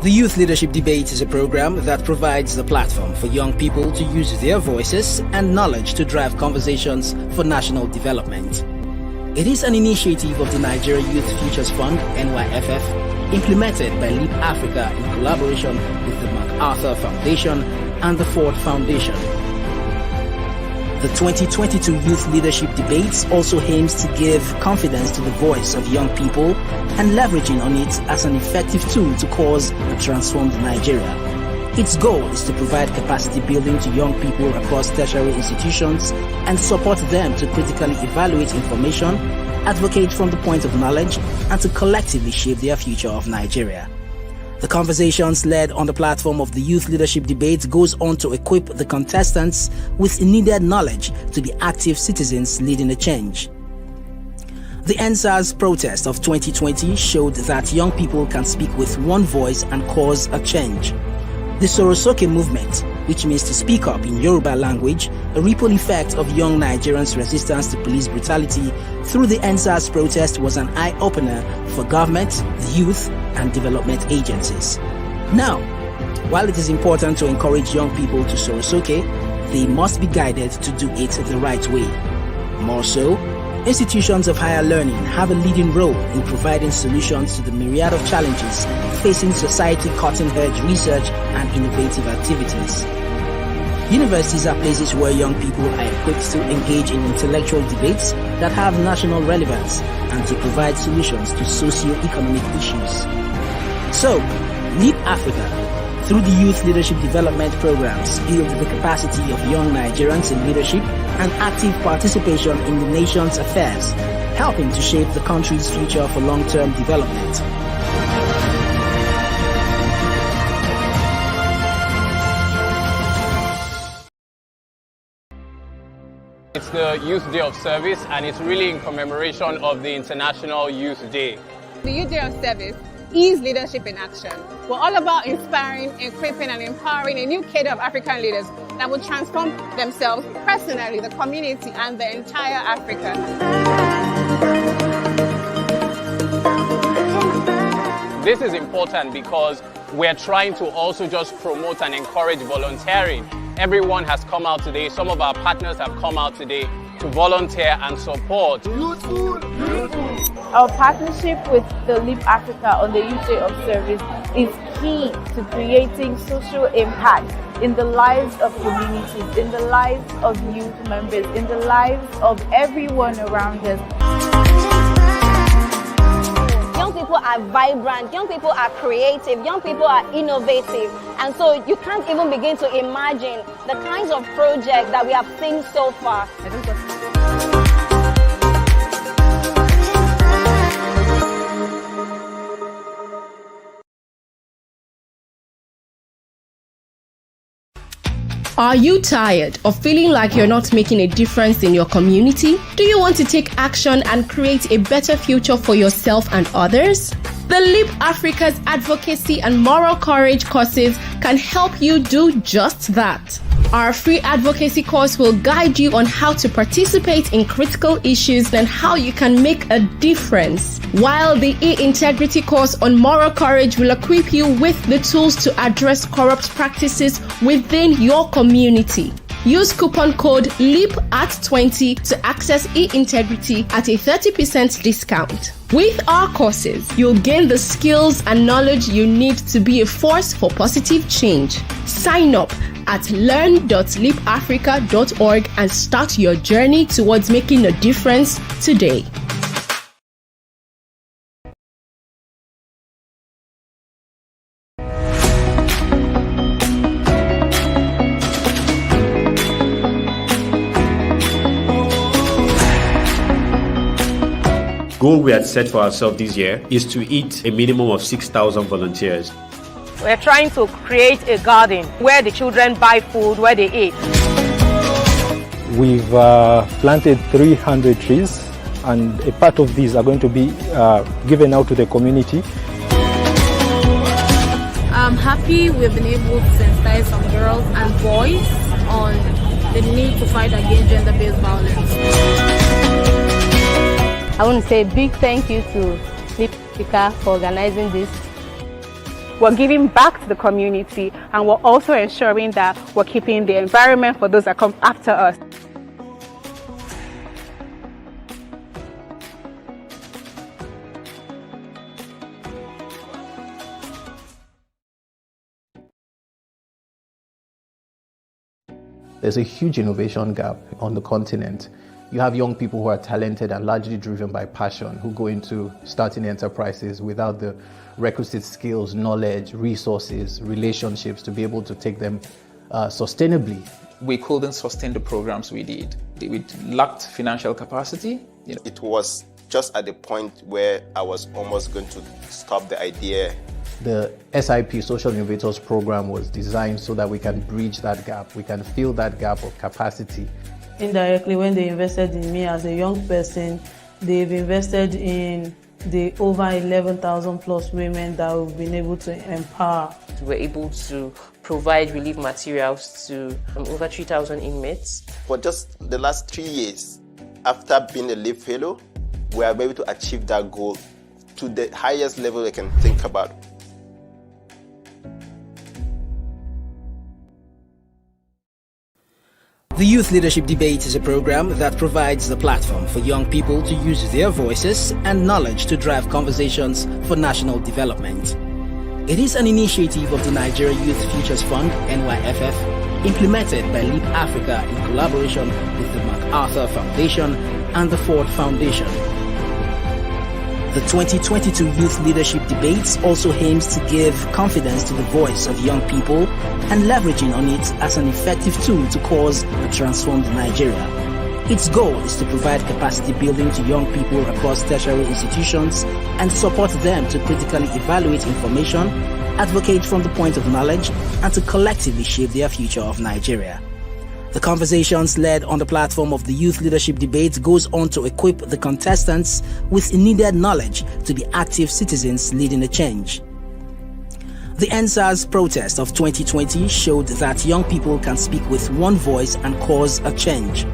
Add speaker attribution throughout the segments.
Speaker 1: The Youth Leadership Debate is a program that provides the platform for young people to use their voices and knowledge to drive conversations for national development. It is an initiative of the Nigeria Youth Futures Fund, NYFF, implemented by Leap Africa in collaboration with the MacArthur Foundation and the Ford Foundation. The 2022 Youth Leadership Debates also aims to give confidence to the voice of young people and leveraging on it as an effective tool to cause a transformed Nigeria. Its goal is to provide capacity building to young people across tertiary institutions and support them to critically evaluate information, advocate from the point of knowledge, and to collectively shape their future of Nigeria. The conversations led on the platform of the Youth Leadership Debate goes on to equip the contestants with needed knowledge to be active citizens leading a change. The NSAS protest of 2020 showed that young people can speak with one voice and cause a change. The Sorosoke movement, which means to speak up in Yoruba language, a ripple effect of young Nigerians' resistance to police brutality through the NSAS protest, was an eye-opener for government, the youth, and development agencies. Now, while it is important to encourage young people to Sorosoke, they must be guided to do it the right way. More so, institutions of higher learning have a leading role in providing solutions to the myriad of challenges facing society, cutting-edge research and innovative activities. Universities are places where young people are equipped to engage in intellectual debates that have national relevance and to provide solutions to socio-economic issues. So, Leap Africa, through the Youth Leadership Development Programs, build the capacity of young Nigerians in leadership and active participation in the nation's affairs, helping to shape the country's future for long-term development.
Speaker 2: It's the Youth Day of Service, and it's really in commemoration of the International Youth Day.
Speaker 3: The Youth Day of Service is leadership in action. We're all about inspiring, equipping, and empowering a new cadre of African leaders that will transform themselves personally, the community, and the entire Africa.
Speaker 2: This is important because we're trying to also just promote and encourage volunteering. Everyone has come out today. Some of our partners have come out today to volunteer and support.
Speaker 4: Our partnership with the Leap Africa on the Youth Day of Service is key to creating social impact in the lives of communities, in the lives of youth members, in the lives of everyone around us.
Speaker 5: Young people are vibrant, young people are creative, young people are innovative, and so you can't even begin to imagine the kinds of projects that we have seen so far.
Speaker 6: Are you tired of feeling like you're not making a difference in your community? Do you want to take action and create a better future for yourself and others? The Leap Africa's advocacy and moral courage courses can help you do just that. Our free advocacy course will guide you on how to participate in critical issues and how you can make a difference. While the e-integrity course on moral courage will equip you with the tools to address corrupt practices within your community. Use coupon code LEAP@20 to access e-integrity at a 30% discount. With our courses, you'll gain the skills and knowledge you need to be a force for positive change. Sign up at learn.leapafrica.org and start your journey towards making a difference today.
Speaker 7: Goal we had set for ourselves this year is to hit a minimum of 6,000 volunteers.
Speaker 8: We're trying to create a garden where the children buy food, where they eat.
Speaker 9: We've planted 300 trees, and a part of these are going to be given out to the community.
Speaker 10: I'm happy we've been able to sensitize some girls and boys on the need to fight against gender-based violence.
Speaker 11: I want to say a big thank you to Leap Africa for organizing this.
Speaker 3: we're giving back to the community, and we're also ensuring that we're keeping the environment for those that come after us.
Speaker 11: There's a huge innovation gap on the continent. You have young people who are talented and largely driven by passion, who go into starting enterprises without the requisite skills, knowledge, resources, relationships to be able to take them sustainably.
Speaker 12: We couldn't sustain the programs we did. We lacked financial capacity.
Speaker 13: It was just at the point where I was almost going to stop the idea.
Speaker 11: The SIP Social Innovators Program was designed so that we can bridge that gap. We can fill that gap of capacity.
Speaker 14: Indirectly, when they invested in me as a young person, they've invested in the over 11,000 plus women that we've been able to empower.
Speaker 15: We're able to provide relief materials to over 3,000 inmates.
Speaker 13: For just the last 3 years, after being a LEAP fellow, we are able to achieve that goal to the highest level I can think about.
Speaker 1: The Youth Leadership Debate is a program that provides the platform for young people to use their voices and knowledge to drive conversations for national development. It is an initiative of the Nigeria Youth Futures Fund, NYFF, implemented by LEAP Africa in collaboration with the MacArthur Foundation and the Ford Foundation. The 2022 Youth Leadership Debates also aims to give confidence to the voice of young people and leveraging on it as an effective tool to cause a transformed Nigeria. Its goal is to provide capacity building to young people across tertiary institutions and support them to critically evaluate information, advocate from the point of knowledge, and to collectively shape their future of Nigeria. The conversations led on the platform of the Youth Leadership Debate goes on to equip the contestants with needed knowledge to be active citizens leading a change. The NSAS protest of 2020 showed that young people can speak with one voice and cause a change.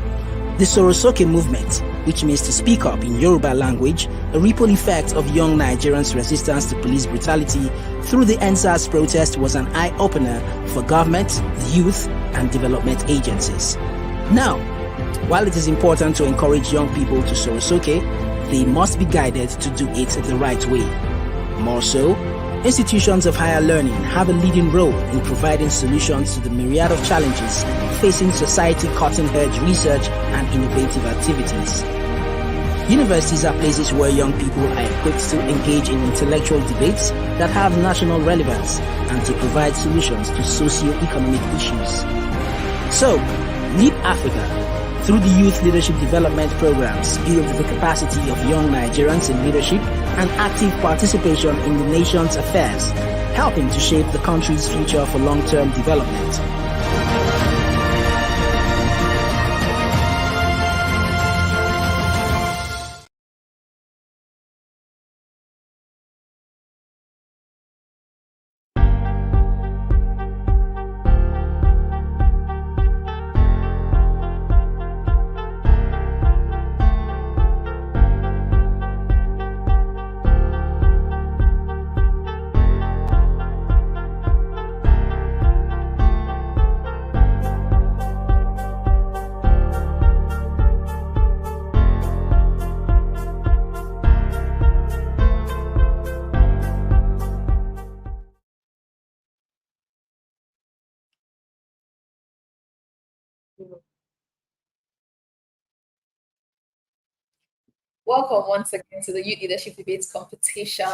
Speaker 1: The Sorosoke movement, which means to speak up in Yoruba language, a ripple effect of young Nigerians' resistance to police brutality through the NSAS protest was an eye-opener for government, the youth, and development agencies. Now, while it is important to encourage young people to Sorosoke, they must be guided to do it the right way. More so, institutions of higher learning have a leading role in providing solutions to the myriad of challenges facing society, cutting-edge research and innovative activities. Universities are places where young people are equipped to engage in intellectual debates that have national relevance and to provide solutions to socio-economic issues. So, LEAP Africa, through the Youth Leadership Development Programs, build the capacity of young Nigerians in leadership and active participation in the nation's affairs, helping to shape the country's future for long-term development.
Speaker 16: Welcome once again to the Youth Leadership Debates competition,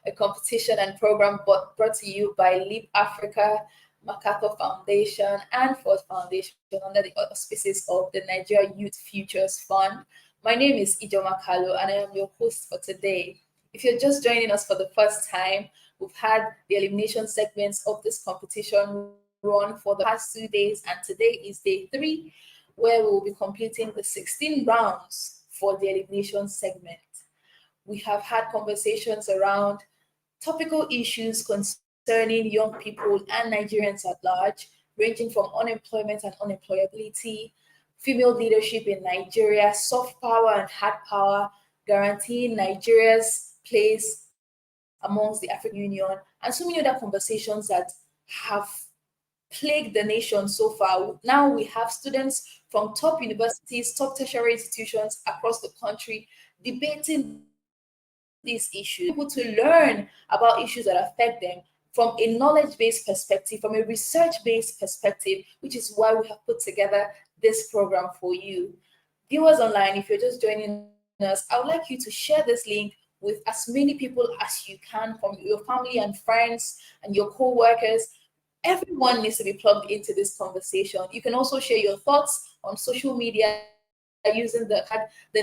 Speaker 16: a competition and program brought to you by LEAP Africa, MacArthur Foundation, and Ford Foundation under the auspices of the Nigeria Youth Futures Fund. My name is Ijoma Kalu, and I am your host for today. If you're just joining us for the first time, we've had the elimination segments of this competition run for the past 2 days, and today is day 3, where we will be completing the 16 rounds for the elimination segment. We have had conversations around topical issues concerning young people and Nigerians at large, ranging from unemployment and unemployability, female leadership in Nigeria, soft power and hard power, guaranteeing Nigeria's place amongst the African Union, and so many other conversations that have plagued the nation so far. Now we have students from top universities, top tertiary institutions across the country debating these issues, able to learn about issues that affect them from a knowledge-based perspective, from a research-based perspective, which is why we have put together this program for you. Viewers online, if you're just joining us, I would like you to share this link with as many people as you can, from your family and friends and your co-workers. Everyone needs to be plugged into this conversation. You can also share your thoughts on social media using the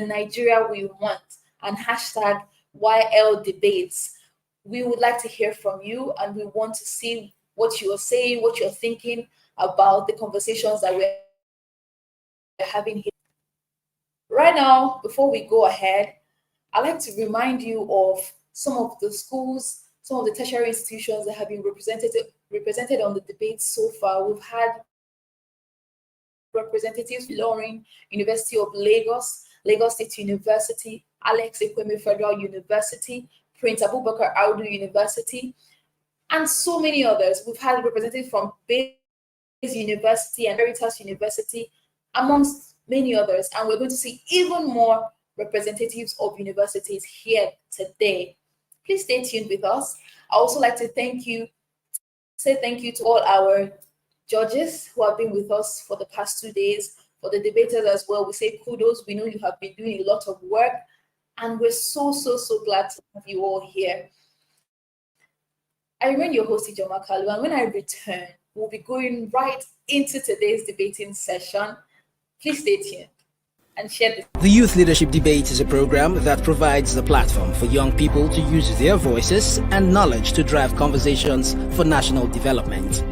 Speaker 16: Nigeria we want and hashtag YL debates. We would like to hear from you, and we want to see what you are saying, what you're thinking about the conversations that we're having here. Right now, before we go ahead, I'd like to remind you of some of the schools, some of the tertiary institutions that have been represented on the debate so far. We've had representatives Loring, University of Lagos, Lagos State University, Alex Ekweme Federal University, Prince Abubakar Audu University, and so many others. We've had representatives from Bayes University and Veritas University, amongst many others, and we're going to see even more representatives of universities here today. Please stay tuned with us. I also like to say thank you to all our judges who have been with us for the past 2 days, for the debaters as well. We say kudos. We know you have been doing a lot of work, and we're so glad to have you all here. I remain your host, Ijoma Kalu, and when I return, we'll be going right into today's debating session. Please stay tuned and share this.
Speaker 1: The Youth Leadership Debate is a program that provides the platform for young people to use their voices and knowledge to drive conversations for national development.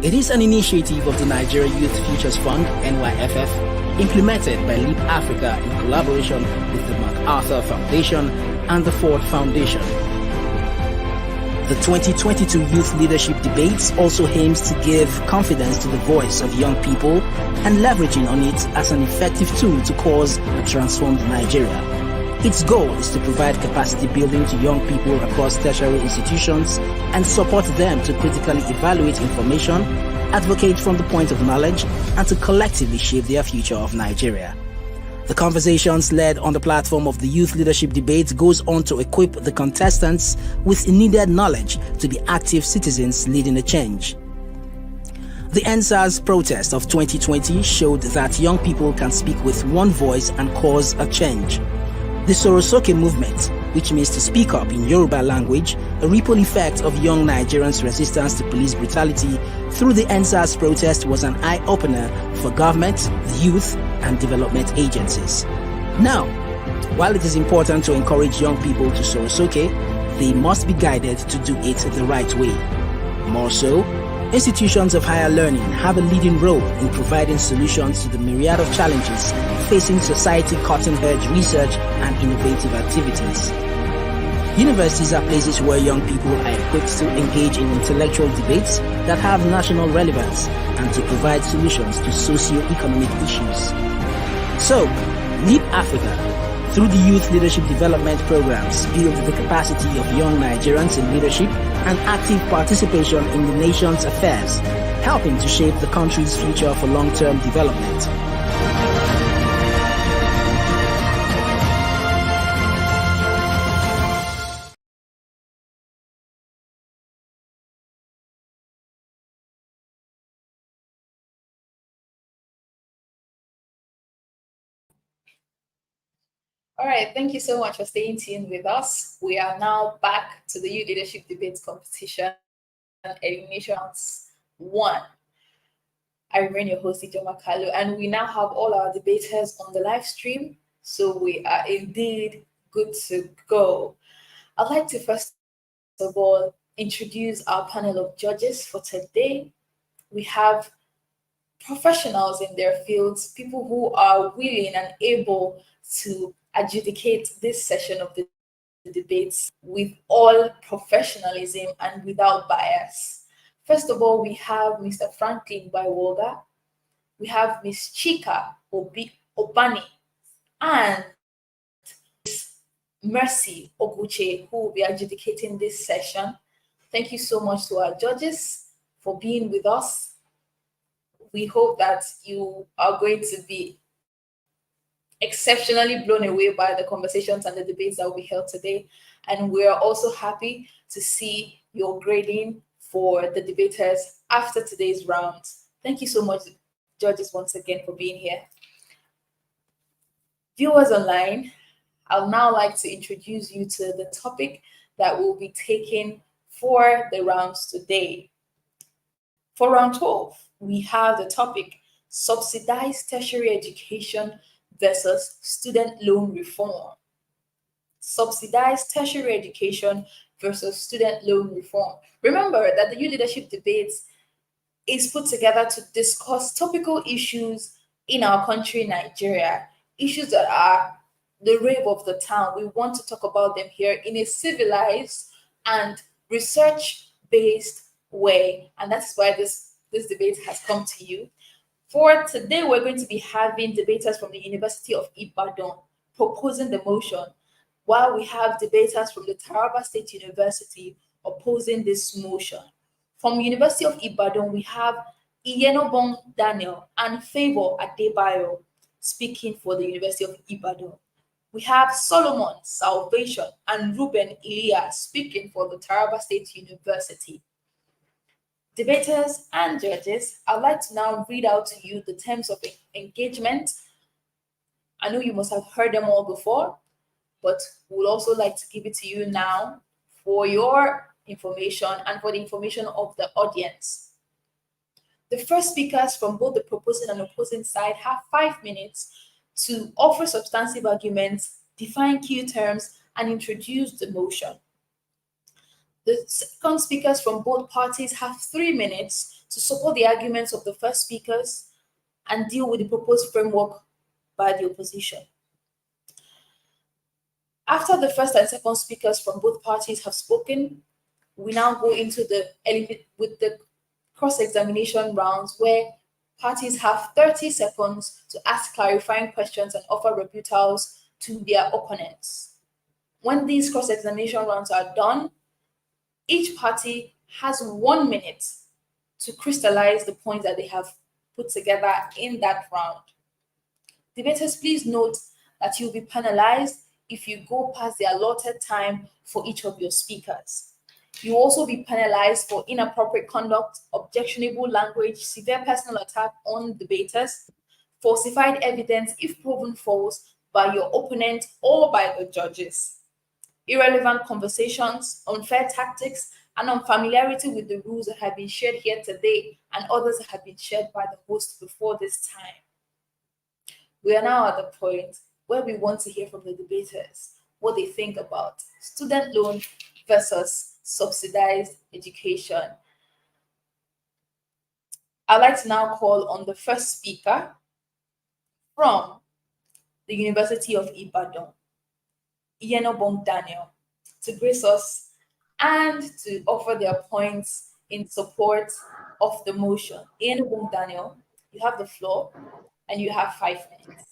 Speaker 1: It is an initiative of the Nigeria Youth Futures Fund, NYFF, implemented by Leap Africa in collaboration with the MacArthur Foundation and the Ford Foundation. The 2022 Youth Leadership Debates also aims to give confidence to the voice of young people and leveraging on it as an effective tool to cause a transformed Nigeria. Its goal is to provide capacity building to young people across tertiary institutions and support them to critically evaluate information, advocate from the point of knowledge, and to collectively shape their future of Nigeria. The conversations led on the platform of the Youth Leadership Debate goes on to equip the contestants with needed knowledge to be active citizens leading a change. The NSAS protest of 2020 showed that young people can speak with one voice and cause a change. The Sorosoke movement, which means to speak up in Yoruba language, a ripple effect of young Nigerians' resistance to police brutality through the NSAS protest, was an eye-opener for government, the youth, and development agencies. Now, while it is important to encourage young people to Sorosoke, they must be guided to do it the right way. More so, institutions of higher learning have a leading role in providing solutions to the myriad of challenges facing society, cutting-edge research and innovative activities. Universities are places where young people are equipped to engage in intellectual debates that have national relevance and to provide solutions to socio-economic issues. So, Leap Africa, through the Youth Leadership Development Programs, build the capacity of young Nigerians in leadership and active participation in the nation's affairs, helping to shape the country's future for long-term development.
Speaker 16: All right, thank you so much for staying tuned with us. We are now back to the Youth Leadership Debates competition, Elimination Rounds 1. I remain your host, Ijoma Kalu, and we now have all our debaters on the live stream, so we are indeed good to go. I'd like to first of all introduce our panel of judges for today. We have professionals in their fields, people who are willing and able to adjudicate this session of the debates with all professionalism and without bias. First of all, we have Mr. Franklin Baiwoga, we have Ms. Chika Obani, and Ms. Mercy Oguche, who will be adjudicating this session. Thank you so much to our judges for being with us. We hope that you are going to be exceptionally blown away by the conversations and the debates that will be held today. And we are also happy to see your grading for the debaters after today's round. Thank you so much, judges, once again for being here. Viewers online, I'd now like to introduce you to the topic that we'll be taking for the rounds today. For round 12, we have the topic subsidized tertiary education versus student loan reform. Subsidized tertiary education versus student loan reform. Remember that the Youth Leadership Debates is put together to discuss topical issues in our country, Nigeria, issues that are the rave of the town. We want to talk about them here in a civilized and research-based way, and that's why this debate has come to you. For today, we're going to be having debaters from the University of Ibadan proposing the motion, while we have debaters from the Taraba State University opposing this motion. From University of Ibadan, we have Iyenobong Daniel and Favor Adebayo speaking for the University of Ibadan. We have Solomon Salvation and Ruben Ilya speaking for the Taraba State University. Debaters and judges, I'd like to now read out to you the terms of engagement. I know you must have heard them all before, but we'd also like to give it to you now for your information and for the information of the audience. The first speakers from both the proposing and opposing side have 5 minutes to offer substantive arguments, define key terms, and introduce the motion. The second speakers from both parties have 3 minutes to support the arguments of the first speakers and deal with the proposed framework by the opposition. After the first and second speakers from both parties have spoken, we now go into the cross-examination rounds, where parties have 30 seconds to ask clarifying questions and offer rebuttals to their opponents. When these cross-examination rounds are done, each party has 1 minute to crystallize the points that they have put together in that round. Debaters, please note that you'll be penalized if you go past the allotted time for each of your speakers. You'll also be penalized for inappropriate conduct, objectionable language, severe personal attack on debaters, falsified evidence if proven false by your opponent or by the judges, irrelevant conversations, unfair tactics, and unfamiliarity with the rules that have been shared here today and others that have been shared by the host before this time. We are now at the point where we want to hear from the debaters what they think about student loan versus subsidized education. I'd like to now call on the first speaker from the University of Ibadan, Iyenobong Daniel, to grace us and to offer their points in support of the motion. Iyenobong Daniel, you have the floor and you have 5 minutes.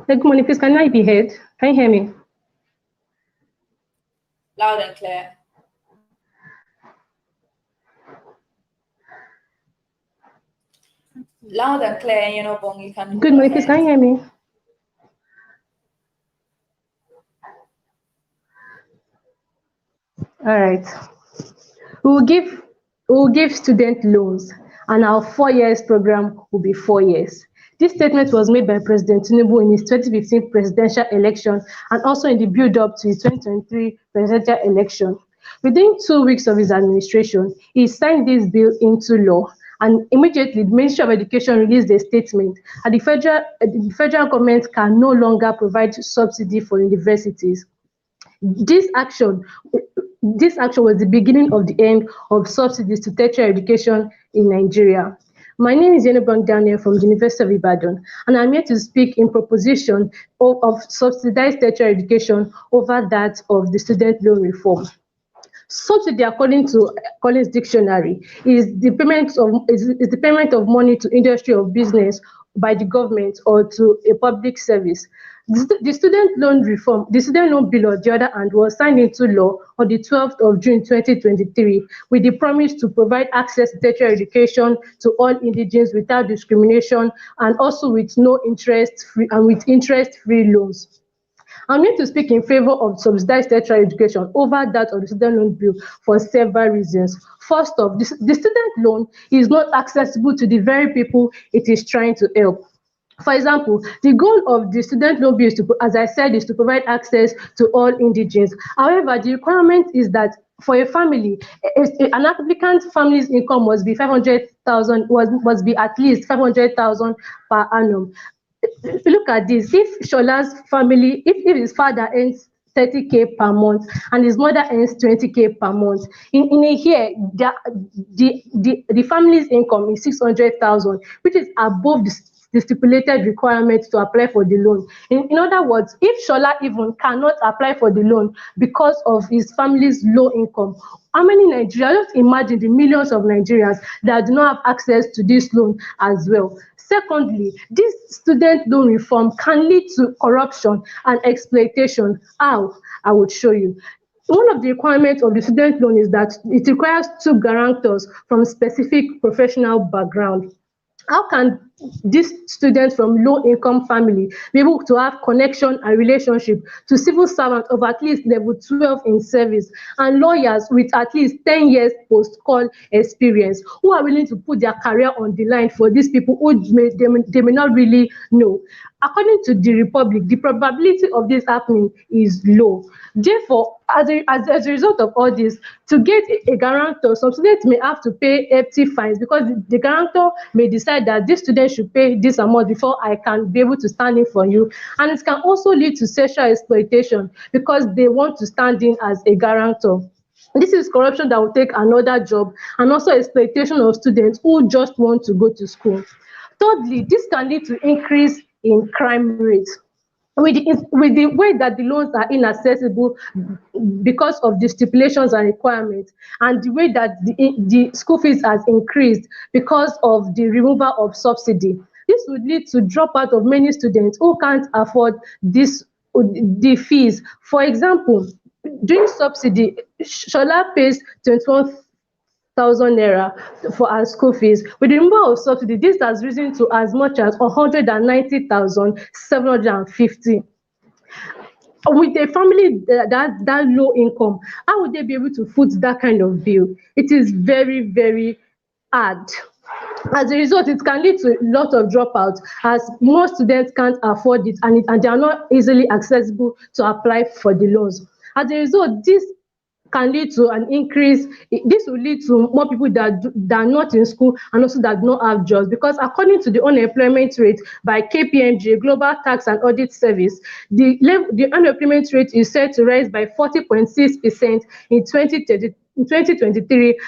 Speaker 17: Good morning, please. Can I be heard? Can you hear me?
Speaker 16: Loud and clear. Loud and clear, Iyenobong, you can.
Speaker 17: Good morning, please. Can you hear me? All right. We will give student loans, and our 4 years program will be 4 years. This statement was made by President Tinubu in his 2015 presidential election and also in the build-up to his 2023 presidential election. Within 2 weeks of his administration, he signed this bill into law, and immediately the Ministry of Education released a statement that the federal government can no longer provide subsidy for universities. This action was the beginning of the end of subsidies to tertiary education in Nigeria. My name is Iyenobong Daniel from the University of Ibadan, and I'm here to speak in proposition of subsidized tertiary education over that of the student loan reform. Subsidy, according to Collins Dictionary, is the payment of money to industry or business by the government or to a public service. The student loan reform, the student loan bill, on the other hand, was signed into law on the 12th of June 2023 with the promise to provide access to tertiary education to all indigents without discrimination and also with no interest free and with interest-free loans. I'm going to speak in favor of subsidized tertiary education over that of the student loan bill for several reasons. First off, the student loan is not accessible to the very people it is trying to help. For example, the goal of the student loan bill is to, as I said, is to provide access to all indigents. However, the requirement is that for a family, an applicant family's income must be 500,000, must be at least 500,000 per annum. Look at this. If Shola's family, if his father earns 30K per month and his mother earns 20K per month, in a year, the family's income is 600,000, which is above the stipulated requirement to apply for the loan. In other words, if Shola even cannot apply for the loan because of his family's low income, how many Nigerians, just imagine the millions of Nigerians that do not have access to this loan as well. Secondly, this student loan reform can lead to corruption and exploitation. How? I would show you. One of the requirements of the student loan is that it requires two guarantors from specific professional background. How can these students from low-income family be able to have connection and relationship to civil servants of at least level 12 in service and lawyers with at least 10 years post-call experience who are willing to put their career on the line for these people who they may not really know? According to the Republic, the probability of this happening is low. Therefore, as a result of all this, to get a guarantor, some students may have to pay hefty fines because the guarantor may decide that this student should pay this amount before I can be able to stand in for you. And it can also lead to sexual exploitation because they want to stand in as a guarantor. This is corruption that will take another job and also exploitation of students who just want to go to school. Thirdly, this can lead to increase in crime rates. With the way that the loans are inaccessible because of the stipulations and requirements, and the way that the school fees has increased because of the removal of subsidy, this would lead to dropout of many students who can't afford the fees. For example, during subsidy, Shola pays 21,000 naira for our school fees. With the removal of subsidy, this has risen to as much as 190,750. With a family that low income, how would they be able to foot that kind of bill? It is very, very hard. As a result, it can lead to a lot of dropouts as most students can't afford it and they are not easily accessible to apply for the loans. As a result, this can lead to an increase. This will lead to more people that are not in school and also that do not have jobs, because according to the unemployment rate by KPMG, Global Tax and Audit Service, the unemployment rate is set to rise by 40.6% in 2023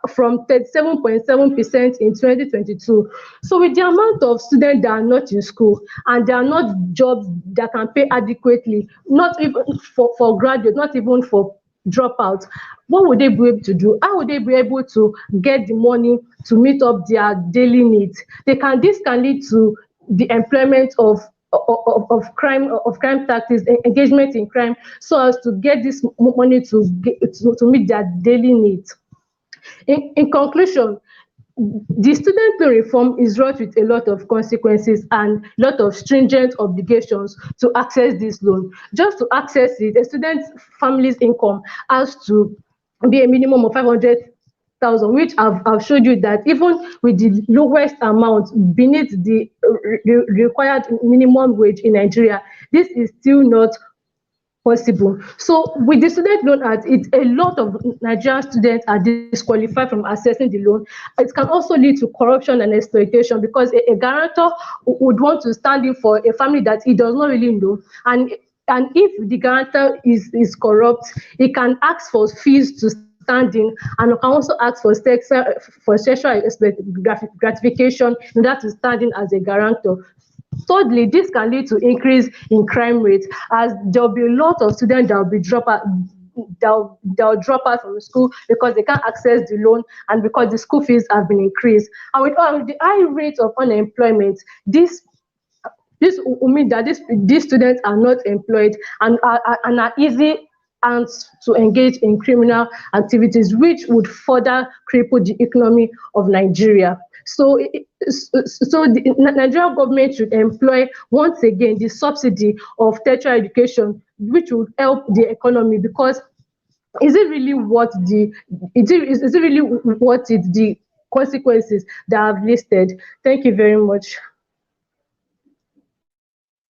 Speaker 17: from 37.7% in 2022. So with the amount of students that are not in school and there are not jobs that can pay adequately, not even for graduates, not even for dropouts, what would they be able to do? How would they be able to get the money to meet up their daily needs? This can lead to the employment of crime tactics, engagement in crime, so as to get this money to meet their daily needs. In conclusion, the student loan reform is wrought with a lot of consequences and a lot of stringent obligations to access this loan. Just to access it, a student's family's income has to be a minimum of 500,000, which I've showed you that even with the lowest amount beneath the required minimum wage in Nigeria, this is still not possible. So with the student loan act, a lot of Nigerian students are disqualified from accessing the loan. It can also lead to corruption and exploitation because a guarantor would want to stand in for a family that he does not really know, and if the guarantor is corrupt, he can ask for fees to stand in and can also ask for sexual gratification in order to stand in as a guarantor. Thirdly, this can lead to increase in crime rates as there will be a lot of students that will drop out from school because they can't access the loan and because the school fees have been increased. And with the high rate of unemployment, this This will mean that these students are not employed and are easy and to engage in criminal activities, which would further cripple the economy of Nigeria. So, the Nigerian government should employ once again the subsidy of tertiary education, which would help the economy, because is it really worth is it really worth it, the consequences that I've listed? Thank you very much.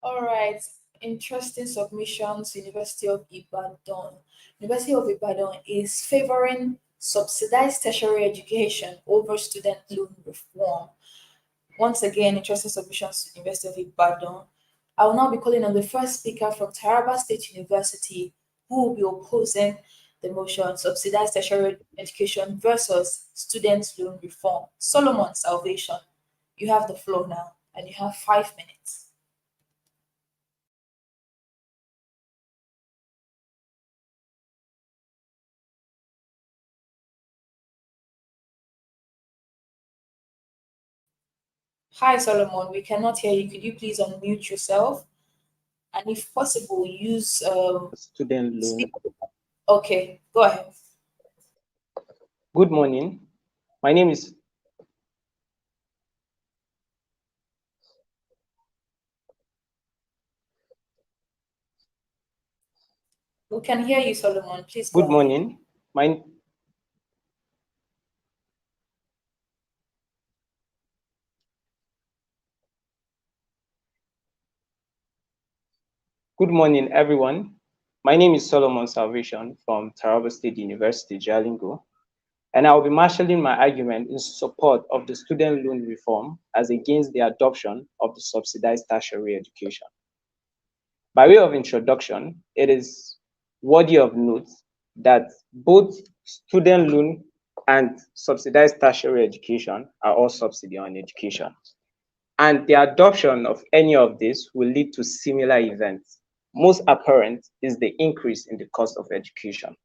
Speaker 16: All right, interesting submissions. University of Ibadan. University of Ibadan is favoring subsidized tertiary education over student loan reform. Once again, interesting submissions to University of Ibadan. I will now be calling on the first speaker from Taraba State University, who will be opposing the motion subsidized tertiary education versus student loan reform. Solomon Salvation, you have the floor now, and you have 5 minutes. Hi, Solomon. We cannot hear you. Could you please unmute yourself? And if possible, use
Speaker 18: student loan.
Speaker 16: Okay, go ahead.
Speaker 18: Good morning. My name is
Speaker 16: We can hear you, Solomon. Please go
Speaker 18: Good morning. Good morning, everyone. My name is Solomon Salvation from Taraba State University, Jalingo, and I will be marshalling my argument in support of the student loan reform as against the adoption of the subsidized tertiary education. By way of introduction, it is worthy of note that both student loan and subsidized tertiary education are all subsidy on education. And the adoption of any of this will lead to similar events. Most apparent is the increase in the cost of education.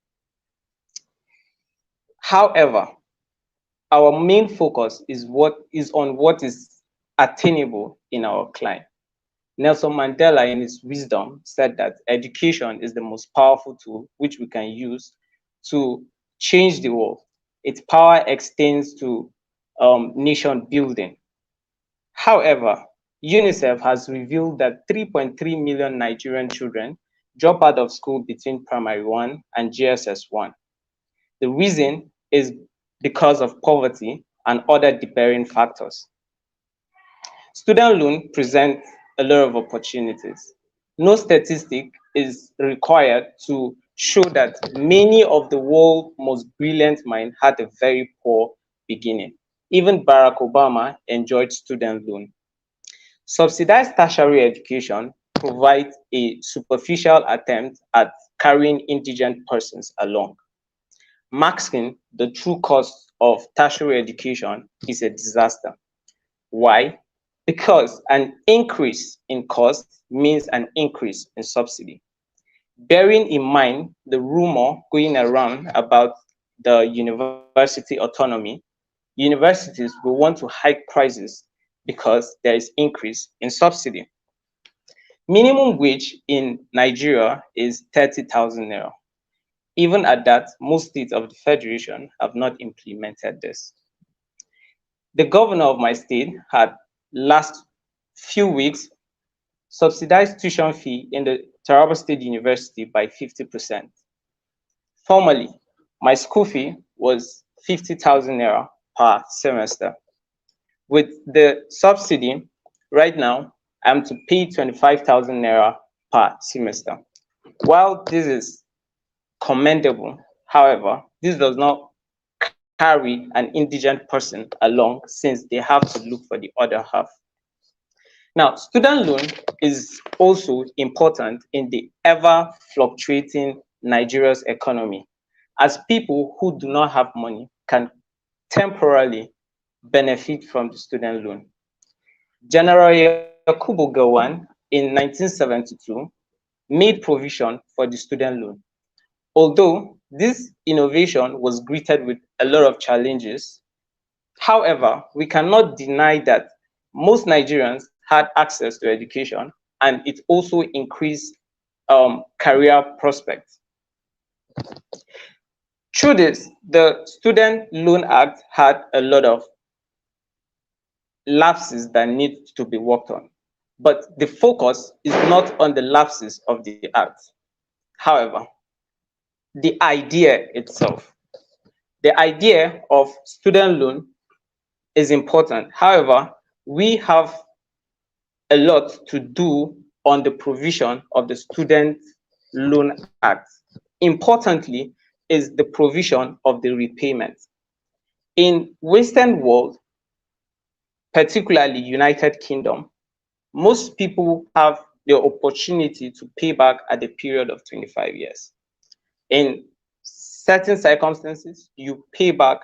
Speaker 18: However, our main focus is on what is attainable in our climate. Nelson Mandela, in his wisdom, said that education is the most powerful tool which we can use to change the world. Its power extends to nation building. However, UNICEF has revealed that 3.3 million Nigerian children drop out of school between primary 1 and GSS 1. The reason is because of poverty and other deterring factors. Student loan presents a lot of opportunities. No statistic is required to show that many of the world's most brilliant minds had a very poor beginning. Even Barack Obama enjoyed student loan. Subsidized tertiary education provides a superficial attempt at carrying indigent persons along. Masking the true cost of tertiary education is a disaster. Why? Because an increase in cost means an increase in subsidy. Bearing in mind the rumor going around about the university autonomy, universities will want to hike prices because there is increase in subsidy. Minimum wage in Nigeria is 30,000 naira. Even at that, most states of the Federation have not implemented this. The governor of my state had last few weeks subsidized tuition fee in the Taraba State University by 50%. Formerly, my school fee was 50,000 naira per semester. With the subsidy, right now, I'm to pay 25,000 naira per semester. While this is commendable, however, this does not carry an indigent person along since they have to look for the other half. Now, student loan is also important in the ever fluctuating Nigeria's economy, as people who do not have money can temporarily benefit from the student loan. General Yakubu Gowon in 1972 made provision for the student loan. Although this innovation was greeted with a lot of challenges, however, we cannot deny that most Nigerians had access to education, and it also increased career prospects. Through this, the Student Loan Act had a lot of lapses that need to be worked on, but the focus is not on the lapses of the act. However, the idea itself, the idea of student loan is important. However, we have a lot to do on the provision of the Student Loan Act. Importantly, is the provision of the repayment. In Western world, particularly United Kingdom, most people have the opportunity to pay back at the period of 25 years. In certain circumstances, you pay back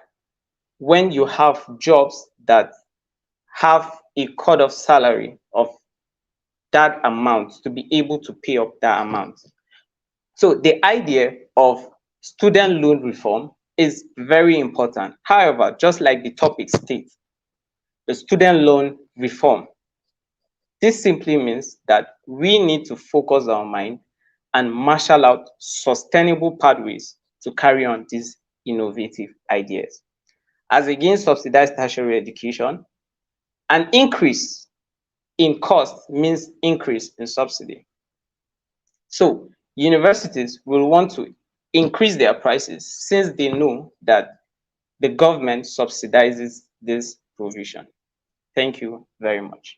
Speaker 18: when you have jobs that have a cut of salary of that amount to be able to pay up that amount. So the idea of student loan reform is very important. However, just like the topic states, the student loan reform, this simply means that we need to focus our mind and marshal out sustainable pathways to carry on these innovative ideas. As against subsidized tertiary education, an increase in cost means increase in subsidy. So universities will want to increase their prices since they know that the government subsidizes this provision. Thank you very much.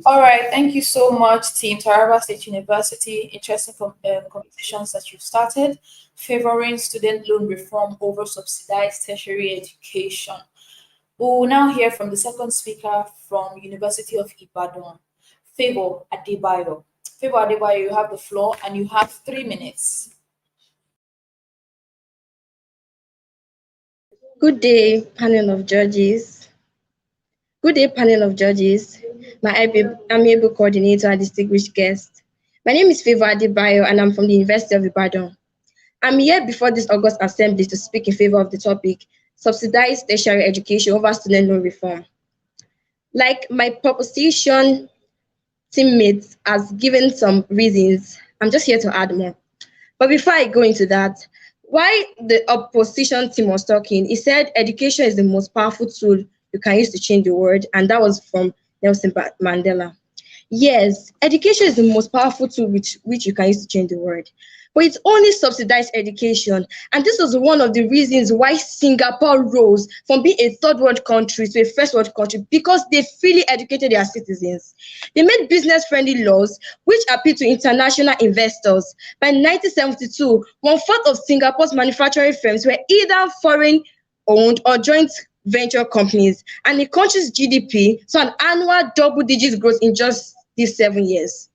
Speaker 16: All right, thank you so much, Team Taraba State University. Interesting competitions that you've started, favoring student loan reform over subsidized tertiary education. We will now hear from the second speaker from University of Ibadan, Favor Adebayo. Favor Adebayo, you have the floor and you have 3 minutes.
Speaker 19: Good day, panel of judges. Good day, panel of judges, my amiable coordinator and distinguished guests. My name is Favor Adebayo and I'm from the University of Ibadan. I'm here before this August Assembly to speak in favor of the topic, subsidized tertiary education over student loan reform. Like my proposition teammates has given some reasons, I'm just here to add more. But before I go into that, while the opposition team was talking, he said education is the most powerful tool you can use to change the world, and that was from Nelson Mandela. Yes, education is the most powerful tool which you can use to change the world. But it's only subsidized education. And this was one of the reasons why Singapore rose from being a third world country to a first world country, because they freely educated their citizens. They made business-friendly laws which appeal to international investors. By 1972, 1/4 of Singapore's manufacturing firms were either foreign-owned or joint venture companies, and the country's GDP saw an annual double-digit growth in just these 7 years.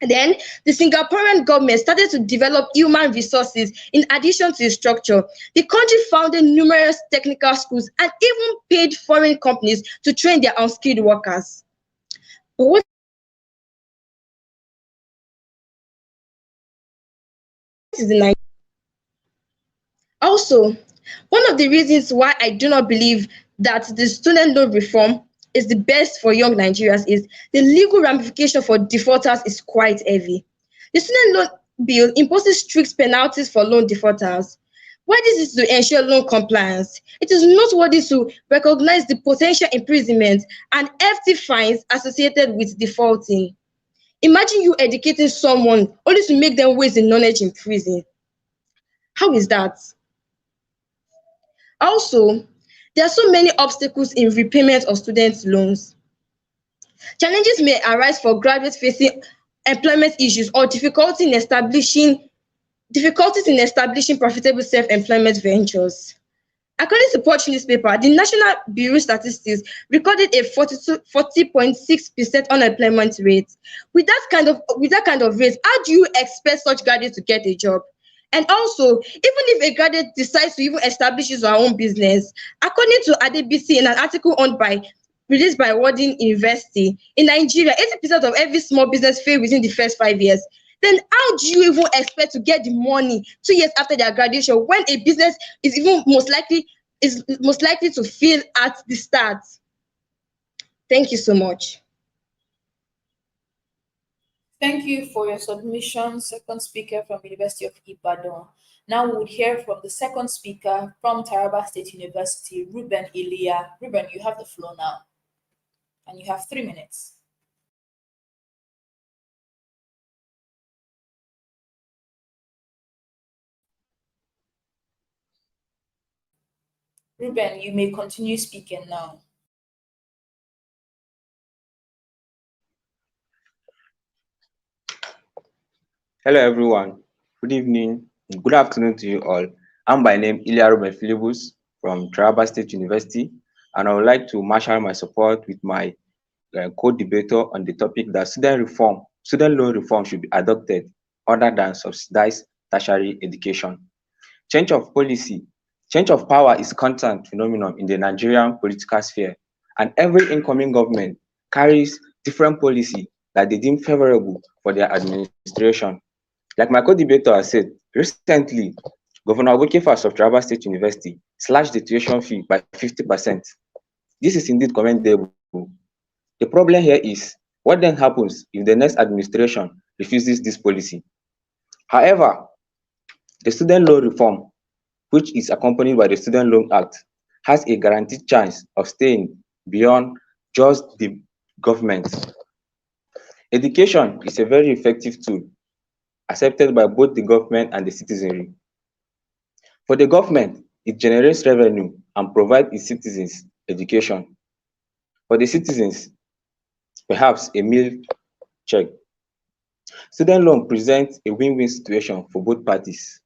Speaker 19: Then the Singaporean government started to develop human resources in addition to its structure. The country founded numerous technical schools and even paid foreign companies to train their unskilled workers. But what is the Nigeria? Also, one of the reasons why I do not believe that the student loan reform is the best for young Nigerians is the legal ramification for defaulters is quite heavy. The student loan bill imposes strict penalties for loan defaulters. Why this is to ensure loan compliance, it is noteworthy to recognize the potential imprisonment and hefty fines associated with defaulting. Imagine you educating someone only to make them waste the knowledge in prison. How is that? Also, there are so many obstacles in repayment of student loans. Challenges may arise for graduates facing employment issues or difficulties in establishing profitable self-employment ventures. According to Punch newspaper, the National Bureau of Statistics recorded a 40.6% unemployment rate. With that kind of rate, how do you expect such graduates to get a job? And also, even if a graduate decides to even establish his or her own business, according to Adebisi in an article released by Warden University, in Nigeria, 80% of every small business fail within the first 5 years. Then how do you even expect to get the money 2 years after their graduation when a business is even most likely to fail at the start? Thank you so much.
Speaker 16: Thank you for your submission, second speaker from University of Ibadan. Now we would hear from the second speaker from Taraba State University, Ruben Ilia. Ruben, you have the floor now, and you have 3 minutes. Ruben, you may continue speaking now.
Speaker 20: Hello, everyone. Good evening. Good afternoon to you all. I'm by name Ilya Ruben Philibus from Taraba State University, and I would like to marshal my support with my co-debater on the topic that student loan reform should be adopted other than subsidized tertiary education. Change of policy, change of power is constant phenomenon in the Nigerian political sphere, and every incoming government carries different policy that they deem favorable for their administration. Like my co-debater has said, recently, Governor Wikifas of Taraba State University slashed the tuition fee by 50%. This is indeed commendable. The problem here is, what then happens if the next administration refuses this policy? However, the student loan reform, which is accompanied by the Student Loan Act, has a guaranteed chance of staying beyond just the government. Education is a very effective tool accepted by both the government and the citizenry. For the government, it generates revenue and provides its citizens education. For the citizens, perhaps a meal check. Student loan presents a win-win situation for both parties,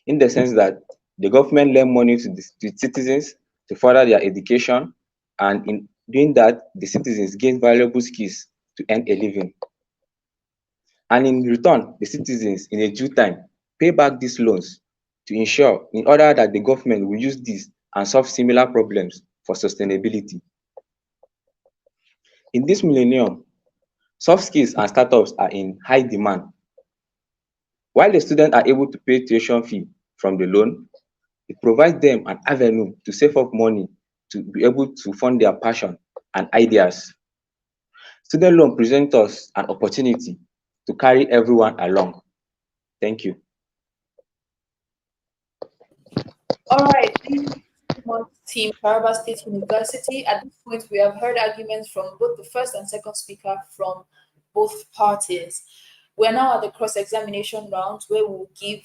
Speaker 20: in the sense that the government lend money to the citizens to further their education, and in doing that, the citizens gain valuable skills to earn a living. And in return, the citizens, in a due time, pay back these loans to ensure, in order that the government will use this and solve similar problems for sustainability. In this millennium, soft skills and startups are in high demand. While the students are able to pay tuition fee from the loan, it provides them an avenue to save up money to be able to fund their passion and ideas. Student loan presents us an opportunity to carry everyone along. Thank you.
Speaker 16: All right, thank you so much, Team Taraba State University. At this point, we have heard arguments from both the first and second speaker from both parties. We're now at the cross-examination round, where we'll give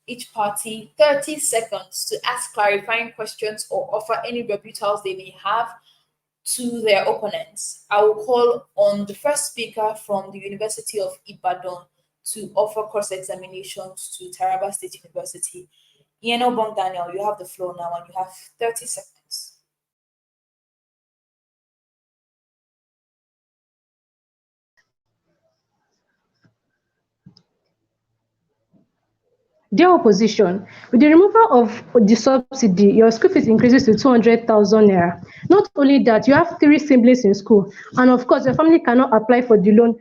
Speaker 16: each party 30 seconds to ask clarifying questions or offer any rebuttals they may have to their opponents. I will call on the first speaker from the University of Ibadan to offer cross-examinations to Taraba State University. Ieno Bong Daniel, you have the floor now and you have 30 seconds.
Speaker 17: Dear opposition, with the removal of the subsidy, your school fees increases to 200,000 naira. Not only that, you have 3 siblings in school, and of course, your family cannot apply for the loan.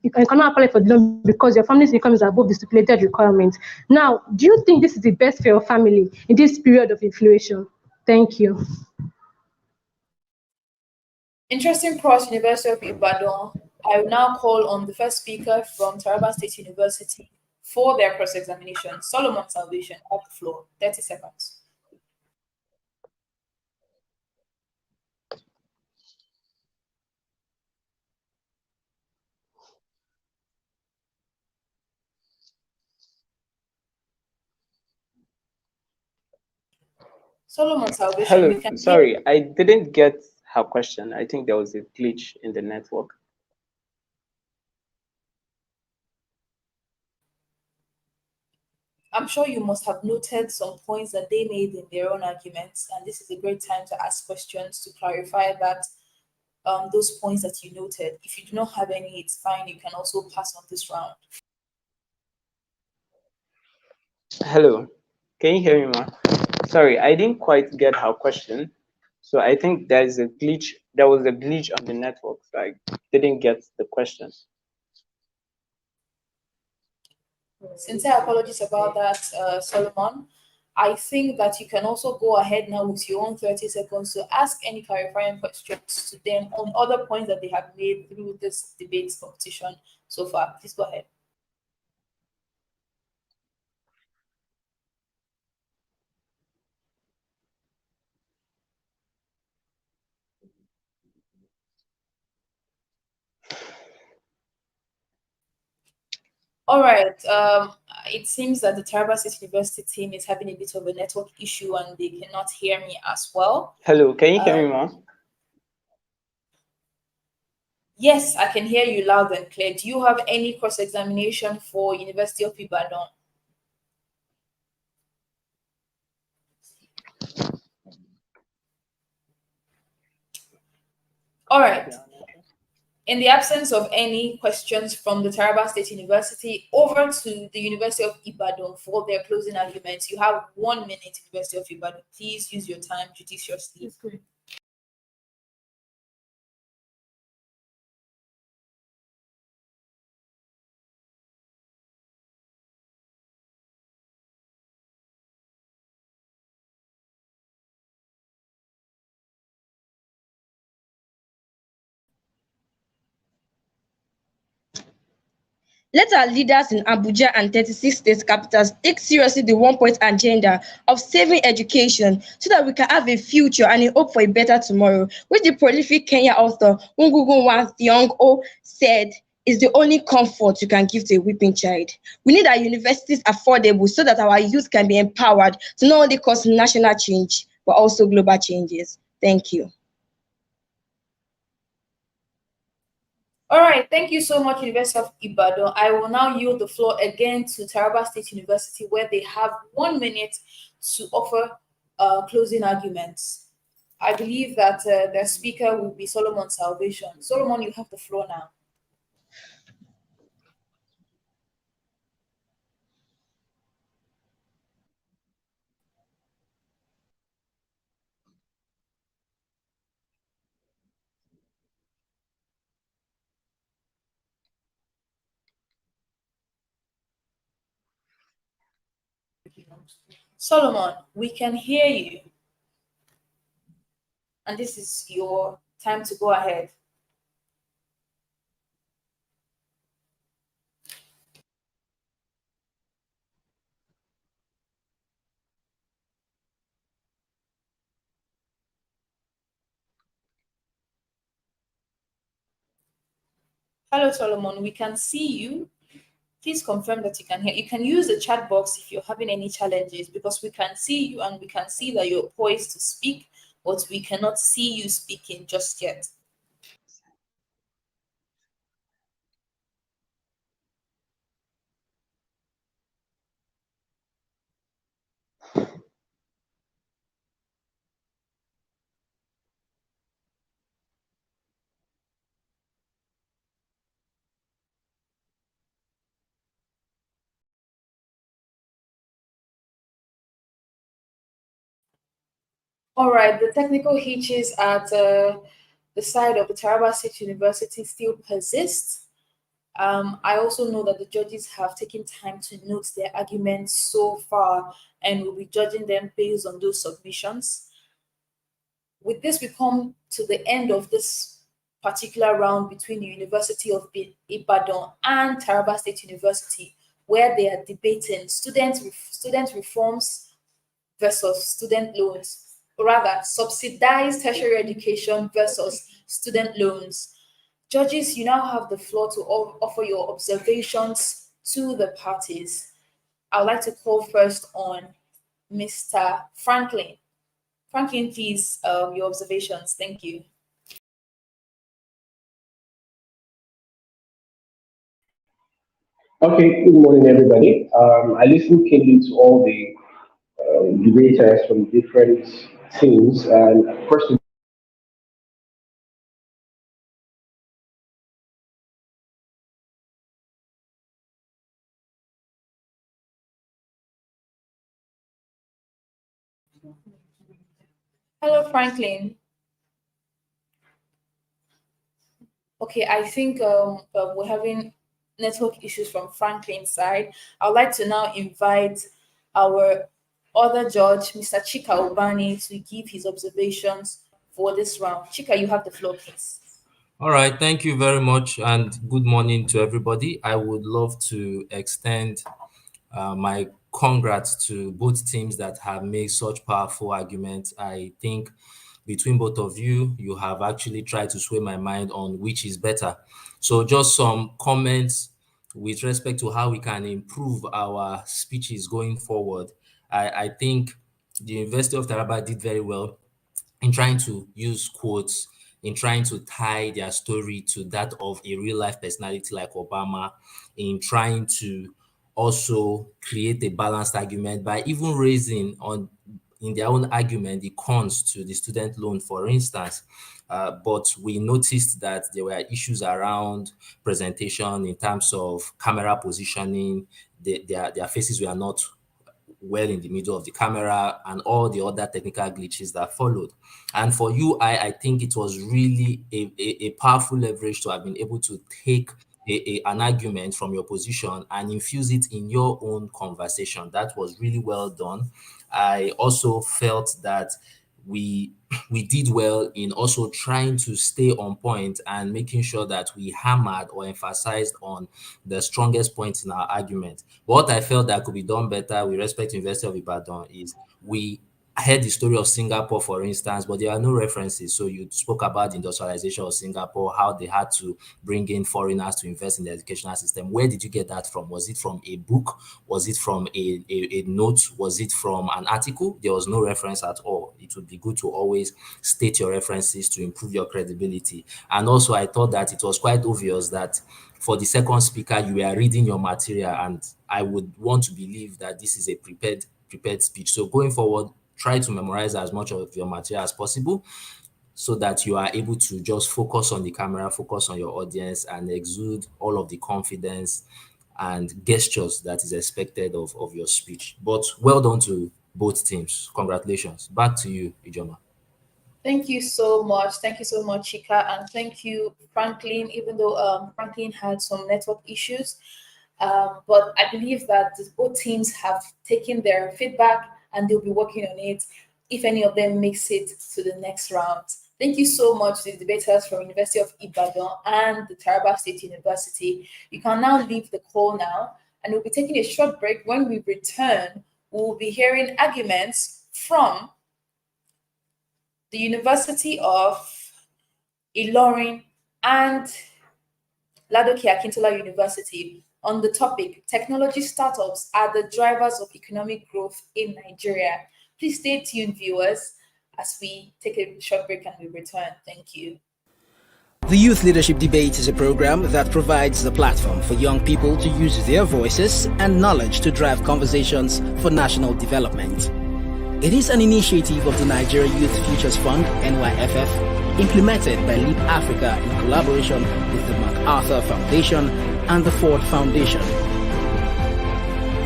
Speaker 17: You cannot apply for the loan because your family's income is above the stipulated requirement. Now, do you think this is the best for your family in this period of inflation? Thank you.
Speaker 16: Interesting cross, University of Ibadan. I will now call on the first speaker from Taraba State University for their cross-examination. Solomon Salvation, off the floor, 30 seconds. Solomon Salvation,
Speaker 18: Hello,
Speaker 16: we can
Speaker 18: sorry, I didn't get her question. I think there was a glitch in the network.
Speaker 16: I'm sure you must have noted some points that they made in their own arguments, and this is a great time to ask questions to clarify that those points that you noted. If you do not have any, it's fine. You can also pass on this round.
Speaker 18: Hello, can you hear me, ma? Sorry, I didn't quite get her question. So I think there's a glitch. There was a glitch on the network. So I didn't get the question.
Speaker 16: Sincere apologies about that, Solomon. I think that you can also go ahead now with your own 30 seconds to ask any clarifying questions to them on other points that they have made through this debate competition so far. Please go ahead. All right. It seems that the Taraba State University team is having a bit of a network issue and they cannot hear me as well.
Speaker 18: Hello, can you hear me, ma'am?
Speaker 16: Yes, I can hear you loud and clear. Do you have any cross-examination for University of Ibadan? All right. In the absence of any questions from the Taraba State University, over to the University of Ibadan for their closing arguments. You have 1 minute, University of Ibadan. Please use your time judiciously.
Speaker 19: Let our leaders in Abuja and 36 state capitals take seriously the one-point agenda of saving education so that we can have a future and a hope for a better tomorrow, which the prolific Kenya author Ngugi Wa Thiong'o said is the only comfort you can give to a weeping child. We need our universities affordable so that our youth can be empowered to not only cause national change, but also global changes. Thank you.
Speaker 16: All right, thank you so much, University of Ibadan. I will now yield the floor again to Taraba State University, where they have 1 minute to offer closing arguments. I believe that their speaker will be Solomon Salvation. Solomon, you have the floor now. Solomon, we can hear you. And this is your time to go ahead. Hello, Solomon. We can see you. Please confirm that you can hear. You can use the chat box if you're having any challenges because we can see you and we can see that you're poised to speak, but we cannot see you speaking just yet. All right, the technical hitches at the side of the Taraba State University still persist. I also know that the judges have taken time to note their arguments so far and will be judging them based on those submissions. With this, we come to the end of this particular round between the University of Ibadan and Taraba State University, where they are debating student reforms versus student loans, or rather subsidized tertiary education versus student loans. Judges, you now have the floor to offer your observations to the parties. I'd like to call first on Mr. Franklin. Franklin, please, your observations. Thank you.
Speaker 21: Okay, good morning, everybody. I listened keenly to all the debaters from different teams, and first
Speaker 16: Hello, Franklin. Okay, I think we're having network issues from Franklin's side. I'd like to now invite our other judge, Mr. Chika Obani, to give his observations for this round. Chika, you have the floor, please.
Speaker 2: All right, thank you very much, and good morning to everybody. I would love to extend my congrats to both teams that have made such powerful arguments. I think between both of you, you have actually tried to sway my mind on which is better. So just some comments with respect to how we can improve our speeches going forward. I think the University of Taraba did very well in trying to use quotes, in trying to tie their story to that of a real life personality like Obama, in trying to also create a balanced argument by even raising in their own argument the cons to the student loan, for instance. But we noticed that there were issues around presentation in terms of camera positioning. Their faces were not well in the middle of the camera, and all the other technical glitches that followed. And for you, I think it was really a powerful leverage to have been able to take an argument from your position and infuse it in your own conversation. That was really well done. I also felt that we did well in also trying to stay on point and making sure that we hammered or emphasized on the strongest points in our argument. What I felt that could be done better with respect to University of Ibadan is we heard the story of Singapore, for instance, but there are no references. So you spoke about the industrialization of Singapore, how they had to bring in foreigners to invest in the educational system. Where did you get that from? Was it from a book? Was it from a note? Was it from an article? There was no reference at all. It would be good to always state your references to improve your credibility. And also, I thought that it was quite obvious that for the second speaker, you were reading your material, and I would want to believe that this is a prepared speech. So going forward, try to memorize as much of your material as possible so that you are able to just focus on the camera, focus on your audience, and exude all of the confidence and gestures that is expected of your speech. But well done to both teams. Congratulations. Back to you, Ijoma.
Speaker 16: Thank you so much. Thank you so much, Chika. And thank you, Franklin, even though Franklin had some network issues. But I believe that both teams have taken their feedback and they'll be working on it if any of them makes it to the next round. Thank you so much to the debaters from University of Ibadan and the Taraba State University. You can now leave the call now, and we'll be taking a short break. When we return, we'll be hearing arguments from the University of Ilorin and Ladoke Akintola University on the topic, technology startups are the drivers of economic growth in Nigeria. Please stay tuned, viewers, as we take a short break and we return. Thank you.
Speaker 1: The Youth Leadership Debate is a program that provides the platform for young people to use their voices and knowledge to drive conversations for national development. It is an initiative of the Nigeria Youth Futures Fund, NYFF, implemented by Leap Africa in collaboration with the MacArthur Foundation and the Ford Foundation.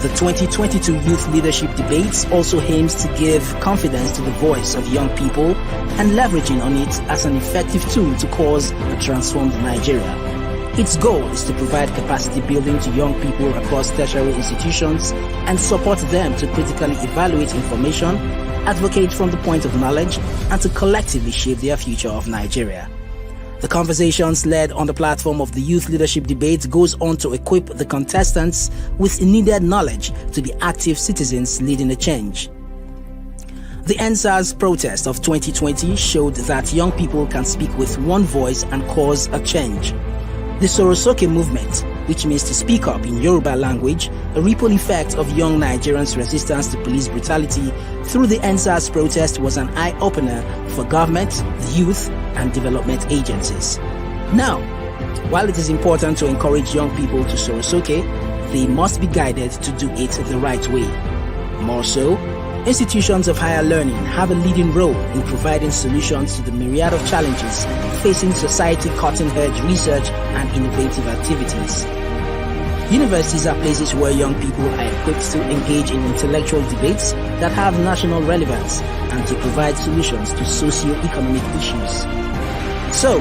Speaker 1: The 2022 Youth Leadership Debates also aims to give confidence to the voice of young people and leveraging on it as an effective tool to cause a transformed Nigeria. Its goal is to provide capacity building to young people across tertiary institutions and support them to critically evaluate information, advocate from the point of knowledge, and to collectively shape their future of Nigeria. The conversations led on the platform of the Youth Leadership Debate goes on to equip the contestants with needed knowledge to be active citizens leading a change. The NSAS protest of 2020 showed that young people can speak with one voice and cause a change. The Sorosoke movement, which means to speak up in Yoruba language, a ripple effect of young Nigerians' resistance to police brutality through the NSAS protest, was an eye-opener for government, the youth, and development agencies. Now, while it is important to encourage young people to Sorosoke, they must be guided to do it the right way. More so, institutions of higher learning have a leading role in providing solutions to the myriad of challenges facing society, cutting-edge research and innovative activities. Universities are places where young people are equipped to engage in intellectual debates that have national relevance and to provide solutions to socio-economic issues. So,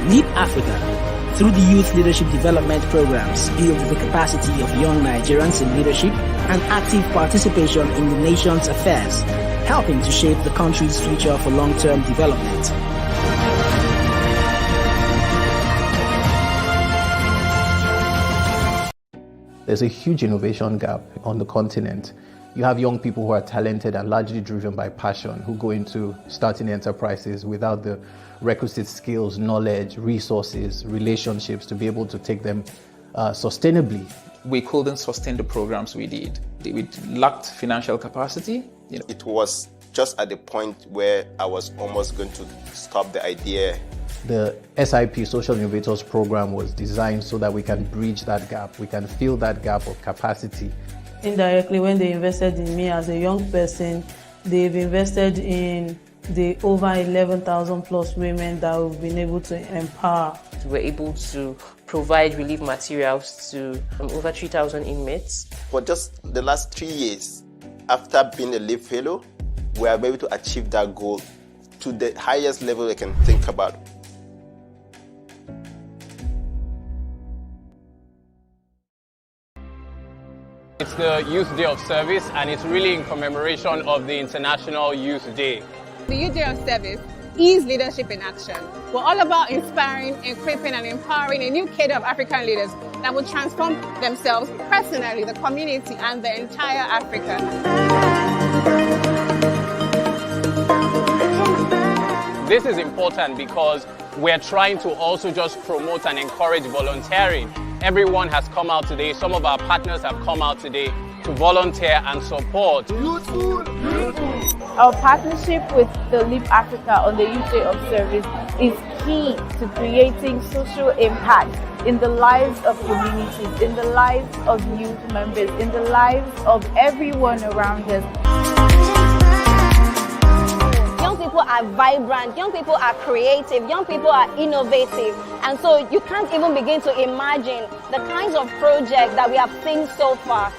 Speaker 1: Leap Africa, through the youth leadership development programs, build the capacity of young Nigerians in leadership and active participation in the nation's affairs, helping to shape the country's future for long-term development.
Speaker 11: There's a huge innovation gap on the continent. You have young people who are talented and largely driven by passion, who go into starting enterprises without the requisite skills, knowledge, resources, relationships to be able to take them sustainably.
Speaker 12: We couldn't sustain the programs we did. We lacked financial capacity.
Speaker 13: It was just at the point where I was almost going to stop the idea.
Speaker 11: The SIP Social Innovators Program was designed so that we can bridge that gap. We can fill that gap of capacity.
Speaker 14: Indirectly, when they invested in me as a young person, they've invested in the over 11,000 plus women that we've been able to empower.
Speaker 15: We're able to provide relief materials to over 3,000 inmates.
Speaker 13: For just the last 3 years, after being a LEAP fellow, we are able to achieve that goal to the highest level I can think about.
Speaker 4: It's the Youth Day of Service, and it's really in commemoration of the International Youth Day.
Speaker 3: The Youth Day of Service is leadership in action. We're all about inspiring, equipping, and empowering a new cadre of African leaders that will transform themselves personally, the community, and the entire Africa.
Speaker 4: This is important because we're trying to also just promote and encourage volunteering. Everyone has come out today. Some of our partners have come out today to volunteer and support.
Speaker 10: Our partnership with the LEAP Africa on the Youth Day of Service is key to creating social impact in the lives of communities, in the lives of youth members, in the lives of everyone around us.
Speaker 5: Young people are vibrant, young people are creative, young people are innovative. And so you can't even begin to imagine the kinds of projects that we have seen so far.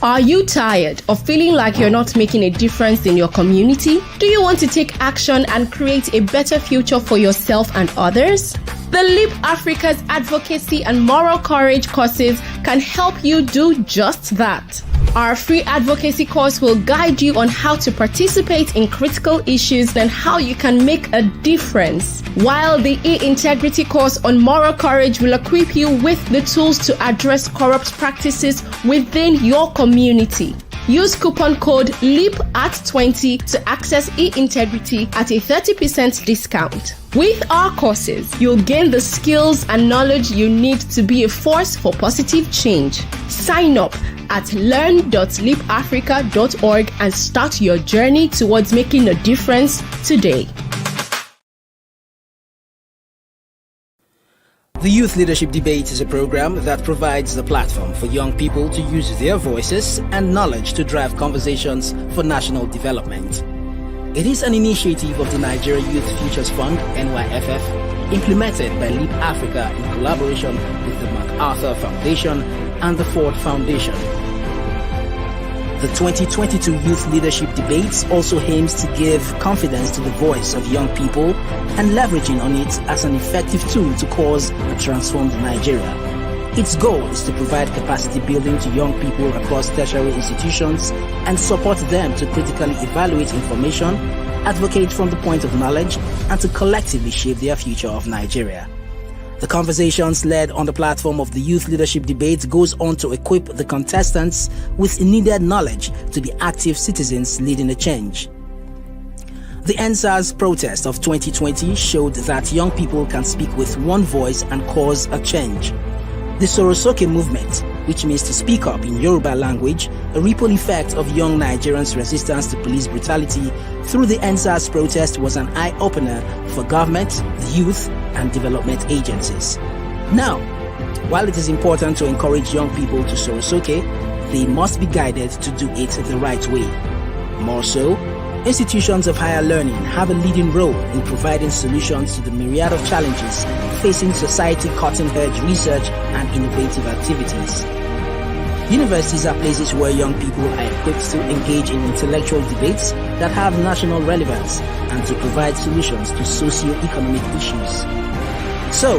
Speaker 6: Are you tired of feeling like you're not making a difference in your community? Do you want to take action and create a better future for yourself and others? The LEAP Africa's advocacy and moral courage courses can help you do just that. Our free advocacy course will guide you on how to participate in critical issues and how you can make a difference, while the e-integrity course on moral courage will equip you with the tools to address corrupt practices within your community. Use coupon code LEAP@20 to access e-integrity at a 30% discount. With our courses, you'll gain the skills and knowledge you need to be a force for positive change. Sign up at learn.leapafrica.org and start your journey towards making a difference today.
Speaker 1: The Youth Leadership Debate is a program that provides the platform for young people to use their voices and knowledge to drive conversations for national development. It is an initiative of the Nigeria Youth Futures Fund, NYFF, implemented by LEAP Africa in collaboration with the MacArthur Foundation and the Ford Foundation. The 2022 Youth Leadership Debates also aims to give confidence to the voice of young people and leveraging on it as an effective tool to cause a transformed Nigeria. Its goal is to provide capacity building to young people across tertiary institutions and support them to critically evaluate information, advocate from the point of knowledge, and to collectively shape their future of Nigeria. The conversations led on the platform of the Youth Leadership Debate goes on to equip the contestants with needed knowledge to be active citizens leading a change. The NSAS protest of 2020 showed that young people can speak with one voice and cause a change. The Sorosoke movement, which means to speak up in Yoruba language, a ripple effect of young Nigerians' resistance to police brutality through the NSAS protest, was an eye-opener for government, the youth, and development agencies. Now, while it is important to encourage young people to Sorosoke, they must be guided to do it the right way. More so, institutions of higher learning have a leading role in providing solutions to the myriad of challenges facing society, cutting-edge research and innovative activities. Universities are places where young people are equipped to engage in intellectual debates that have national relevance and to provide solutions to socio-economic issues. So,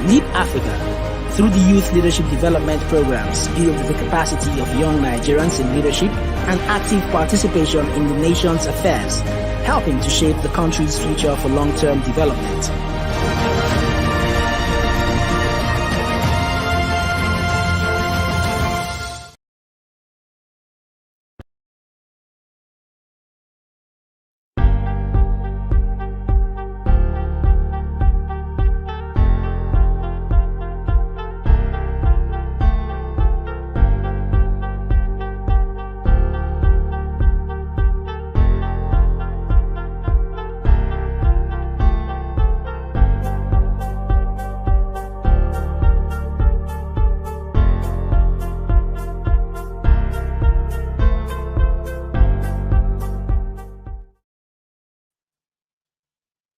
Speaker 1: Leap Africa, through the Youth Leadership Development Programs, build the capacity of young Nigerians in leadership and active participation in the nation's affairs, helping to shape the country's future for long-term development.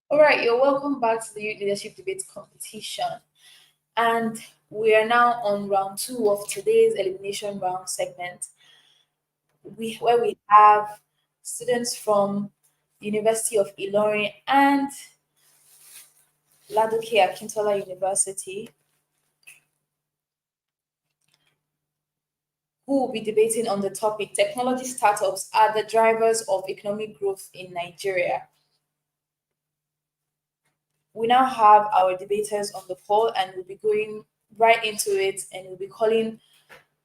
Speaker 16: All right, you're welcome back to the Youth Leadership Debate Competition. And we are now on round 2 of today's elimination round segment, where we have students from the University of Ilorin and Ladoke Akintola University who will be debating on the topic, technology startups are the drivers of economic growth in Nigeria. We now have our debaters on the call and we'll be going right into it, and we'll be calling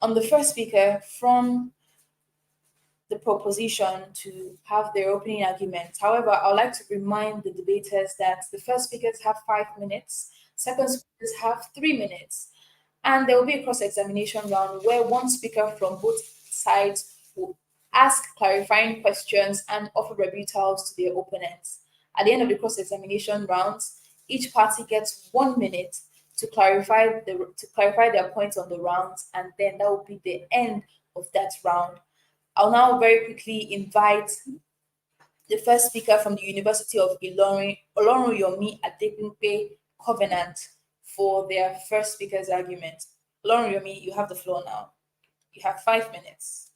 Speaker 16: on the first speaker from the proposition to have their opening arguments. However, I would like to remind the debaters that the first speakers have 5 minutes, second speakers have 3 minutes, and there will be a cross-examination round where one speaker from both sides will ask clarifying questions and offer rebuttals to their opponents. At the end of the cross-examination rounds, each party gets 1 minute to clarify their points on the rounds, and then that will be the end of that round. I'll now very quickly invite the first speaker from the University of Ilorin, Olorunyomi Adekunpe Covenant, for their first speaker's argument. Olorunyomi, you have the floor now. You have 5 minutes.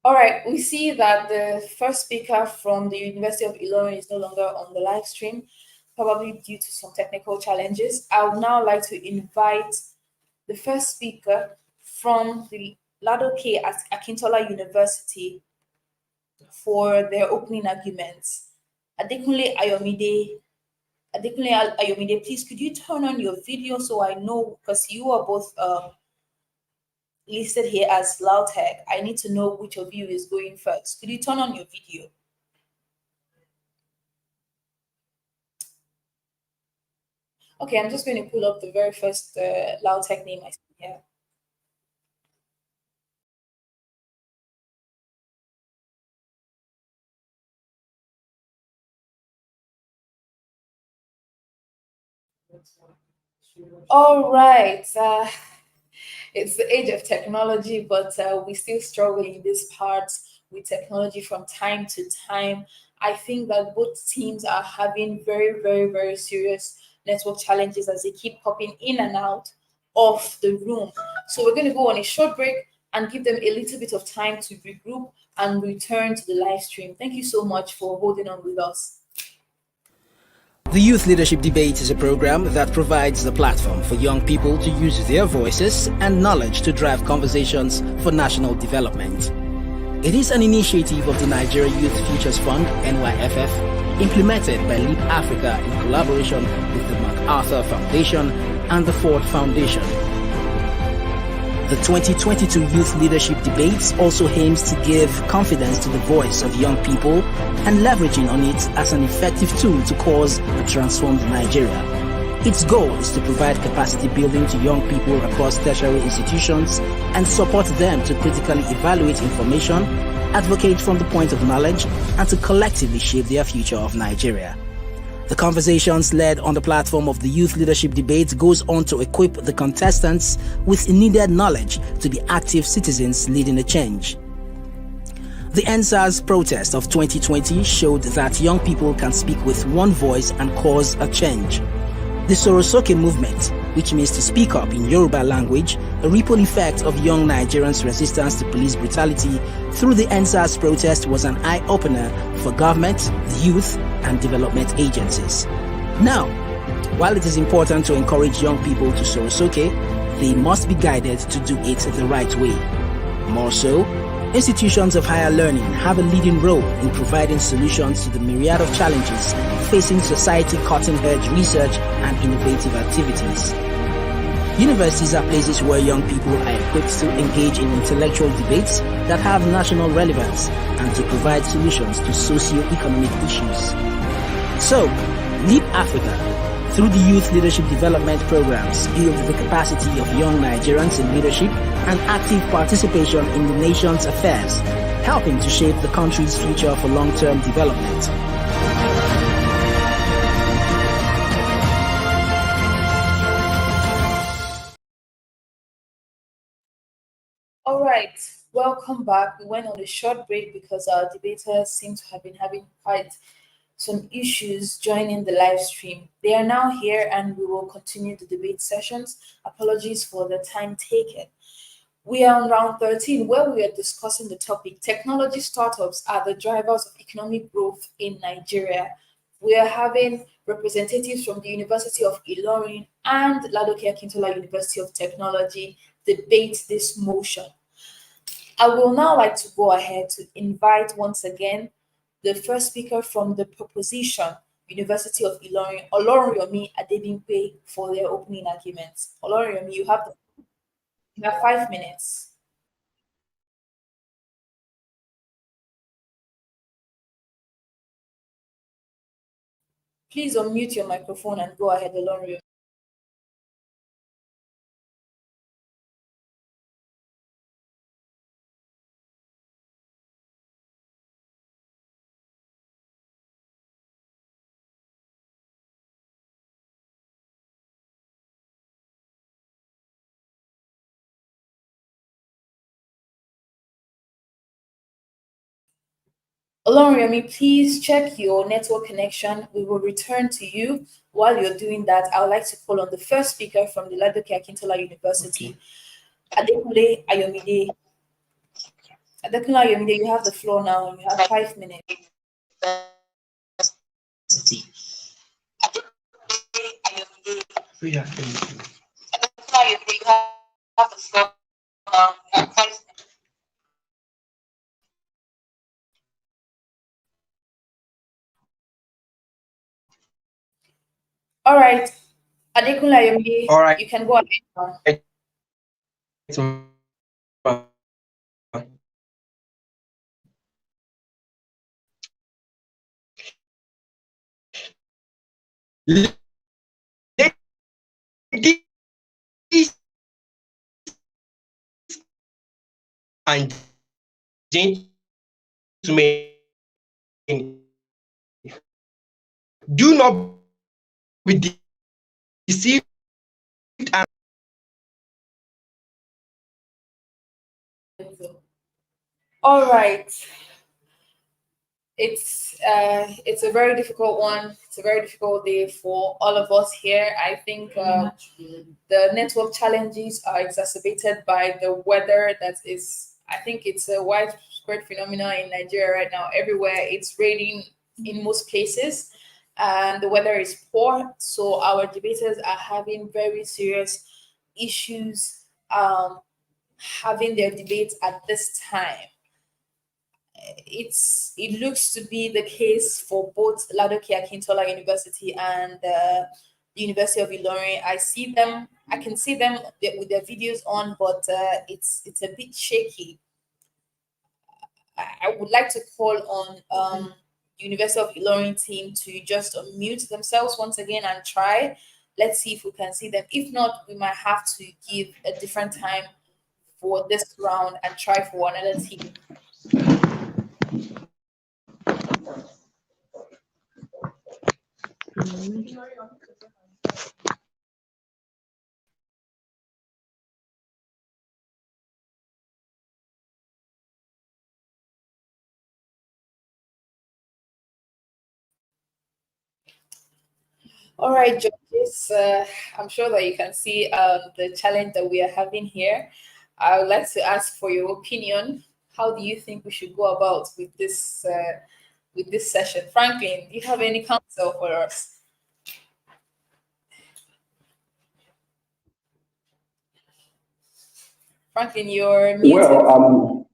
Speaker 16: All right, we see that the first speaker from the University of Ilorin is no longer on the live stream, probably due to some technical challenges. I would now like to invite the first speaker from the Ladoke Akintola University for their opening arguments. Adekunle Ayomide, please could you turn on your video so I know, because you are both listed here as Lautech. I need to know which of you is going first. Could you turn on your video? Okay, I'm just going to pull up the very first Lautech name I see here. All right. It's the age of technology, but we still struggle in this part with technology from time to time. I think that both teams are having very, very, very serious network challenges as they keep popping in and out of the room. So we're going to go on a short break and give them a little bit of time to regroup and return to the live stream. Thank you so much for holding on with us.
Speaker 1: The Youth Leadership Debate is a program that provides the platform for young people to use their voices and knowledge to drive conversations for national development. It is an initiative of the Nigeria Youth Futures Fund, NYFF, implemented by Leap Africa in collaboration with the MacArthur Foundation and the Ford Foundation. The 2022 Youth Leadership Debates also aims to give confidence to the voice of young people and leveraging on it as an effective tool to cause a transformed Nigeria. Its goal is to provide capacity building to young people across tertiary institutions and support them to critically evaluate information, advocate from the point of knowledge, and to collectively shape their future of Nigeria. The conversations led on the platform of the Youth Leadership Debate goes on to equip the contestants with needed knowledge to be active citizens leading a change. The NSAS protest of 2020 showed that young people can speak with one voice and cause a change. The Sorosoke movement, which means to speak up in Yoruba language, a ripple effect of young Nigerians' resistance to police brutality through the NSAS protest was an eye-opener for government, the youth, and development agencies. Now, while it is important to encourage young people to Sorosoke, they must be guided to do it the right way. More so, institutions of higher learning have a leading role in providing solutions to the myriad of challenges facing society, cutting-edge research and innovative activities. Universities are places where young people are equipped to engage in intellectual debates that have national relevance and to provide solutions to socio-economic issues. So, Leap Africa, through the Youth Leadership Development Programs, build the capacity of young Nigerians in leadership and active participation in the nation's affairs, helping to shape the country's future for long-term development.
Speaker 16: All right, welcome back. We went on a short break because our debaters seem to have been having quite some issues joining the live stream. They are now here and we will continue the debate sessions. Apologies for the time taken. We are on round 13 where we are discussing the topic, technology startups are the drivers of economic growth in Nigeria. We are having representatives from the University of Ilorin and Ladoke Akintola University of Technology debate this motion. I will now like to go ahead to invite once again the first speaker from the proposition, University of Ilorin, Oloriyomi Adebimpe, for their opening arguments. Oloriyomi, you have 5 minutes. Please unmute your microphone and go ahead, Oloriyomi. Oloriyomi, please check your network connection. We will return to you. While you're doing that, I would like to call on the first speaker from the Ladoke Akintola University, Adekunle Ayomide. Adekunle Ayomide, you have the floor now. You have 5 minutes. All right, Adekunle Ayomide,
Speaker 20: All right.
Speaker 16: you can go ahead now.
Speaker 20: And gentlemen, do not be deceived and
Speaker 16: All right. It's a very difficult one. It's a very difficult day for all of us here. I think the network challenges are exacerbated by the weather that is, I think it's a widespread phenomenon in Nigeria right now. Everywhere it's raining in most places and the weather is poor. So our debaters are having very serious issues having their debates at this time. It looks to be the case for both Ladoke Akintola University and the University of Ilorin. I can see them with their videos on, but it's a bit shaky. I would like to call on University of Ilorin team to just mute themselves once again and try. Let's see if we can see them. If not, we might have to give a different time for this round and try for another team. All right, judges. I'm sure that you can see the challenge that we are having here. I would like to ask for your opinion. How do you think we should go about with this session? Franklin, do you have any counsel for us? Franklin, you're muted.
Speaker 21: Well,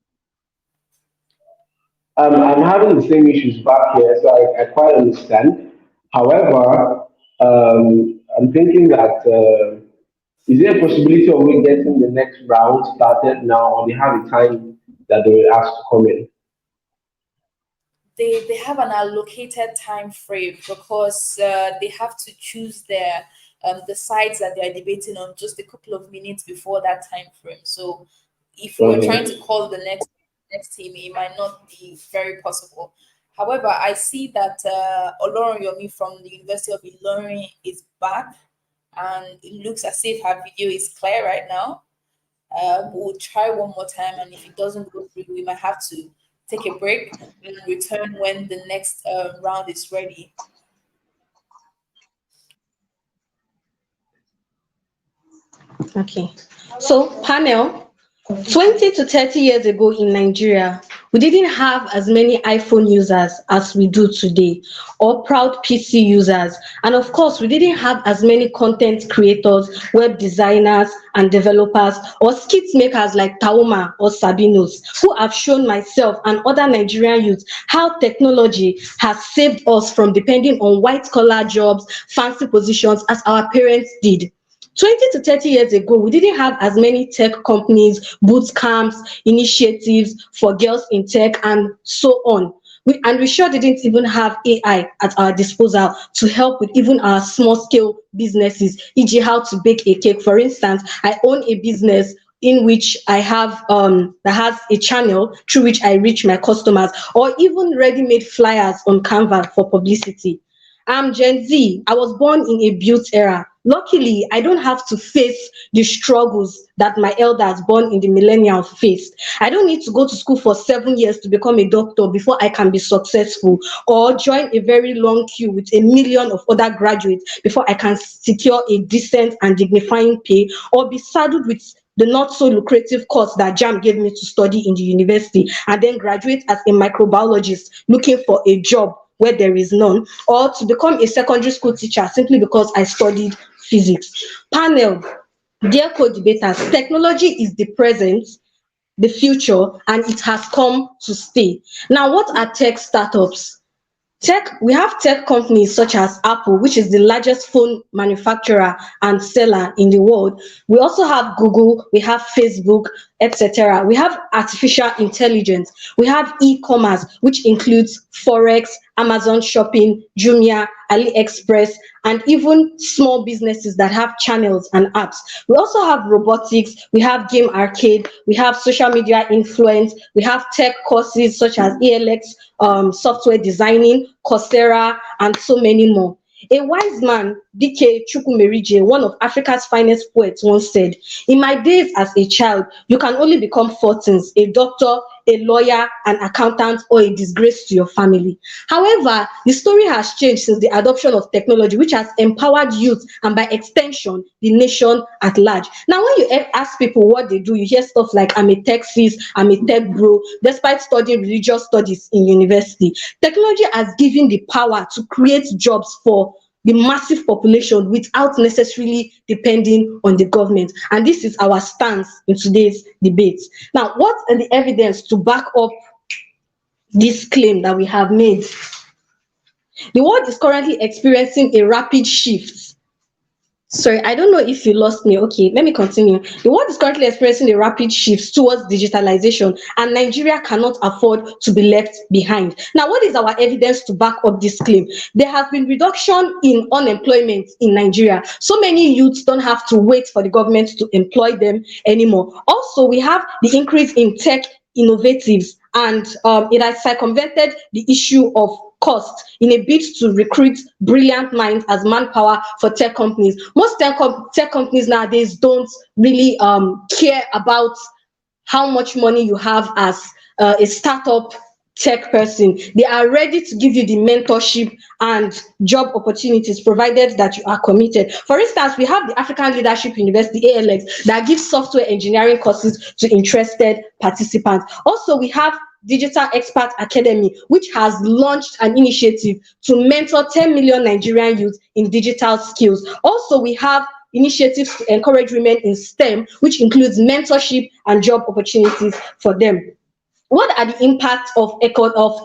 Speaker 21: I'm having the same issues back here, so I quite understand. However, I'm thinking that is there a possibility of we getting the next round started now, or they have a time that they will ask to come in?
Speaker 16: They have an allocated time frame because they have to choose the sides that they are debating on just a couple of minutes before that time frame. So if we're trying to call the next team, it might not be very possible. However, I see that Oloroyomi from the University of Ilorin is back, and it looks as if her video is clear right now. We'll try one more time, and if it doesn't go through, we might have to take a break and return when the next round is ready.
Speaker 17: Okay. So, panel, 20 to 30 years ago in Nigeria, we didn't have as many iPhone users as we do today, or proud PC users. And of course, we didn't have as many content creators, web designers, and developers, or skit makers like Taoma or Sabinos, who have shown myself and other Nigerian youths how technology has saved us from depending on white-collar jobs, fancy positions as our parents did. 20 to 30 years ago, we didn't have as many tech companies, boot camps, initiatives for girls in tech, and so on. We sure didn't even have AI at our disposal to help with even our small scale businesses, e.g., how to bake a cake. For instance, I own a business in which I have that has a channel through which I reach my customers, or even ready-made flyers on Canva for publicity. I'm Gen Z. I was born in a built era. Luckily, I don't have to face the struggles that my elders born in the millennium faced. I don't need to go to school for 7 years to become a doctor before I can be successful, or join a very long queue with a million of other graduates before I can secure a decent and dignifying pay, or be saddled with the not so lucrative course that JAM gave me to study in the university, and then graduate as a microbiologist looking for a job where there is none, or to become a secondary school teacher simply because I studied physics. Panel, dear co-debaters, technology is the present, the future, and it has come to stay. Now, what are tech startups? We have tech companies such as Apple, which is the largest phone manufacturer and seller in the world. We also have Google, we have Facebook, etc. We have artificial intelligence. We have e-commerce, which includes Forex, Amazon Shopping, Jumia, AliExpress, and even small businesses that have channels and apps. We also have robotics, we have game arcade, we have social media influence, we have tech courses such as ELX, software designing, Coursera, and so many more. A wise man, D.K. Chukwumerije, one of Africa's finest poets, once said, "In my days as a child, you can only become four things: a doctor, a lawyer, an accountant, or a disgrace to your family." However, the story has changed since the adoption of technology, which has empowered youth and by extension, the nation at large. Now, when you ask people what they do, you hear stuff like, "I'm a tech sis, I'm a tech bro," despite studying religious studies in university. Technology has given the power to create jobs for the massive population without necessarily depending on the government. And this is our stance in today's debate. Now, what are the evidence to back up this claim that we have made? The world is currently experiencing a rapid shift. Sorry, I don't know if you lost me. Okay, let me continue. The world is currently experiencing a rapid shift towards digitalization, and Nigeria cannot afford to be left behind. Now, what is our evidence to back up this claim? There has been reduction in unemployment in Nigeria. So many youths don't have to wait for the government to employ them anymore. Also, we have the increase in tech innovatives, and it has circumvented the issue of costs in a bid to recruit brilliant minds as manpower for tech companies. Most tech companies nowadays don't really care about how much money you have as a startup tech person. They are ready to give you the mentorship and job opportunities provided that you are committed. For instance, we have the African Leadership University, ALX, that gives software engineering courses to interested participants. Also, we have Digital Expert Academy, which has launched an initiative to mentor 10 million Nigerian youth in digital skills. Also, we have initiatives to encourage women in STEM, which includes mentorship and job opportunities for them. What are the impacts of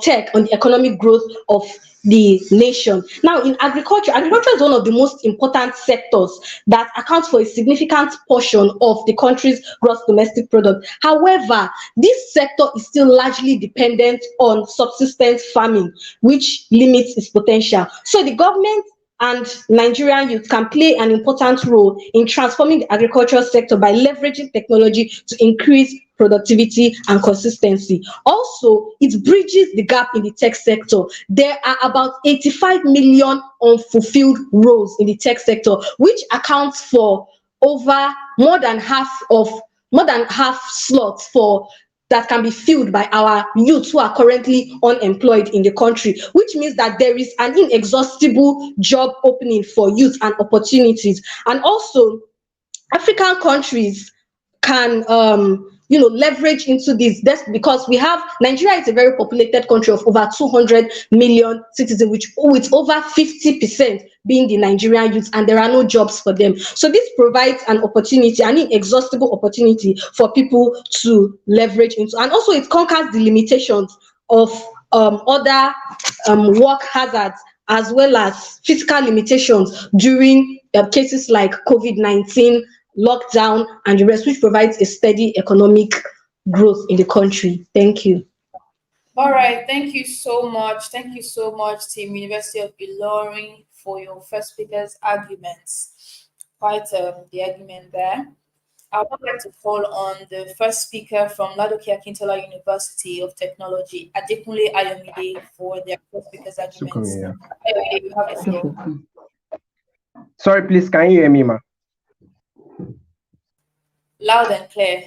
Speaker 17: tech on the economic growth of the nation? Now, in agriculture is one of the most important sectors that accounts for a significant portion of the country's gross domestic product. However, this sector is still largely dependent on subsistence farming, which limits its potential. So the government and Nigerian youth can play an important role in transforming the agricultural sector by leveraging technology to increase productivity and consistency. Also, it bridges the gap in the tech sector. There are about 85 million unfulfilled roles in the tech sector, which accounts for over more than half slots that can be filled by our youth who are currently unemployed in the country, which means that there is an inexhaustible job opening for youth and opportunities. And also, African countries can leverage into this. That's because Nigeria is a very populated country of over 200 million citizens, with over 50% being the Nigerian youth, and there are no jobs for them. So this provides an inexhaustible opportunity for people to leverage into. And also it conquers the limitations of other work hazards, as well as physical limitations during cases like COVID-19, lockdown, and the rest, which provides a steady economic growth in the country. Thank you.
Speaker 16: All right, thank you so much. Thank you so much, Team University of Ilorin, for your first speaker's arguments. Quite the argument there. I would like to call on the first speaker from Ladoke Akintola University of Technology, Adekunle Ayomide, for their first speaker's arguments. Ayomide, you have the floor.
Speaker 7: Sorry, please, can you hear me, ma?
Speaker 16: Loud and clear.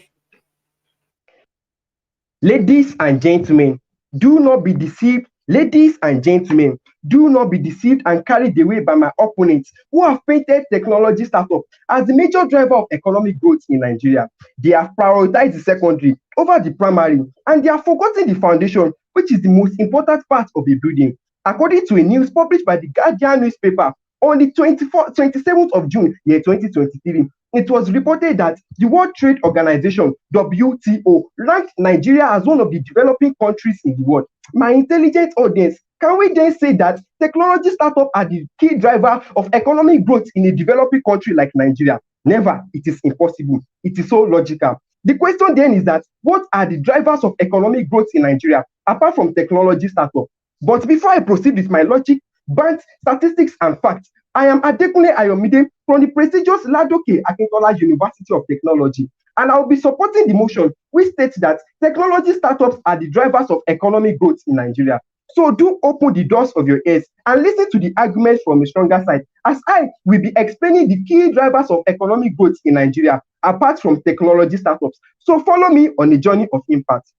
Speaker 7: Ladies and gentlemen, do not be deceived. Ladies and gentlemen, do not be deceived and carried away by my opponents who have painted technology startup as the major driver of economic growth in Nigeria. They have prioritized the secondary over the primary, and they have forgotten the foundation, which is the most important part of a building. According to a news published by the Guardian newspaper on the 27th of June, 2023, it was reported that the World Trade Organization, WTO, ranked Nigeria as one of the developing countries in the world. My intelligent audience, can we then say that technology startups are the key driver of economic growth in a developing country like Nigeria? Never. It is impossible. It is so logical. The question then is that what are the drivers of economic growth in Nigeria apart from technology startups? But before I proceed with my logic, banks, statistics, and facts, I am Adekunle Ayomide from the prestigious Ladoke Akintola University of Technology, and I will be supporting the motion which states that technology startups are the drivers of economic growth in Nigeria. So do open the doors of your ears and listen to the arguments from a stronger side, as I will be explaining the key drivers of economic growth in Nigeria apart from technology startups. So follow me on a journey of impact.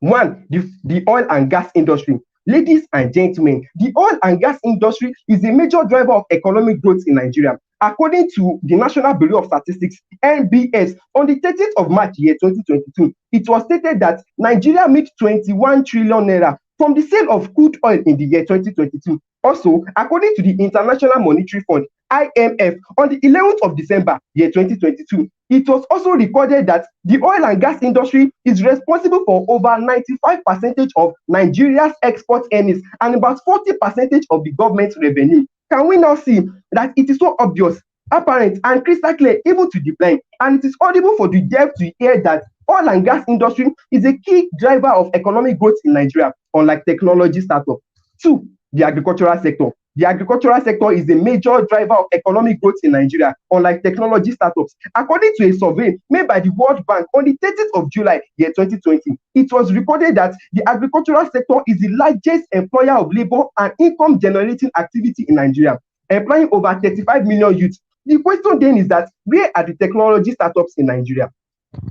Speaker 7: 1. The oil and gas industry. Ladies and gentlemen, the oil and gas industry is a major driver of economic growth in Nigeria. According to the National Bureau of Statistics, NBS, on the 30th of March 2022, it was stated that Nigeria made 21 trillion naira from the sale of crude oil in the year 2022. Also, according to the International Monetary Fund, IMF, on the 11th of December 2022, it was also recorded that the oil and gas industry is responsible for over 95% of Nigeria's export earnings and about 40% of the government revenue. Can we now see that it is so obvious, apparent, and crystal clear even to the blind, and it is audible for the deaf to hear that oil and gas industry is a key driver of economic growth in Nigeria, unlike technology startups. 2. The agricultural sector. The agricultural sector is a major driver of economic growth in Nigeria, unlike technology startups. According to a survey made by the World Bank on the 30th of July, year 2020, it was reported that the agricultural sector is the largest employer of labor and income generating activity in Nigeria, employing over 35 million youths. The question then is that where are the technology startups in Nigeria?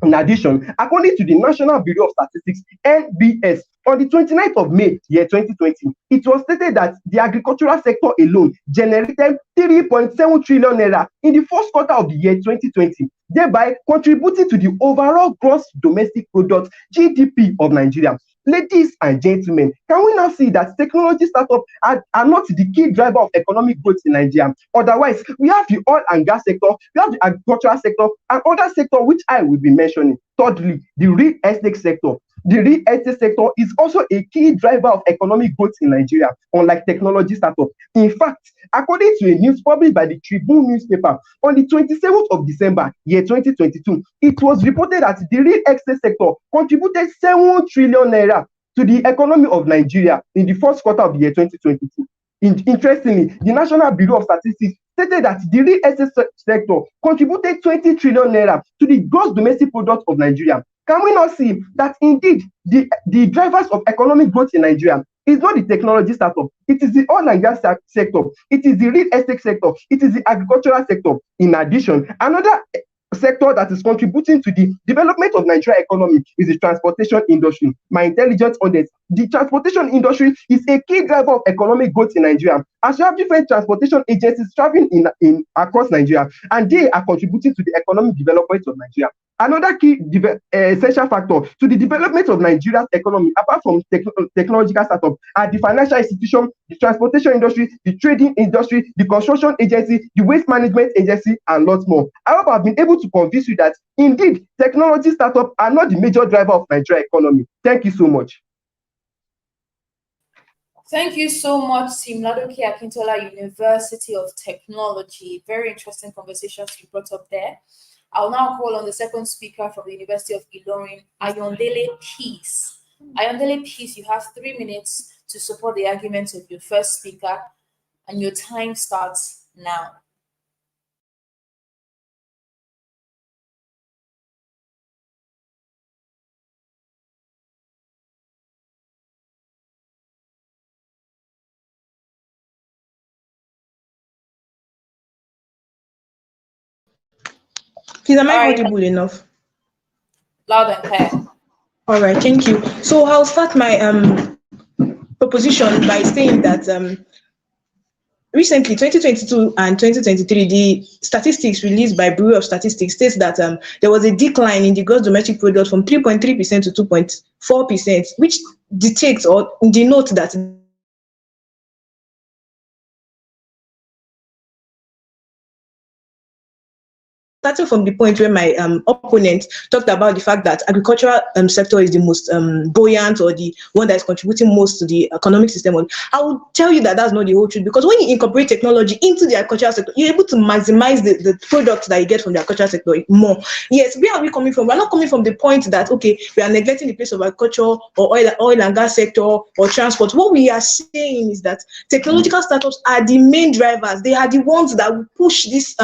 Speaker 7: In addition, according to the National Bureau of Statistics, NBS, on the 29th of May, year 2020, it was stated that the agricultural sector alone generated 3.7 trillion naira in the first quarter of the year 2020, thereby contributing to the overall gross domestic product (GDP) of Nigeria. Ladies and gentlemen, can we now see that technology startups are not the key driver of economic growth in Nigeria? Otherwise, we have the oil and gas sector, we have the agricultural sector, and other sector which I will be mentioning. Thirdly, the real estate sector. The real estate sector is also a key driver of economic growth in Nigeria, unlike technology startups. In fact, according to a news published by the Tribune newspaper on the 27th of December, year 2022, it was reported that the real estate sector contributed 7 trillion naira to the economy of Nigeria in the first quarter of the year 2022. Interestingly, the National Bureau of Statistics stated that the real estate sector contributed 20 trillion naira to the gross domestic product of Nigeria. Can we not see that indeed the drivers of economic growth in Nigeria is not the technology startup, it is the oil and gas sector, it is the real estate sector, it is the agricultural sector. In addition, another sector that is contributing to the development of Nigeria economy is the transportation industry. My intelligence on this, the transportation industry is a key driver of economic growth in Nigeria, as you have different transportation agencies traveling in across Nigeria, and they are contributing to the economic development of Nigeria. Another key essential factor to the development of Nigeria's economy, apart from technological startups, are the financial institution, the transportation industry, the trading industry, the construction agency, the waste management agency, and lots more. I hope I've been able to convince you that indeed technology startups are not the major driver of Nigeria's economy. Thank you so much.
Speaker 16: Thank you so much, Team Ladoke Akintola, University of Technology. Very interesting conversations you brought up there. I'll now call on the second speaker from the University of Ilorin, Ayondele Peace. Ayondele Peace, you have 3 minutes to support the arguments of your first speaker, and your time starts now.
Speaker 8: Please, am I audible enough?
Speaker 16: Loud and clear.
Speaker 8: All right, thank you. So I'll start my proposition by saying that recently, 2022 and 2023, the statistics released by Bureau of Statistics states that there was a decline in the gross domestic product from 3.3% to 2.4%, which dictates or denotes that starting from the point where my opponent talked about the fact that agricultural sector is the most buoyant or the one that is contributing most to the economic system, I will tell you that that's not the whole truth, because when you incorporate technology into the agricultural sector, you're able to maximize the products that you get from the agricultural sector more. Yes, where are we coming from? We're not coming from the point that, okay, we are neglecting the place of agriculture or oil and gas sector or transport. What we are saying is that technological startups are the main drivers. They are the ones that will push this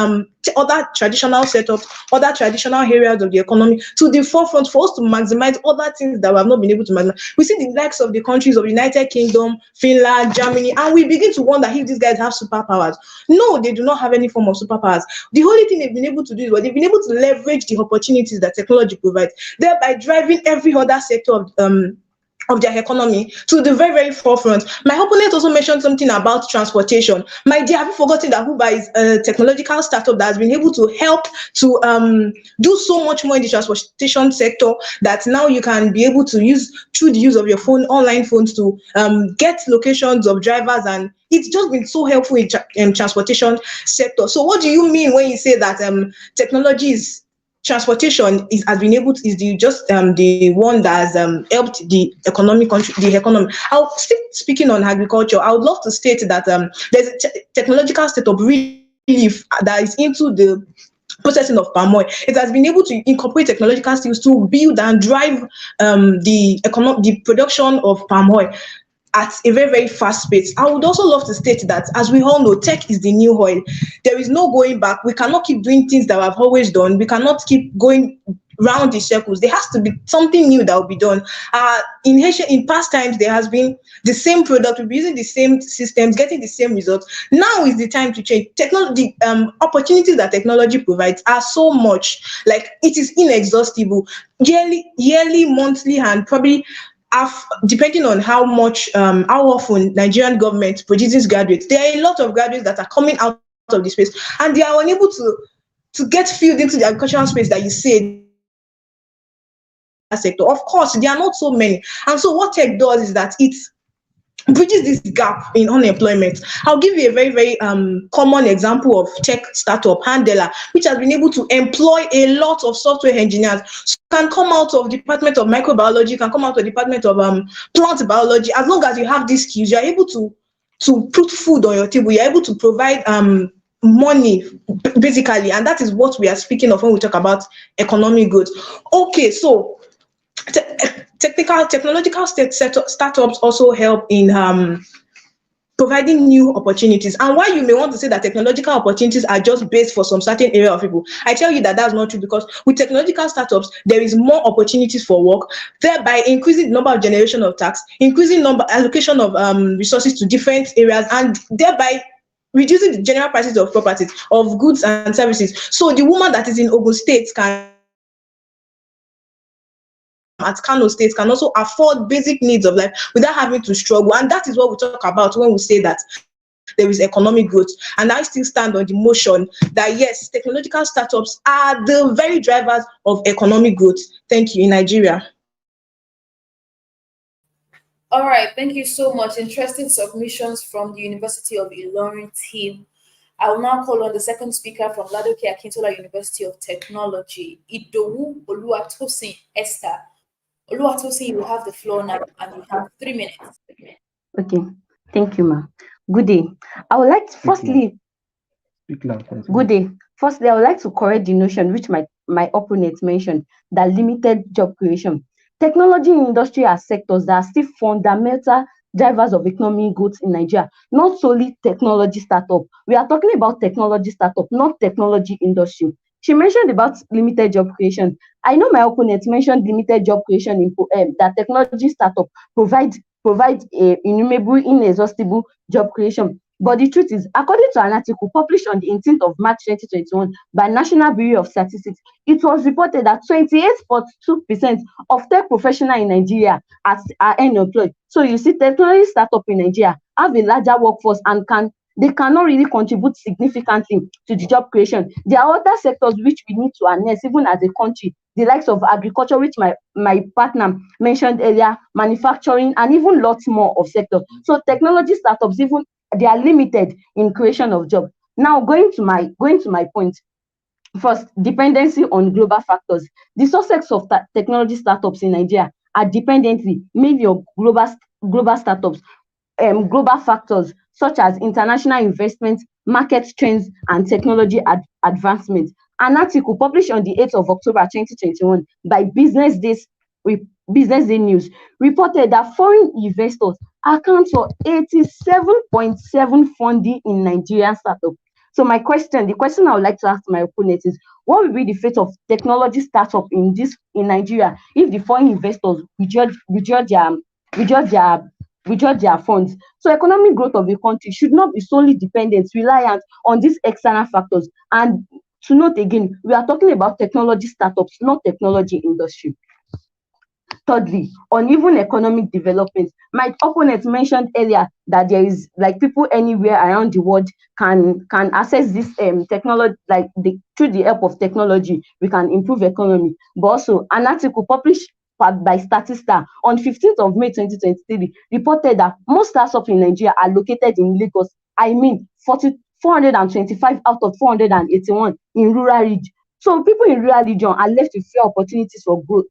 Speaker 8: other traditional setups, other traditional areas of the economy to the forefront for us to maximize other things that we have not been able to maximize. We see the likes of the countries of the United Kingdom, Finland, Germany, and we begin to wonder if these guys have superpowers. No, they do not have any form of superpowers. The only thing they've been able to do is they've been able to leverage the opportunities that technology provides, thereby driving every other sector of their economy to the very, very forefront. My opponent also mentioned something about transportation. My dear, have you forgotten that Uber is a technological startup that has been able to help to do so much more in the transportation sector, that now you can be able to use, through the use of your phone, online phones, to get locations of drivers, and it's just been so helpful in transportation sector. So what do you mean when you say that technology is transportation has been able to the one that has helped the economy. I'll speaking on agriculture. I would love to state that there's a technological startup really that is into the processing of palm oil. It has been able to incorporate technological skills to build and drive the production of palm oil. at a very, very fast pace. I would also love to state that, as we all know, tech is the new oil. There is no going back. We cannot keep doing things that we have always done. We cannot keep going round the circles. There has to be something new that will be done. In past times, there has been the same product, we'll be using the same systems, getting the same results. Now is the time to change. Technology, opportunities that technology provides are so much, like it is inexhaustible. Yearly, monthly, and probably depending on how often Nigerian government produces graduates, there are a lot of graduates that are coming out of the space, and they are unable to get filled into the agricultural space that you say sector. Of course, there are not so many, and so what tech does is that it bridges this gap in unemployment. I'll give you a very, very common example of tech startup, Handela, which has been able to employ a lot of software engineers. So you can come out of Department of Microbiology, you can come out of Department of Plant Biology. As long as you have these skills, you're able to put food on your table, you're able to provide money, basically, and that is what we are speaking of when we talk about economic growth. Okay, so technological startups also help in providing new opportunities. And while you may want to say that technological opportunities are just based for some certain area of people, I tell you that that's not true, because with technological startups, there is more opportunities for work, thereby increasing the number of generation of tax, increasing allocation of resources to different areas, and thereby reducing the general prices of properties, of goods and services. So the woman that is in Ogun State at Kano State can also afford basic needs of life without having to struggle. And that is what we talk about when we say that there is economic growth. And I still stand on the motion that yes, technological startups are the very drivers of economic growth. Thank you. In Nigeria.
Speaker 16: All right, thank you so much. Interesting submissions from the University of Ilorin team. I will now call on the second speaker from Ladoke Akintola University of Technology, Idowu Oluwatosin Esther. Oluwatosin, you have the floor now, and you have 3 minutes.
Speaker 9: Okay, thank you, ma. Good day. I would like to firstly, good day. Firstly, I would like to correct the notion which my opponent mentioned, that limited job creation. Technology industry are sectors that are still fundamental drivers of economic growth in Nigeria, not solely technology startup. We are talking about technology startup, not technology industry. She mentioned about limited job creation. I know my opponent mentioned limited job creation in that technology startup provide a innumerable, inexhaustible job creation. But the truth is, according to an article published on the 18th of March 2021 by National Bureau of Statistics, it was reported that 28.2% of tech professionals in Nigeria are unemployed. So you see, technology startup in Nigeria have a larger workforce and they cannot really contribute significantly to the job creation. There are other sectors which we need to harness, even as a country, the likes of agriculture, which my partner mentioned earlier, manufacturing, and even lots more of sectors. So technology startups, even they are limited in creation of jobs. Now, going to my point. First, dependency on global factors. The success of technology startups in Nigeria are dependently mainly on global startups, global factors such as international investment, market trends, and technology advancement. An article published on the 8th of October 2021 by Business Day News reported that foreign investors account for 87.7% funding in Nigerian startups. So the question I would like to ask my opponent is, what will be the fate of technology startup in Nigeria if the foreign investors withdraw their funds? So economic growth of the country should not be solely reliant on these external factors. And to note again, we are talking about technology startups, not technology industry. Thirdly, uneven economic development. My opponent mentioned earlier that there is people anywhere around the world can access this technology, through the help of technology, we can improve economy. But also, an article published by Statista on 15th of May 2023 reported that most startups in Nigeria are located in Lagos. I mean, 425 out of 481 in rural region. So people in rural region are left with few opportunities for growth,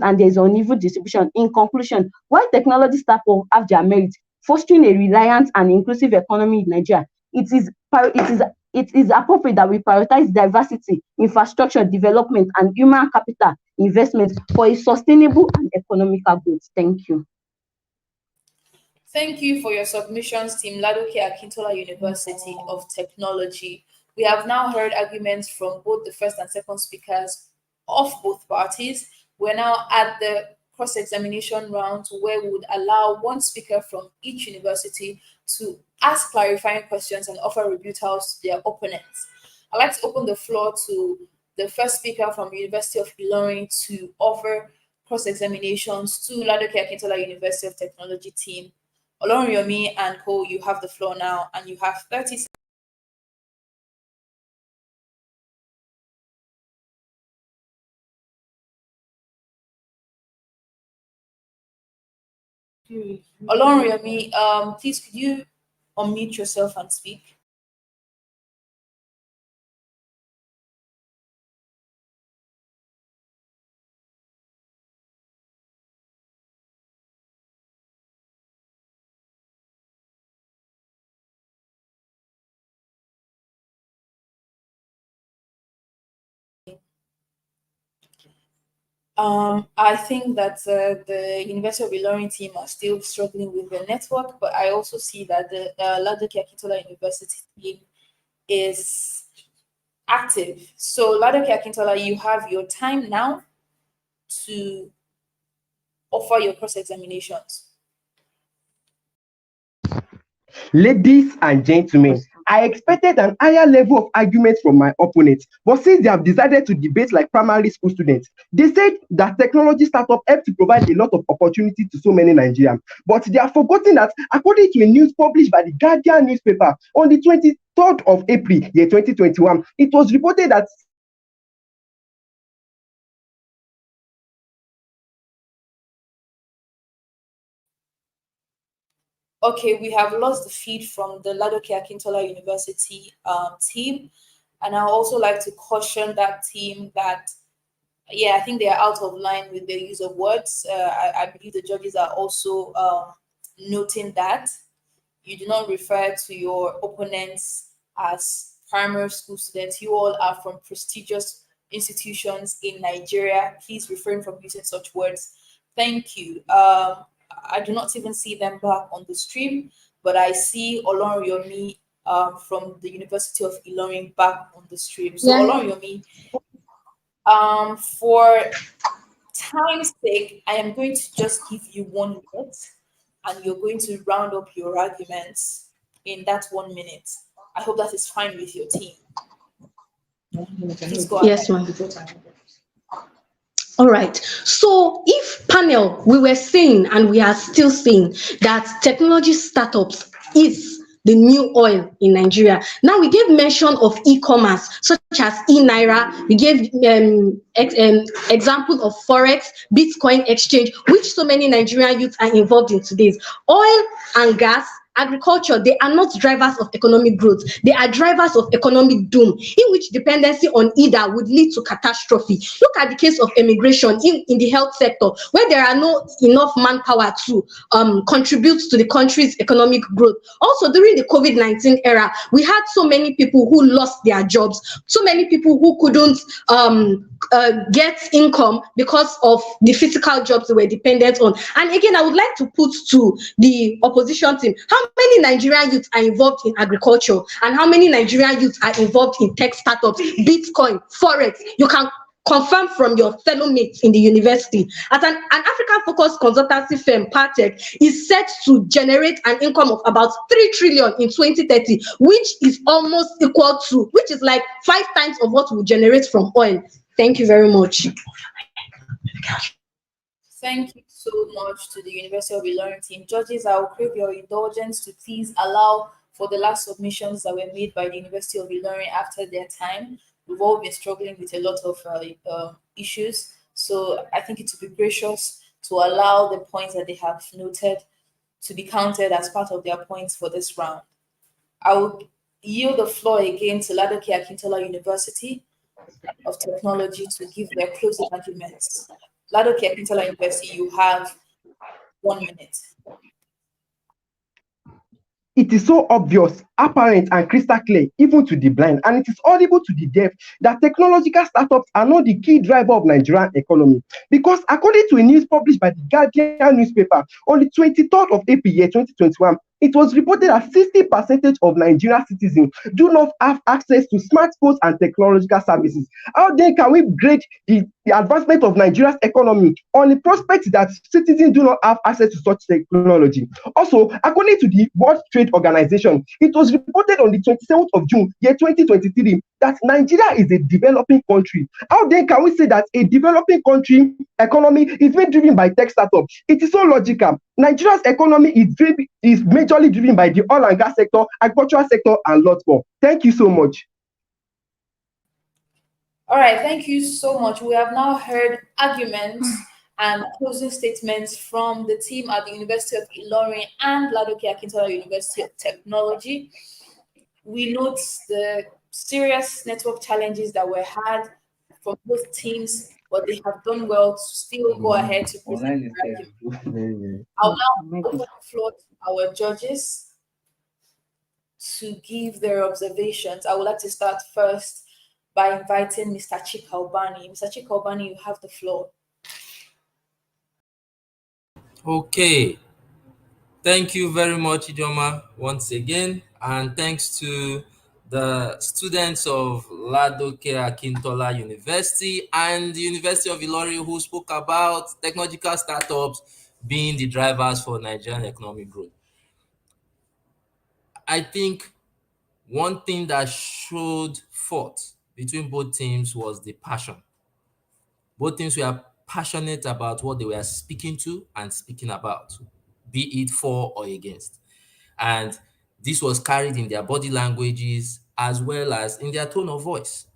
Speaker 9: and there is uneven distribution. In conclusion, while technology startups have their merit, fostering a reliant and inclusive economy in Nigeria, it is appropriate that we prioritize diversity, infrastructure development, and human capital investment for a sustainable and economical growth. Thank you.
Speaker 16: Thank you for your submissions, Team Ladoke Akintola University of Technology. We have now heard arguments from both the first and second speakers of both parties. We're now at the cross-examination round where we would allow one speaker from each university to ask clarifying questions and offer rebuttals to their opponents. I'd like to open the floor to the first speaker from the University of Ilorin to offer cross-examinations to Ladoke Akintola University of Technology team. Olorunyomi and Co, you have the floor now, and you have 30 seconds. Olorunyomi, please could you unmute yourself and speak? I think that the University of Ilorin team are still struggling with the network, but I also see that the Ladoke Akintola University team is active. So Ladoke Akintola, you have your time now to offer your cross-examinations.
Speaker 7: Ladies and gentlemen, I expected an higher level of arguments from my opponents, but since they have decided to debate like primary school students, they said that technology startup help to provide a lot of opportunity to so many Nigerians. But they have forgotten that according to a news published by the Guardian newspaper on the 23rd of April, year 2021, it was reported that
Speaker 16: Okay, we have lost the feed from the Ladoke Akintola University team. And I also like to caution that team that, yeah, I think they are out of line with their use of words. I believe the judges are also noting that you do not refer to your opponents as primary school students. You all are from prestigious institutions in Nigeria. Please refrain from using such words. Thank you. I do not even see them back on the stream, but I see Olorunyomi from the University of Ilorin back on the stream. So Olorunyomi, for time's sake, I am going to just give you 1 minute, and you're going to round up your arguments in that 1 minute. I hope that is fine with your team. Please go ahead.
Speaker 8: Yes, ma'am. All right. So if panel, we were saying, and we are still saying, that technology startups is the new oil in Nigeria. Now we gave mention of e-commerce, such as e-naira. We gave example of forex, Bitcoin exchange, which so many Nigerian youths are involved in today. Oil and gas, agriculture, they are not drivers of economic growth. They are drivers of economic doom, in which dependency on either would lead to catastrophe. Look at the case of immigration in the health sector, where there are no enough manpower to contribute to the country's economic growth. Also, during the COVID-19 era, we had so many people who lost their jobs, so many people who couldn't get income because of the physical jobs they were dependent on. And again, I would like to put to the opposition team, how many Nigerian youths are involved in agriculture, and how many Nigerian youths are involved in tech startups, Bitcoin, forex? You can confirm from your fellow mates in the university. As an African-focused consultancy firm, Partech is set to generate an income of about 3 trillion in 2030, which is almost equal to, which is like 5 times of what we generate from oil. Thank you very much.
Speaker 16: Thank you so much to the University of Ilorin team. Judges, I will crave your indulgence to please allow for the last submissions that were made by the University of Ilorin after their time. We've all been struggling with a lot of issues. So I think it would be gracious to allow the points that they have noted to be counted as part of their points for this round. I will yield the floor again to Ladoke Akintola University of Technology to give their closing arguments. Ladoke Akintola University, you have 1 minute.
Speaker 7: It is so obvious, apparent, and crystal clear, even to the blind, and it is audible to the deaf, that technological startups are not the key driver of Nigerian economy. Because according to a news published by the Guardian newspaper on the 23rd of April, year 2021, it was reported that 60% of Nigerian citizens do not have access to smartphones and technological services. How then can we grade the advancement of Nigeria's economy on the prospect that citizens do not have access to such technology? Also, according to the World Trade Organization, it was reported on the 27th of June, year 2023, that Nigeria is a developing country. How then can we say that a developing country economy is being driven by tech startups? It is so logical. Nigeria's economy is majorly driven by the oil and gas sector, agricultural sector, and lots more. Thank you so much.
Speaker 16: All right, thank you so much. We have now heard arguments and closing statements from the team at the University of Ilorin and Ladoke Akintola University of Technology. We note the serious network challenges that were had from both teams, but they have done well to still go ahead to present their argument. I'll now open the floor to our judges to give their observations. I would like to start first by inviting Mr. Chikaubani. Mr. Chikaubani, you have the floor.
Speaker 2: Okay. Thank you very much, Ijoma, once again. And thanks to the students of Ladoke Akintola University and the University of Ilorin who spoke about technological startups being the drivers for Nigerian economic growth. I think one thing that showed forth between both teams was the passion. Both teams were passionate about what they were speaking to and speaking about, be it for or against. And this was carried in their body languages as well as in their tone of voice.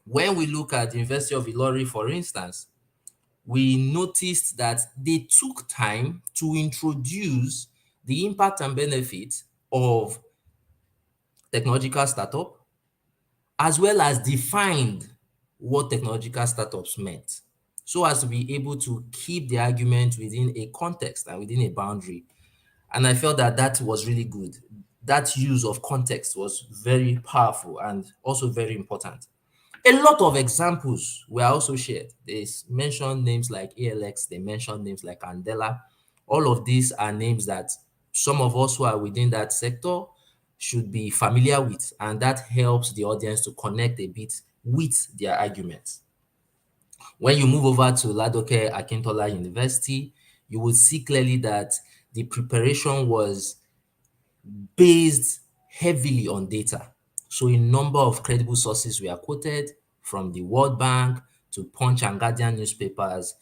Speaker 2: When we look at the University of Ilorin, for instance, we noticed that they took time to introduce the impact and benefit of technological startup, as well as defined what technological startups meant, so as to be able to keep the argument within a context and within a boundary. And I felt that that was really good. That use of context was very powerful and also very important. A lot of examples were also shared. They mentioned names like ALX, they mentioned names like Andela. All of these are names that some of us who are within that sector should be familiar with, and that helps the audience to connect a bit with their arguments. When you move over to Ladoke Akintola University, you will see clearly that the preparation was based heavily on data. So a number of credible sources were quoted, from the World Bank to Punch and Guardian newspapers,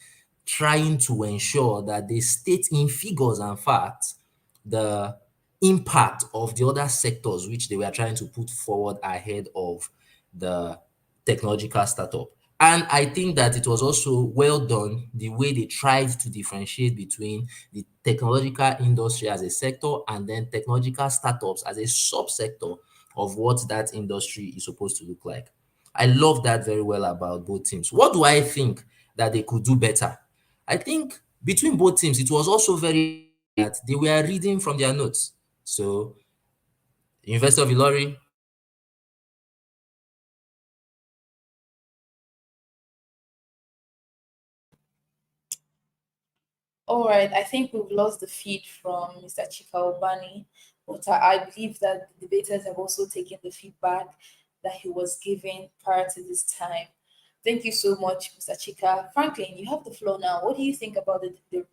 Speaker 2: trying to ensure that they state in figures and facts the impact of the other sectors which they were trying to put forward ahead of the technological startup. And I think that it was also well done the way they tried to differentiate between the technological industry as a sector and then technological startups as a subsector of what that industry is supposed to look like. I love that very well about both teams. What do I think that they could do better? I think between both teams, it was also very that they were reading from their notes. So, University of Ilorin,
Speaker 16: All right, I think we've lost the feed from Mr. Chikaubani, but I believe that the debaters have also taken the feedback that he was giving prior to this time. Thank you so much, Mr. Chika. Franklin, you have the floor now. What do you think about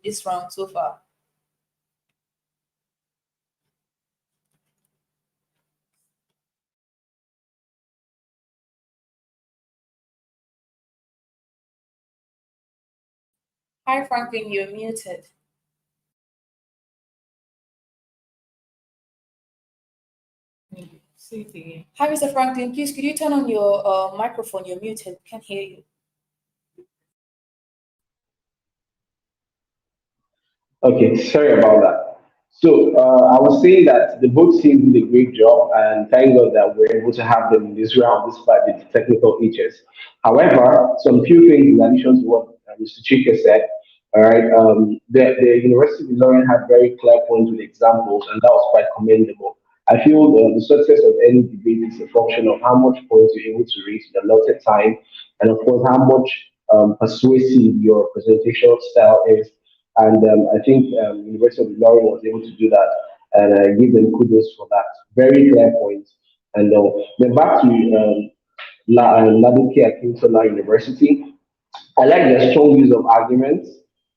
Speaker 16: this round so far? Hi, Franklin, you're muted. Hi, Mr. Franklin. Please, could you turn on your microphone? You're muted. Can't hear you.
Speaker 21: Okay, sorry about that. So I was saying that the both teams did a great job, and thank God that we're able to have them in this round despite the technical issues. However, some few things in addition to what Mr. Chika said. All right. The University of Ilorin had very clear points with examples, and that was quite commendable. I feel the success of any debate is a function of how much points you're able to raise in a allotted time, and of course, how much persuasive your presentation style is. And I think University of Ilorin was able to do that, and I give them kudos for that. Very clear points. And then back to Ladoke Akintola University. I like the strong use of arguments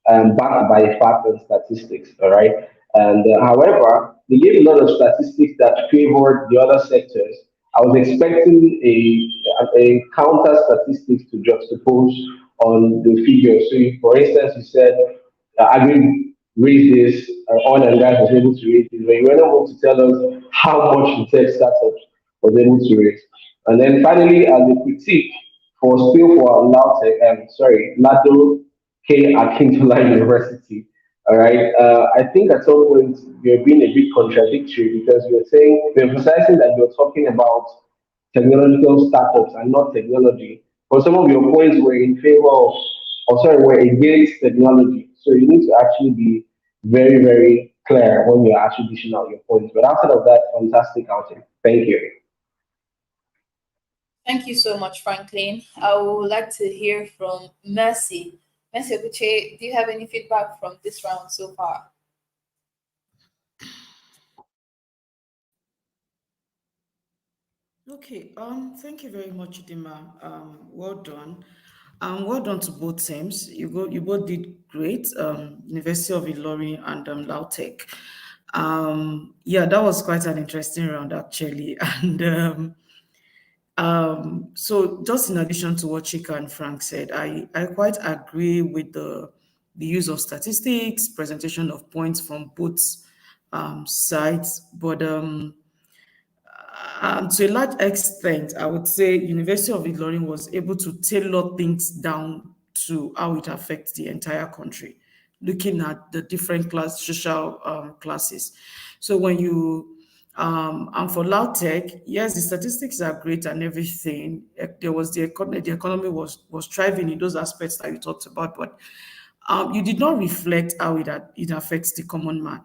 Speaker 21: backed by facts and statistics. All right. And however, they gave a lot of statistics that favored the other sectors. I was expecting a counter statistics to juxtapose on the figures. So, for instance, you said agri raised this, oil and gas was able to raise this, but you were not able to tell us how much the tech startups was able to raise. And then finally, as a critique for Lado K. Akintola University. All right. I think at some point you're being a bit contradictory because you're emphasizing that you're talking about technological startups and not technology. But some of your points were in favor of, were against technology. So you need to actually be very, very clear when you're actually dishing out your points. But outside of that, fantastic outing. Thank you.
Speaker 16: Thank you so much, Franklin. I would like to hear from Mercy. Mercy Obuche, do you have any feedback from this round so far?
Speaker 18: Okay, thank you very much, Dima. Well done. Well done to both teams. You both did great. University of Ilorin and Lautech. Yeah, that was quite an interesting round actually. And so just in addition to what Chika and Frank said, I quite agree with the use of statistics, presentation of points from both sides, but to a large extent, I would say University of Ilorin was able to tailor things down to how it affects the entire country, looking at the different social classes. So when you and for Lautech, yes, the statistics are great and everything. There was the economy was thriving in those aspects that you talked about, but you did not reflect how it affects the common man.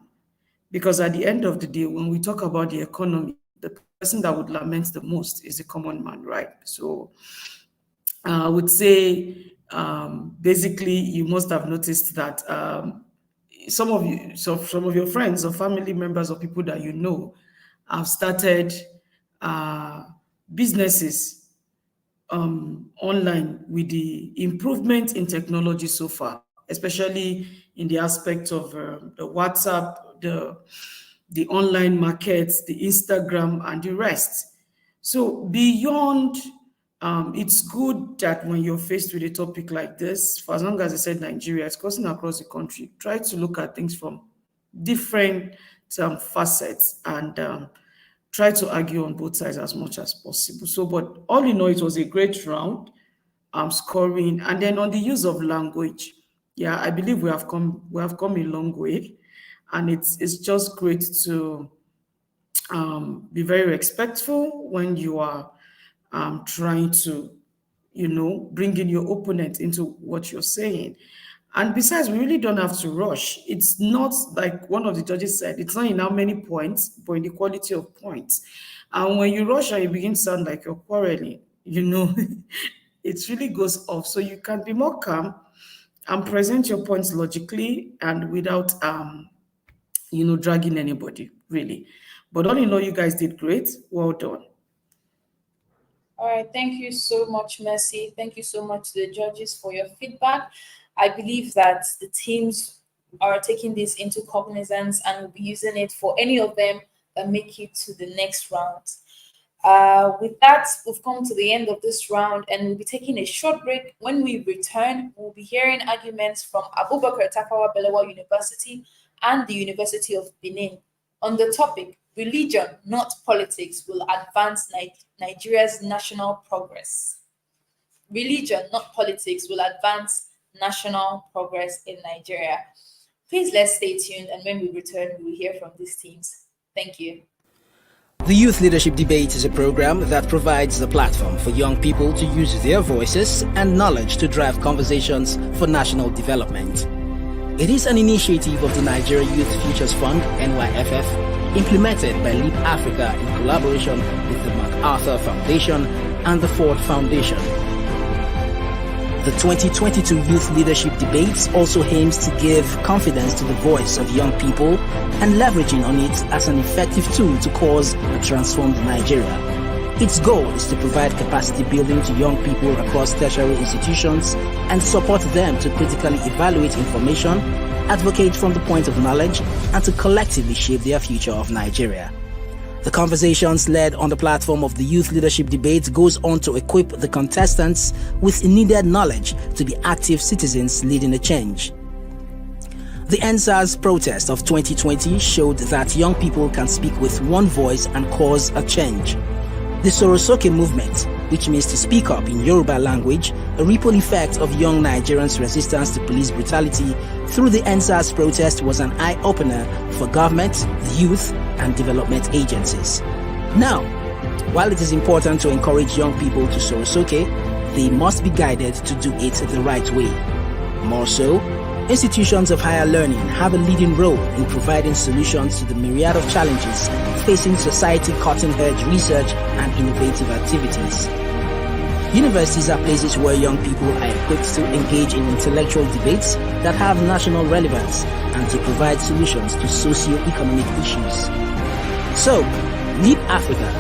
Speaker 18: Because at the end of the day, when we talk about the economy, the person that would lament the most is the common man, right? So I would say basically you must have noticed that some of your friends or family members or people that you know have started businesses online with the improvement in technology so far, especially in the aspect of the WhatsApp, the online markets, the Instagram, and the rest. So beyond, it's good that when you're faced with a topic like this, for as long as I said Nigeria, it's causing across the country, try to look at things from different facets and try to argue on both sides as much as possible. So, but all in all, it was a great round, scoring. And then on the use of language, yeah, I believe we have come a long way. And it's just great to be very respectful when you are trying to, bring in your opponent into what you're saying. And besides, we really don't have to rush. It's not like one of the judges said, it's not in how many points, but in the quality of points. And when you rush and you begin to sound like you're quarreling, it really goes off. So you can be more calm and present your points logically and without, dragging anybody, really. But all in all, you guys did great. Well done.
Speaker 16: All right, thank you so much, Mercy. Thank you so much to the judges for your feedback. I believe that the teams are taking this into cognizance and will be using it for any of them that make it to the next round. With that, we've come to the end of this round and we'll be taking a short break. When we return, we'll be hearing arguments from Abubakar Tafawa Balewa University and the University of Benin on the topic, religion, not politics, will advance Nigeria's national progress. Religion, not politics, will advance national progress in Nigeria. Please let's stay tuned, and when we return, we will hear from these teams. Thank you.
Speaker 1: The Youth Leadership Debate is a program that provides the platform for young people to use their voices and knowledge to drive conversations for national development. It is an initiative of the Nigeria Youth Futures Fund, NYFF, implemented by Leap Africa in collaboration with the MacArthur Foundation and the Ford Foundation. The 2022 Youth Leadership Debates also aims to give confidence to the voice of young people and leveraging on it as an effective tool to cause a transformed Nigeria. Its goal is to provide capacity building to young people across tertiary institutions and support them to critically evaluate information, advocate from the point of knowledge, and to collectively shape their future of Nigeria. The conversations led on the platform of the Youth Leadership Debates goes on to equip the contestants with needed knowledge to be active citizens leading a change. The NSAS protest of 2020 showed that young people can speak with one voice and cause a change. The Sorosoke movement, which means to speak up in Yoruba language, a ripple effect of young Nigerians' resistance to police brutality through the NSAS protest, was an eye-opener for government, the youth, and development agencies. Now, while it is important to encourage young people to Sorosoke, they must be guided to do it the right way. More so, institutions of higher learning have a leading role in providing solutions to the myriad of challenges facing society, cutting-edge research and innovative activities. Universities are places where young people are equipped to engage in intellectual debates that have national relevance and to provide solutions to socio-economic issues. So, Leap Africa,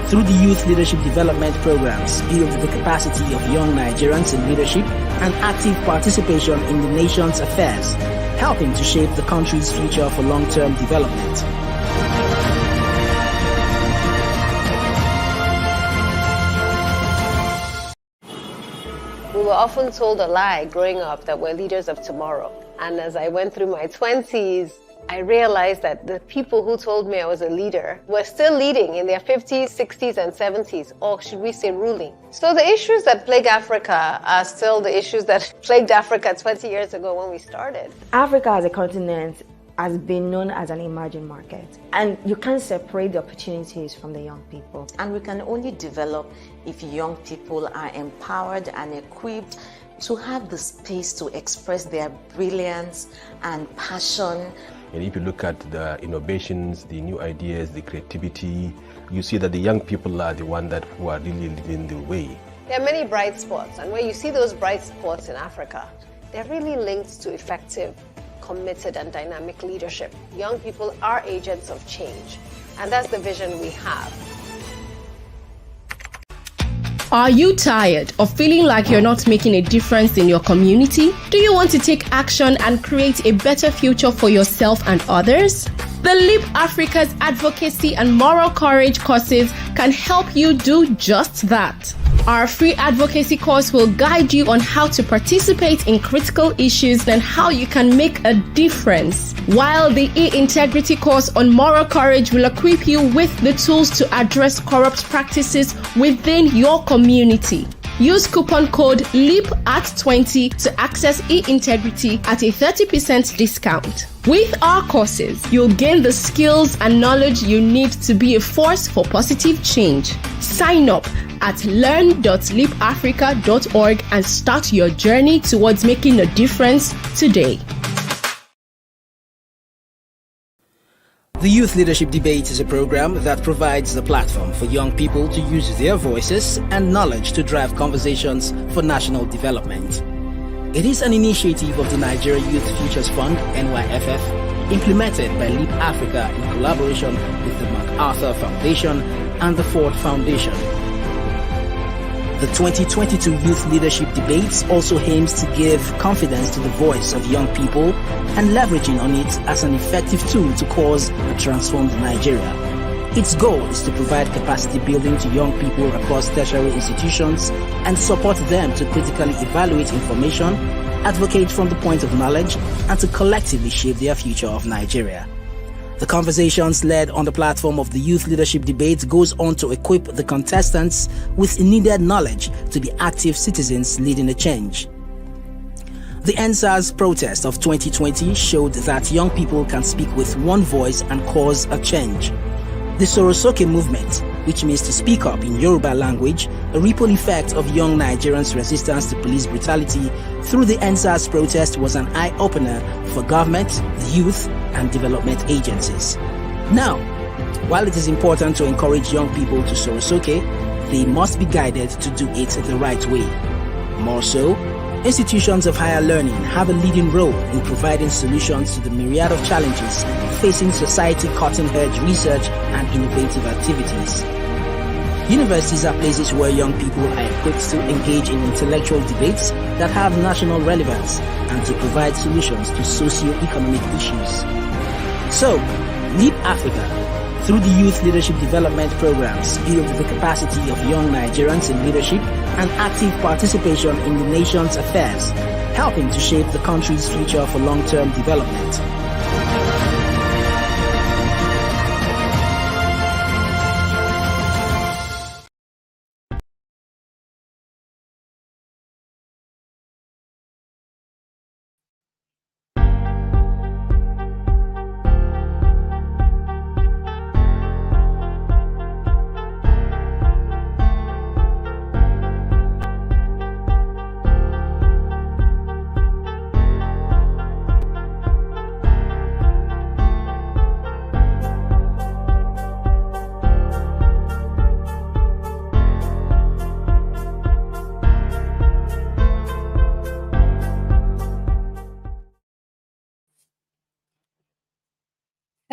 Speaker 1: through the Youth Leadership Development Programs, build the capacity of young Nigerians in leadership and active participation in the nation's affairs, helping to shape the country's future for long-term development.
Speaker 19: We were often told a lie growing up that we're leaders of tomorrow. And as I went through my 20s, I realized that the people who told me I was a leader were still leading in their 50s, 60s, and 70s, or should we say ruling. So the issues that plague Africa are still the issues that plagued Africa 20 years ago when we started.
Speaker 22: Africa as a continent has been known as an emerging market, and you can't separate the opportunities from the young people.
Speaker 23: And we can only develop if young people are empowered and equipped to have the space to express their brilliance and passion.
Speaker 24: And if you look at the innovations, the new ideas, the creativity, you see that the young people are the ones who are really leading the way.
Speaker 19: There are many bright spots, and where you see those bright spots in Africa, they're really linked to effective, committed, and dynamic leadership. Young people are agents of change, and that's the vision we have.
Speaker 6: Are you tired of feeling like you're not making a difference in your community? Do you want to take action and create a better future for yourself and others? The Leap Africa's advocacy and moral courage courses can help you do just that. Our free advocacy course will guide you on how to participate in critical issues and how you can make a difference, while the e-integrity course on moral courage will equip you with the tools to address corrupt practices within your community. Use coupon code LEAP@20 to access e-integrity at a 30% discount. With our courses, you'll gain the skills and knowledge you need to be a force for positive change. Sign up at learn.leapafrica.org and start your journey towards making a difference today.
Speaker 1: The Youth Leadership Debate is a program that provides the platform for young people to use their voices and knowledge to drive conversations for national development. It is an initiative of the Nigeria Youth Futures Fund, NYFF, implemented by Leap Africa in collaboration with the MacArthur Foundation and the Ford Foundation. The 2022 Youth Leadership Debates also aims to give confidence to the voice of young people and leveraging on it as an effective tool to cause a transformed Nigeria. Its goal is to provide capacity building to young people across tertiary institutions and support them to critically evaluate information, advocate from the point of knowledge, and to collectively shape their future of Nigeria. The conversations led on the platform of the Youth Leadership Debates goes on to equip the contestants with needed knowledge to be active citizens leading a change. The NSAS protest of 2020 showed that young people can speak with one voice and cause a change. The Sorosoke movement, which means to speak up in Yoruba language, a ripple effect of young Nigerians' resistance to police brutality through the NSAS protest was an eye-opener for government, the youth, and development agencies. Now, while it is important to encourage young people to Sorosoke, they must be guided to do it the right way. More so, institutions of higher learning have a leading role in providing solutions to the myriad of challenges facing society, cutting-edge research and innovative activities. Universities are places where young people are equipped to engage in intellectual debates that have national relevance and to provide solutions to socio-economic issues. So, Leap Africa, through the Youth Leadership Development Programs, build the capacity of young Nigerians in leadership and active participation in the nation's affairs, helping to shape the country's future for long-term development.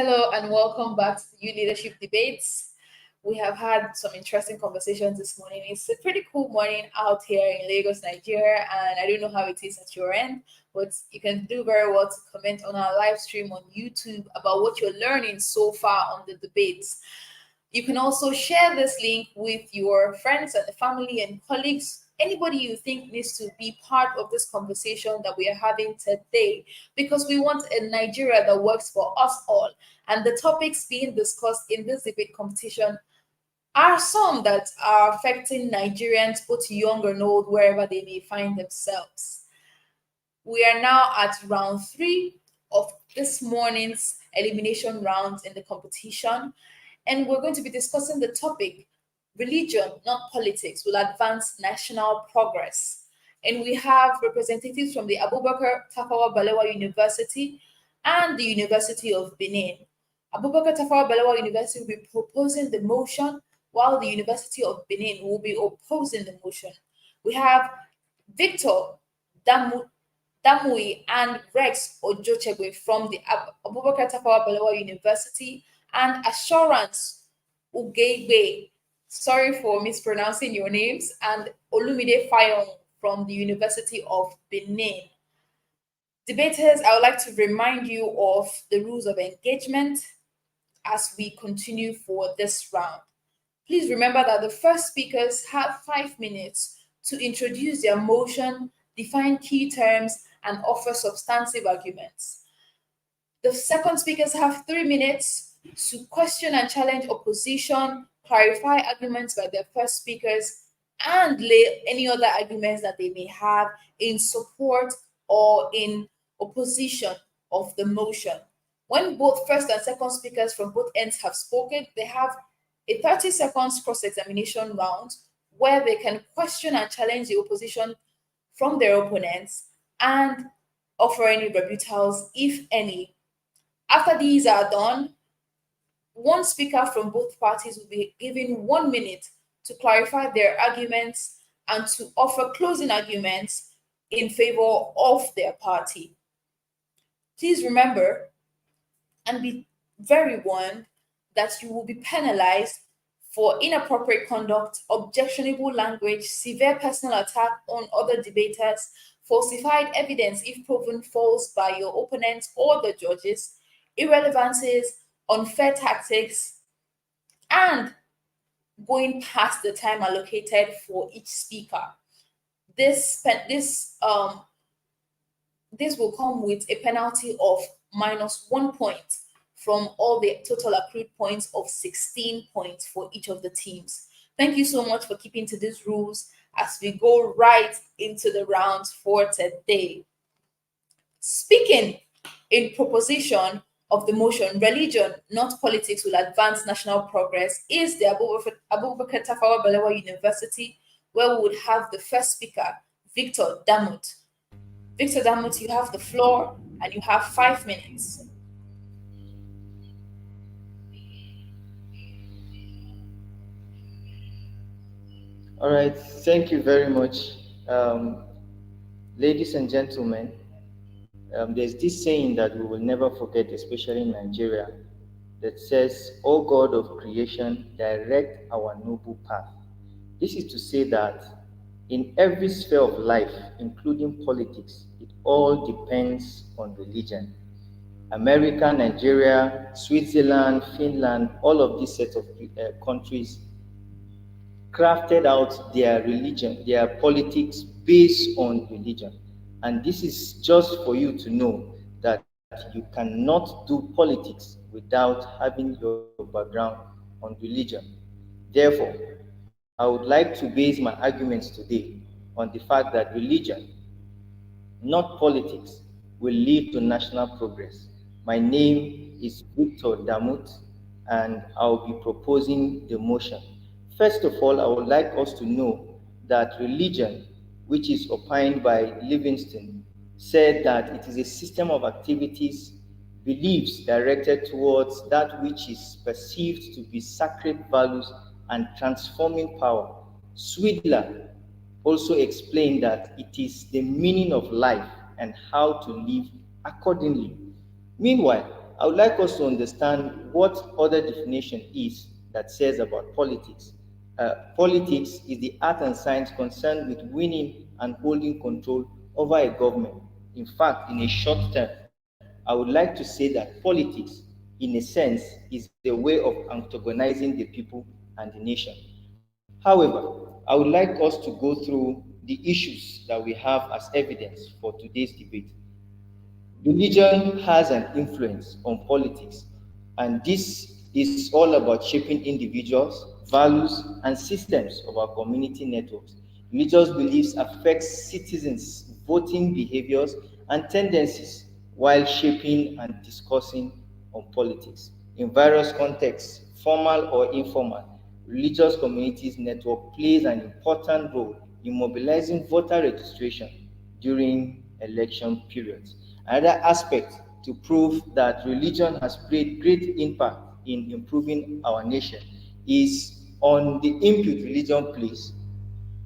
Speaker 16: Hello and welcome back to the Youth Leadership Debates. We have had some interesting conversations this morning. It's a pretty cool morning out here in Lagos, Nigeria, and I don't know how it is at your end, but you can do very well to comment on our live stream on YouTube about what you're learning so far on the debates. You can also share this link with your friends and family and colleagues, anybody you think needs to be part of this conversation that we are having today, because we want a Nigeria that works for us all. And the topics being discussed in this debate competition are some that are affecting Nigerians, both young and old, wherever they may find themselves. We are now at round 3 of this morning's elimination round in the competition, and we're going to be discussing the topic, religion, not politics, will advance national progress. And we have representatives from the Abubakar Tafawa Balewa University and the University of Benin. Abubakar Tafawa Balewa University will be proposing the motion, while the University of Benin will be opposing the motion. We have Victor Damui and Rex Ojochegwe from the Abubakar Tafawa Balewa University, and Assurance Ugegbe, sorry for mispronouncing your names, and Olumide Fayon from the University of Benin. Debaters, I would like to remind you of the rules of engagement as we continue for this round. Please remember that the first speakers have 5 minutes to introduce their motion, define key terms, and offer substantive arguments. The second speakers have 3 minutes to question and challenge opposition, clarify arguments by their first speakers, and lay any other arguments that they may have in support or in opposition of the motion. When both first and second speakers from both ends have spoken, they have a 30 seconds cross-examination round where they can question and challenge the opposition from their opponents and offer any rebuttals, if any. After these are done, one speaker from both parties will be given 1 minute to clarify their arguments and to offer closing arguments in favor of their party. Please remember and be very warned that you will be penalized for inappropriate conduct, objectionable language, severe personal attack on other debaters, falsified evidence if proven false by your opponents or the judges, irrelevancies, unfair tactics, and going past the time allocated for each speaker. This will come with a penalty of -1 point from all the total accrued points of 16 points for each of the teams. Thank you so much for keeping to these rules as we go right into the rounds for today. Speaking in proposition of the motion, religion, not politics, will advance national progress, is the Abubakar Tafawa Balewa University, where we would have the first speaker, Victor Damut. Victor Damut, you have the floor and you have 5 minutes.
Speaker 11: All right, thank you very much. Ladies and gentlemen, there's this saying that we will never forget, especially in Nigeria, that says, "O God of creation, direct our noble path." This is to say that in every sphere of life, including politics, it all depends on religion. America, Nigeria, Switzerland, Finland, all of these sets of countries crafted out their religion, their politics based on religion. And this is just for you to know that you cannot do politics without having your background on religion. Therefore, I would like to base my arguments today on the fact that religion, not politics, will lead to national progress. My name is Victor Damut, and I'll be proposing the motion. First of all, I would like us to know that religion, which is opined by Livingston, said that it is a system of activities, beliefs directed towards that which is perceived to be sacred values and transforming power. Swidler also explained that it is the meaning of life and how to live accordingly. Meanwhile, I would like us to understand what other definition is that says about politics. Politics is the art and science concerned with winning and holding control over a government. In fact, in a short term, I would like to say that politics, in a sense, is a way of antagonizing the people and the nation. However, I would like us to go through the issues that we have as evidence for today's debate. Religion has an influence on politics, and this is all about shaping individuals, values, and systems of our community networks. Religious beliefs affect citizens' voting behaviors and tendencies while shaping and discussing on politics. In various contexts, formal or informal, religious communities network plays an important role in mobilizing voter registration during election periods. Another aspect to prove that religion has played great impact in improving our nation is on the input religion plays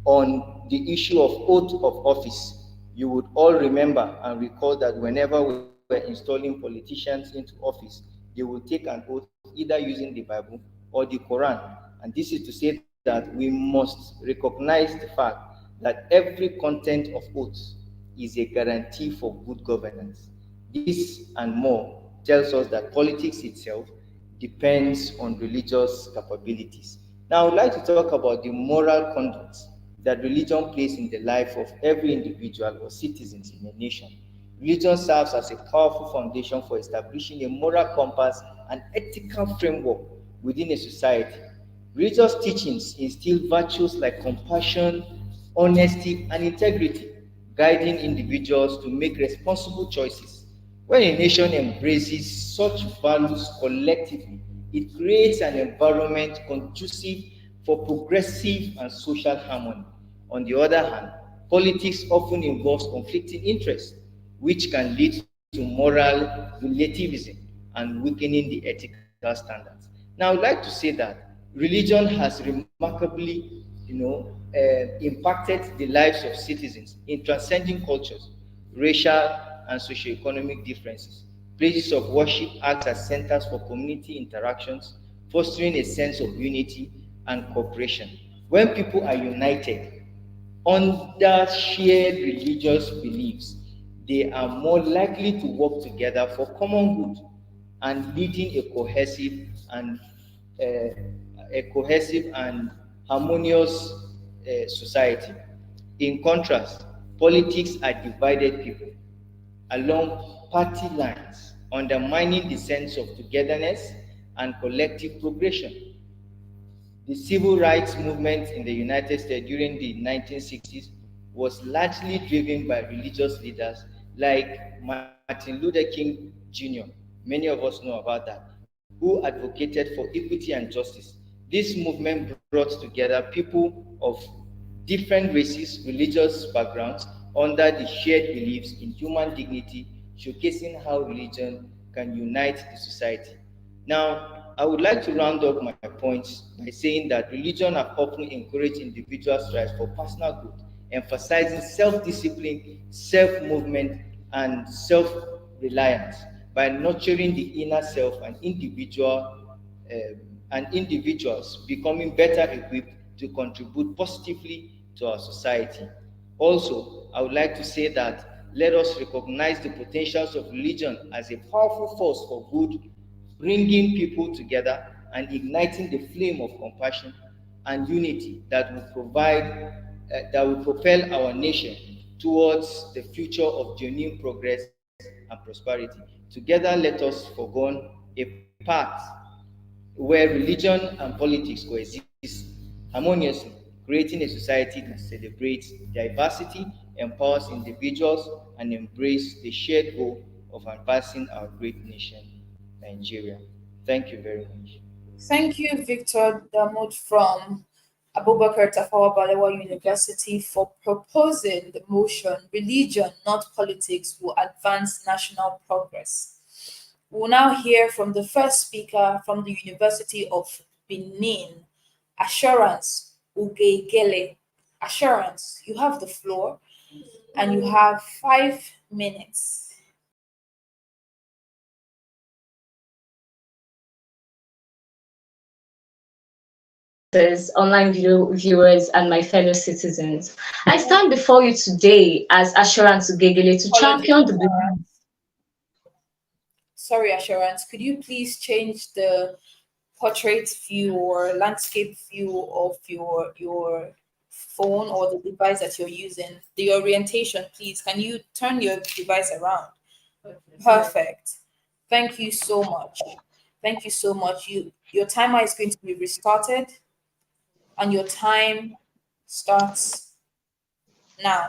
Speaker 11: on the issue of oath of office. You would all remember and recall that whenever we were installing politicians into office, they would take an oath either using the Bible or the Quran. And this is to say that we must recognize the fact that every content of oaths is a guarantee for good governance. This and more tells us that politics itself depends on religious capabilities. Now, I would like to talk about the moral conduct that religion plays in the life of every individual or citizens in a nation. Religion serves as a powerful foundation for establishing a moral compass and ethical framework within a society. Religious teachings instill virtues like compassion, honesty, and integrity, guiding individuals to make responsible choices. When a nation embraces such values collectively, it creates an environment conducive for progressive and social harmony. On the other hand, politics often involves conflicting interests, which can lead to moral relativism and weakening the ethical standards. Now, I would like to say that religion has remarkably, impacted the lives of citizens in transcending cultures, racial and socioeconomic differences. Places of worship act as centers for community interactions, fostering a sense of unity and cooperation. When people are united under shared religious beliefs, they are more likely to work together for common good and leading a cohesive and harmonious society. In contrast, politics are divided people along party lines, undermining the sense of togetherness and collective progression. The civil rights movement in the United States during the 1960s was largely driven by religious leaders like Martin Luther King Jr. Many of us know about that, who advocated for equity and justice. This movement brought together people of different races, religious backgrounds, under the shared beliefs in human dignity, showcasing how religion can unite the society. Now, I would like to round up my points by saying that religion have often encouraged individual strives for personal growth, emphasizing self-discipline, self-movement, and self-reliance by nurturing the inner self and individuals becoming better equipped to contribute positively to our society. Also, I would like to say that let us recognize the potentials of religion as a powerful force for good, bringing people together and igniting the flame of compassion and unity that will propel our nation towards the future of genuine progress and prosperity. Together, let us forgo a path where religion and politics coexist harmoniously, creating a society that celebrates diversity, empowers individuals, and embraces the shared goal of advancing our great nation, Nigeria. Thank you very much.
Speaker 16: Thank you, Victor Damut from Abubakar Tafawa Balewa University, for proposing the motion Religion, Not Politics, will advance national progress. We'll now hear from the first speaker from the University of Benin, Assurance Ugegele. Assurance, you have the floor and you have 5 minutes.
Speaker 12: Online video viewers and my fellow citizens. I stand before you today as Assurance Ugegele to champion the
Speaker 16: Sorry, Assurance, could you please change the portrait view or landscape view of your phone or the device that you're using? The orientation, please. Can you turn your device around? Perfect. Thank you so much. Thank you so much. Your timer is going to be restarted, and your time starts now.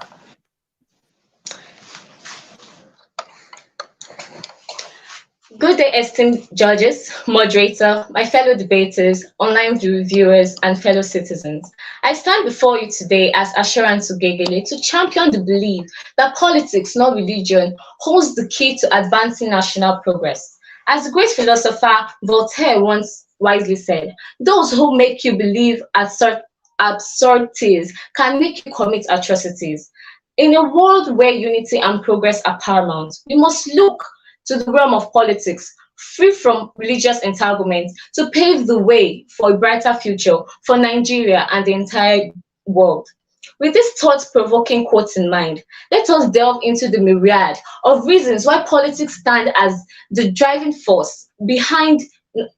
Speaker 12: Good day, esteemed judges, moderator, my fellow debaters, online viewers, and fellow citizens. I stand before you today as Assurance Ugegele to champion the belief that politics, not religion, holds the key to advancing national progress. As the great philosopher Voltaire once wisely said, those who make you believe absurdities can make you commit atrocities. In a world where unity and progress are paramount, we must look to the realm of politics, free from religious entanglements, to pave the way for a brighter future for Nigeria and the entire world. With this thought-provoking quote in mind, let us delve into the myriad of reasons why politics stand as the driving force behind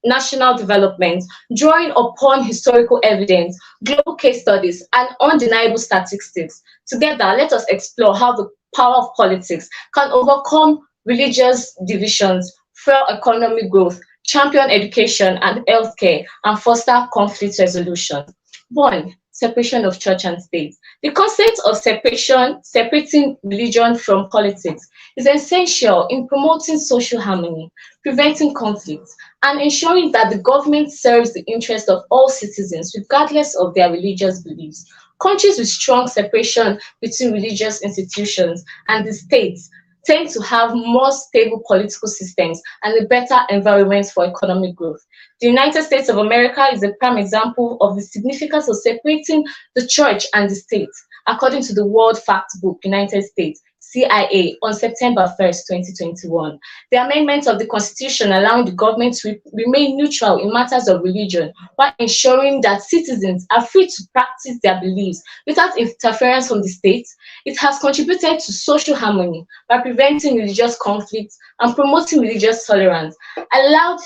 Speaker 12: national development, drawing upon historical evidence, global case studies, and undeniable statistics. Together, let us explore how the power of politics can overcome religious divisions, fuel economic growth, champion education and healthcare, and foster conflict resolution. 1. Separation of church and state. The concept of separating religion from politics is essential in promoting social harmony, preventing conflicts, and ensuring that the government serves the interests of all citizens regardless of their religious beliefs. Countries with strong separation between religious institutions and the state tend to have more stable political systems and a better environment for economic growth. The United States of America is a prime example of the significance of separating the church and the state, according to the World Factbook, United States, CIA, on September 1st, 2021. The amendment of the Constitution allowing the government to remain neutral in matters of religion while ensuring that citizens are free to practice their beliefs without interference from the state. It has contributed to social harmony by preventing religious conflicts and promoting religious tolerance, allowed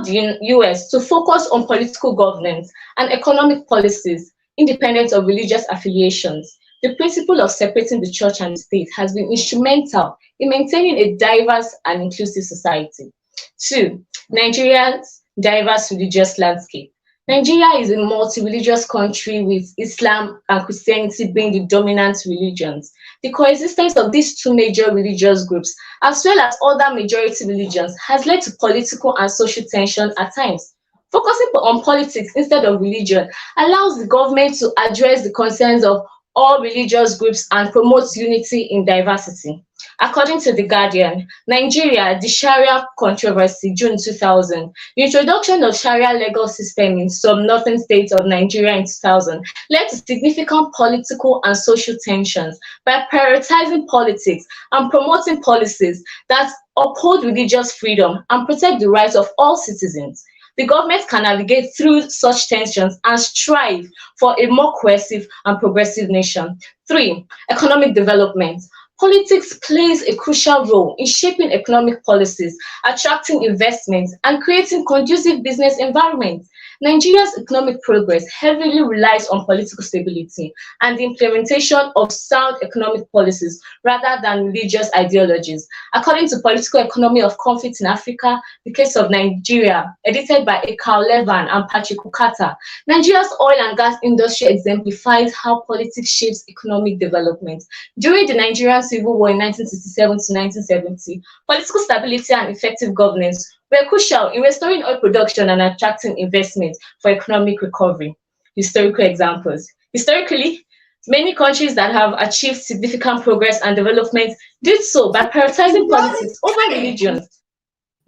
Speaker 12: the US to focus on political governance and economic policies independent of religious affiliations. The principle of separating the church and the state has been instrumental in maintaining a diverse and inclusive society. 2. Nigeria's diverse religious landscape. Nigeria is a multi-religious country with Islam and Christianity being the dominant religions. The coexistence of these two major religious groups, as well as other majority religions, has led to political and social tension at times. Focusing on politics instead of religion allows the government to address the concerns of all religious groups and promotes unity in diversity. According to The Guardian, Nigeria, the Sharia controversy, June 2000. The introduction of Sharia legal system in some northern states of Nigeria in 2000 led to significant political and social tensions by prioritizing politics and promoting policies that uphold religious freedom and protect the rights of all citizens. The government can navigate through such tensions and strive for a more cohesive and progressive nation. 3. Economic development. Politics plays a crucial role in shaping economic policies, attracting investments, and creating conducive business environments. Nigeria's economic progress heavily relies on political stability and the implementation of sound economic policies rather than religious ideologies. According to Political Economy of Conflict in Africa, the case of Nigeria, edited by Ekau Levan and Patrick Ukata, Nigeria's oil and gas industry exemplifies how politics shapes economic development. During the Nigerian Civil War in 1967 to 1970, political stability and effective governance were crucial in restoring oil production and attracting investment for economic recovery. Historical examples. Historically, many countries that have achieved significant progress and development did so by prioritizing politics over religion.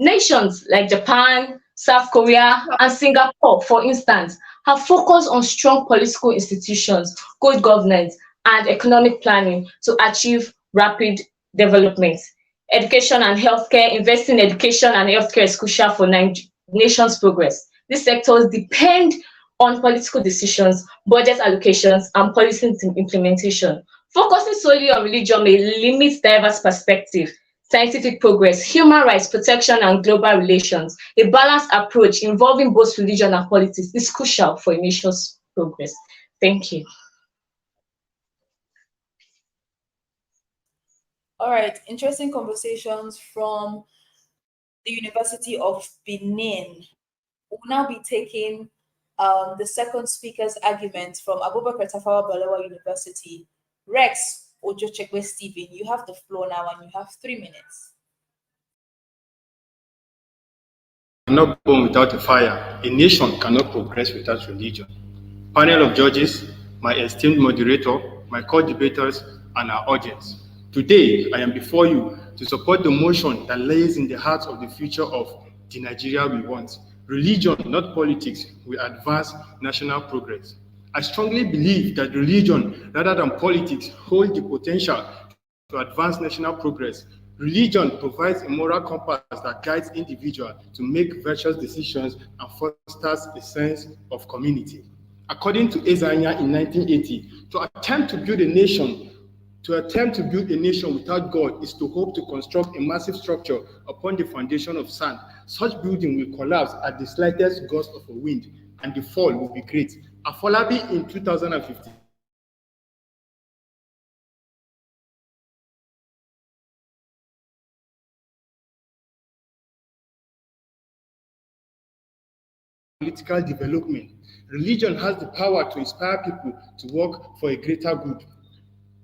Speaker 12: Nations like Japan, South Korea, and Singapore, for instance, have focused on strong political institutions, good governance, and economic planning to achieve rapid development. Education and healthcare. Investing in education and healthcare is crucial for nation's progress. These sectors depend on political decisions, budget allocations, and policy implementation. Focusing solely on religion may limit diverse perspective, scientific progress, human rights protection, and global relations. A balanced approach involving both religion and politics is crucial for a nation's progress. Thank you.
Speaker 16: All right, interesting conversations from the University of Benin. We'll now be taking the second speaker's argument from Abubakar Tafawa Balewa University. Rex Ojochekwe Stephen, you have the floor now and you have 3 minutes.
Speaker 3: Not born without a fire. A nation cannot progress without religion. Panel of judges, my esteemed moderator, my co-debaters, and our audience. Today, I am before you to support the motion that lays in the heart of the future of the Nigeria we want. Religion, not politics, will advance national progress. I strongly believe that religion, rather than politics, hold the potential to advance national progress. Religion provides a moral compass that guides individuals to make virtuous decisions and fosters a sense of community. According to Ezanya in 1980, to attempt to build a nation without God is to hope to construct a massive structure upon the foundation of sand. Such building will collapse at the slightest gust of a wind, and the fall will be great. Afolabi in 2015 political development. Religion has the power to inspire people to work for a greater good.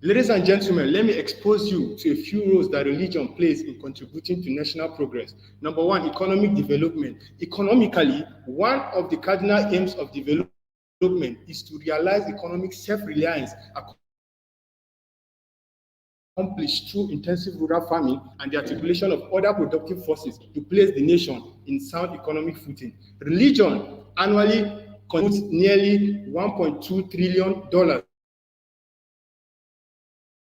Speaker 3: Ladies and gentlemen, let me expose you to a few roles that religion plays in contributing to national progress. Number one, economic development. Economically, one of the cardinal aims of development is to realize economic self-reliance accomplished through intensive rural farming and the articulation of other productive forces to place the nation in sound economic footing. Religion annually contributes nearly $1.2 trillion.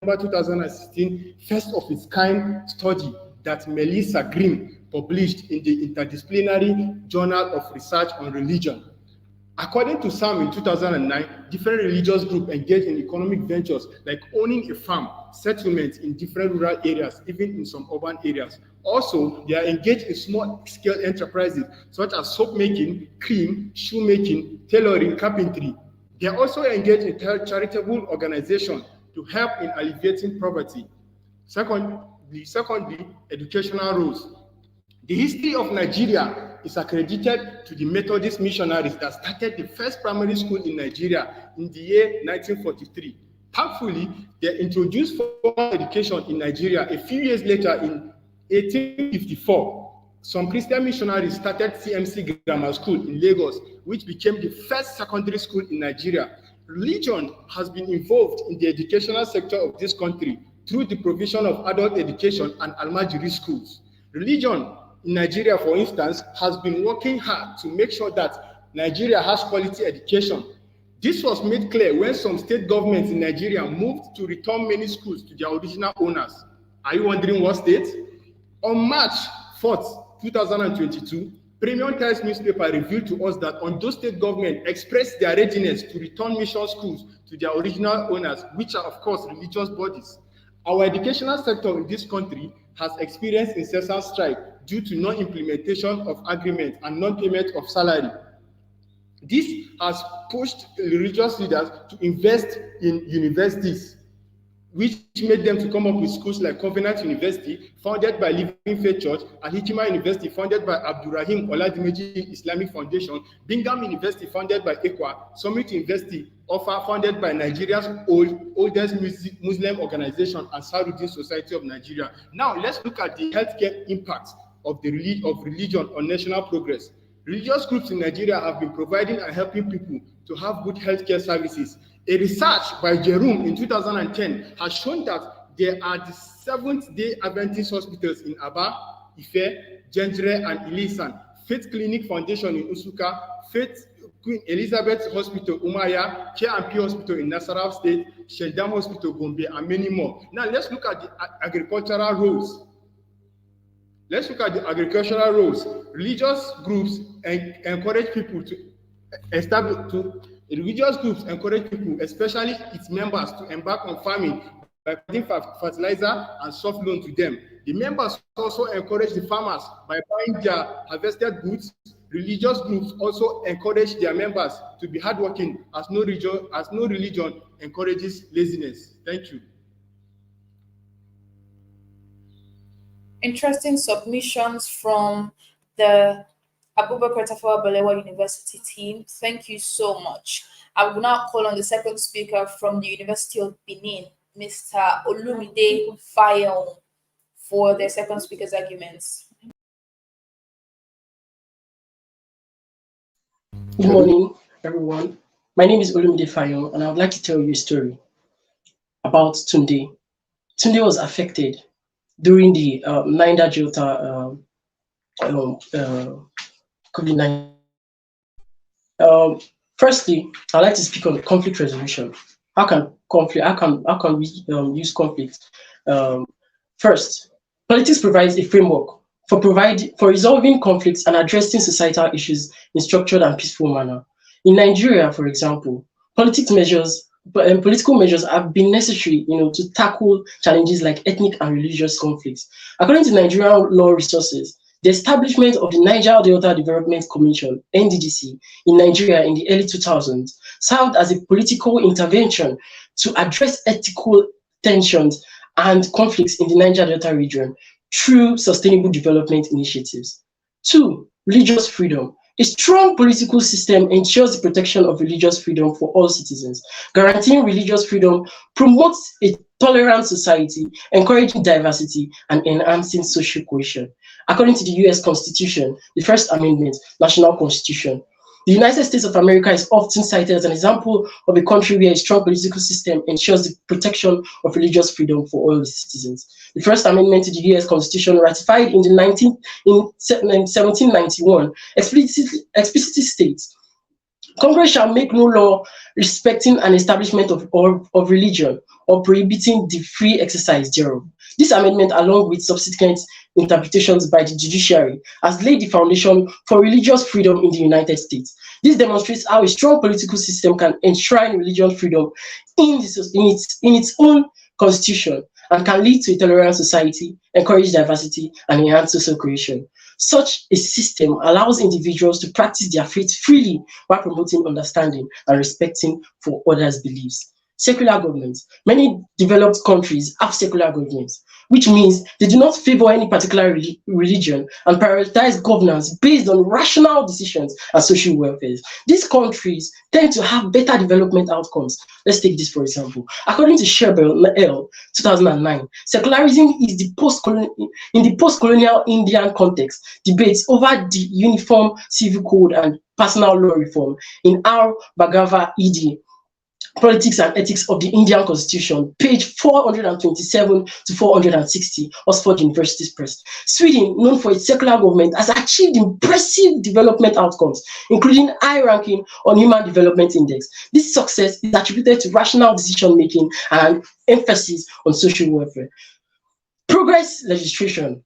Speaker 3: 2016 first of its kind study that Melissa Grimm published in the Interdisciplinary Journal of Research on Religion. According to some in 2009, different religious groups engage in economic ventures like owning a farm, settlements in different rural areas, even in some urban areas. Also, they are engaged in small-scale enterprises such as soap making, cream, shoemaking, tailoring, carpentry. They are also engaged in charitable organizations to help in alleviating poverty. Secondly, educational roles. The history of Nigeria is accredited to the Methodist missionaries that started the first primary school in Nigeria in the year 1943. Thankfully, they introduced formal education in Nigeria a few years later in 1854. Some Christian missionaries started CMC Grammar School in Lagos, which became the first secondary school in Nigeria. Religion has been involved in the educational sector of this country through the provision of adult education and Almajiri schools. Religion in Nigeria, for instance, has been working hard to make sure that Nigeria has quality education. This was made clear when some state governments in Nigeria moved to return many schools to their original owners. Are you wondering what state? On March 4th, 2022, Premium Times newspaper revealed to us that Ondo State government expressed their readiness to return mission schools to their original owners, which are, of course, religious bodies. Our educational sector in this country has experienced incessant strike due to non-implementation of agreements and non-payment of salary. This has pushed religious leaders to invest in universities, which made them to come up with schools like Covenant University, founded by Living Faith Church, and Hikima University, founded by Abdurrahim Oladimeji Islamic Foundation, Bingham University, founded by EQUA, Summit University, OFA, founded by Nigeria's oldest Muslim organization, and Saruddin Society of Nigeria. Now, let's look at the healthcare impact of religion on national progress. Religious groups in Nigeria have been providing and helping people to have good healthcare services. A research by Jerome in 2010 has shown that there are the Seventh-day Adventist hospitals in Aba, Ife, Gendre, and Ilisan, Faith Clinic Foundation in Usuka, Faith Queen Elizabeth Hospital, Umaya, K&P Hospital in Nasarawa State, Sheldam Hospital, Gombe, and many more. Now let's look at the agricultural roles. Religious groups encourage people especially its members, to embark on farming by providing fertilizer and soft loan to them. The members also encourage the farmers by buying their harvested goods. Religious groups also encourage their members to be hardworking, as no religion encourages laziness. Thank you.
Speaker 16: Interesting submissions from the Abubakar Tafawa Balewa University team. Thank you so much. I will now call on the second speaker from the University of Benin, Mr. Olumide Fayon, for the second speaker's arguments.
Speaker 4: Good morning, everyone. My name is Olumide Fayon, and I would like to tell you a story about Tunde. Tunde was affected during the Niger Delta COVID-19. Firstly, I'd like to speak on conflict resolution. How can we use conflict? First, politics provides a framework for resolving conflicts and addressing societal issues in structured and peaceful manner. In Nigeria, for example, political measures have been necessary, to tackle challenges like ethnic and religious conflicts. According to Nigerian law resources, the establishment of the Niger Delta Development Commission (NDDC) in Nigeria in the early 2000s served as a political intervention to address ethical tensions and conflicts in the Niger Delta region through sustainable development initiatives. 2. Religious freedom. A strong political system ensures the protection of religious freedom for all citizens. Guaranteeing religious freedom promotes a tolerant society, encouraging diversity, and enhancing social cohesion. According to the US Constitution, the First Amendment, National Constitution, the United States of America is often cited as an example of a country where a strong political system ensures the protection of religious freedom for all its citizens. The First Amendment to the US Constitution, ratified in 1791, explicitly states, Congress shall make no law respecting an establishment of religion or prohibiting the free exercise thereof. This amendment, along with subsequent interpretations by the judiciary, has laid the foundation for religious freedom in the United States. This demonstrates how a strong political system can enshrine religious freedom in its own constitution and can lead to a tolerant society, encourage diversity, and enhance social cohesion. Such a system allows individuals to practice their faith freely while promoting understanding and respecting for others' beliefs. Secular governments. Many developed countries have secular governments. which means they do not favor any particular religion and prioritize governance based on rational decisions and social welfare. These countries tend to have better development outcomes. Let's take this for example. According to Sherbel L. 2009, secularism is in the post-colonial Indian context, debates over the Uniform Civil Code and personal law reform in R. Bhagava ED, Politics and Ethics of the Indian Constitution, page 427 to 460, Oxford University Press. Sweden, known for its secular government, has achieved impressive development outcomes, including high ranking on Human Development Index. This success is attributed to rational decision-making and an emphasis on social welfare. Progress legislation.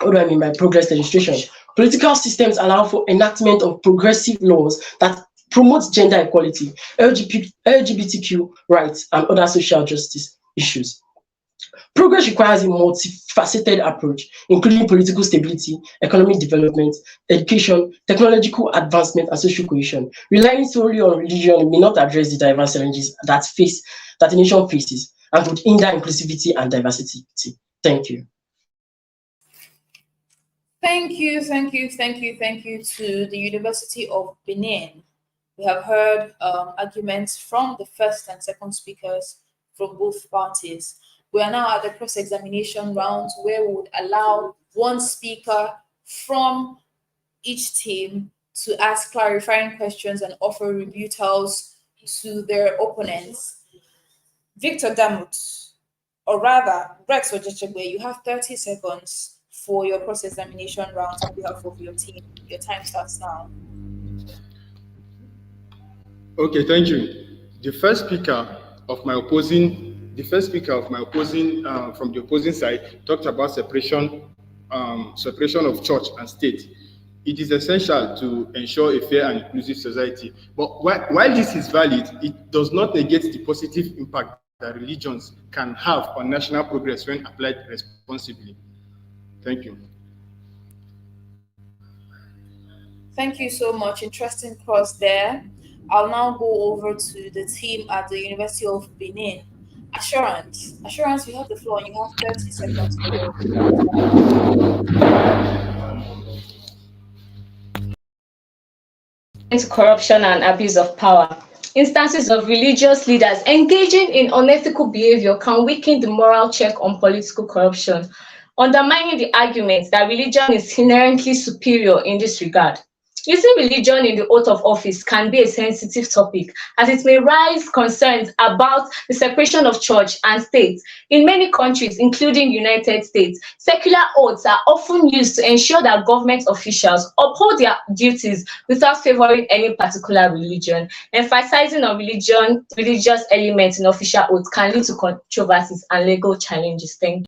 Speaker 4: What do I mean by progress legislation? Political systems allow for enactment of progressive laws that promote gender equality, LGBTQ rights, and other social justice issues. Progress requires a multifaceted approach, including political stability, economic development, education, technological advancement, and social cohesion. Relying solely on religion may not address the diverse challenges that a nation faces and would hinder inclusivity and diversity. Thank you.
Speaker 16: Thank you to the University of Benin. We have heard arguments from the first and second speakers from both parties. We are now at the cross-examination round where we would allow one speaker from each team to ask clarifying questions and offer rebuttals to their opponents. Victor Damut, or rather, Rex Ojechegbe, you have 30 seconds for your cross-examination round on behalf of your team. Your time starts now.
Speaker 3: Okay, thank you. The first speaker of my opposing from the opposing side talked about separation of church and state. It is essential to ensure a fair and inclusive society. But while this is valid, it does not negate the positive impact that religions can have on national progress when applied responsibly. Thank you.
Speaker 16: Thank you so much. Interesting cross there. I'll now go over to the team at the University of Benin. Assurance, you have the floor and you have 30 seconds for your
Speaker 12: corruption and abuse of power. Instances of religious leaders engaging in unethical behavior can weaken the moral check on political corruption, undermining the argument that religion is inherently superior in this regard. Using religion in the oath of office can be a sensitive topic, as it may raise concerns about the separation of church and state. In many countries, including United States, secular oaths are often used to ensure that government officials uphold their duties without favoring any particular religion. Emphasizing on religious elements in official oaths can lead to controversies and legal challenges. Thank you.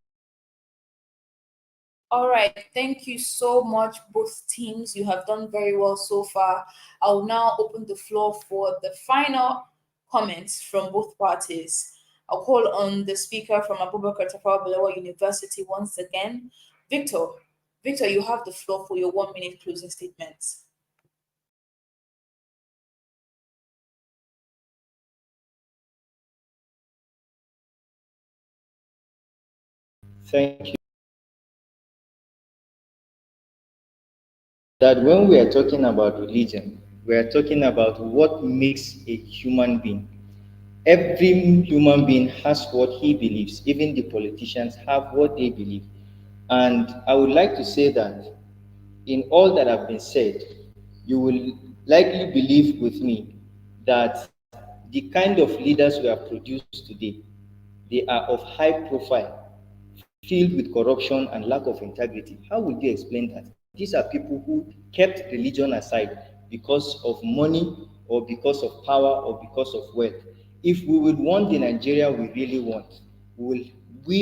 Speaker 16: All right, thank you so much, both teams. You have done very well so far. I'll now open the floor for the final comments from both parties. I'll call on the speaker from Abubakar Tafawa Balewa University once again. Victor, you have the floor for your 1 minute closing statements.
Speaker 11: Thank you. That when we are talking about religion, we are talking about what makes a human being. Every human being has what he believes. Even the politicians have what they believe. And I would like to say that in all that have been said, you will likely believe with me that the kind of leaders we have produced today, they are of high profile, filled with corruption and lack of integrity. How would you explain that? These are people who kept religion aside because of money or because of power or because of wealth. If we would want the Nigeria we really want, we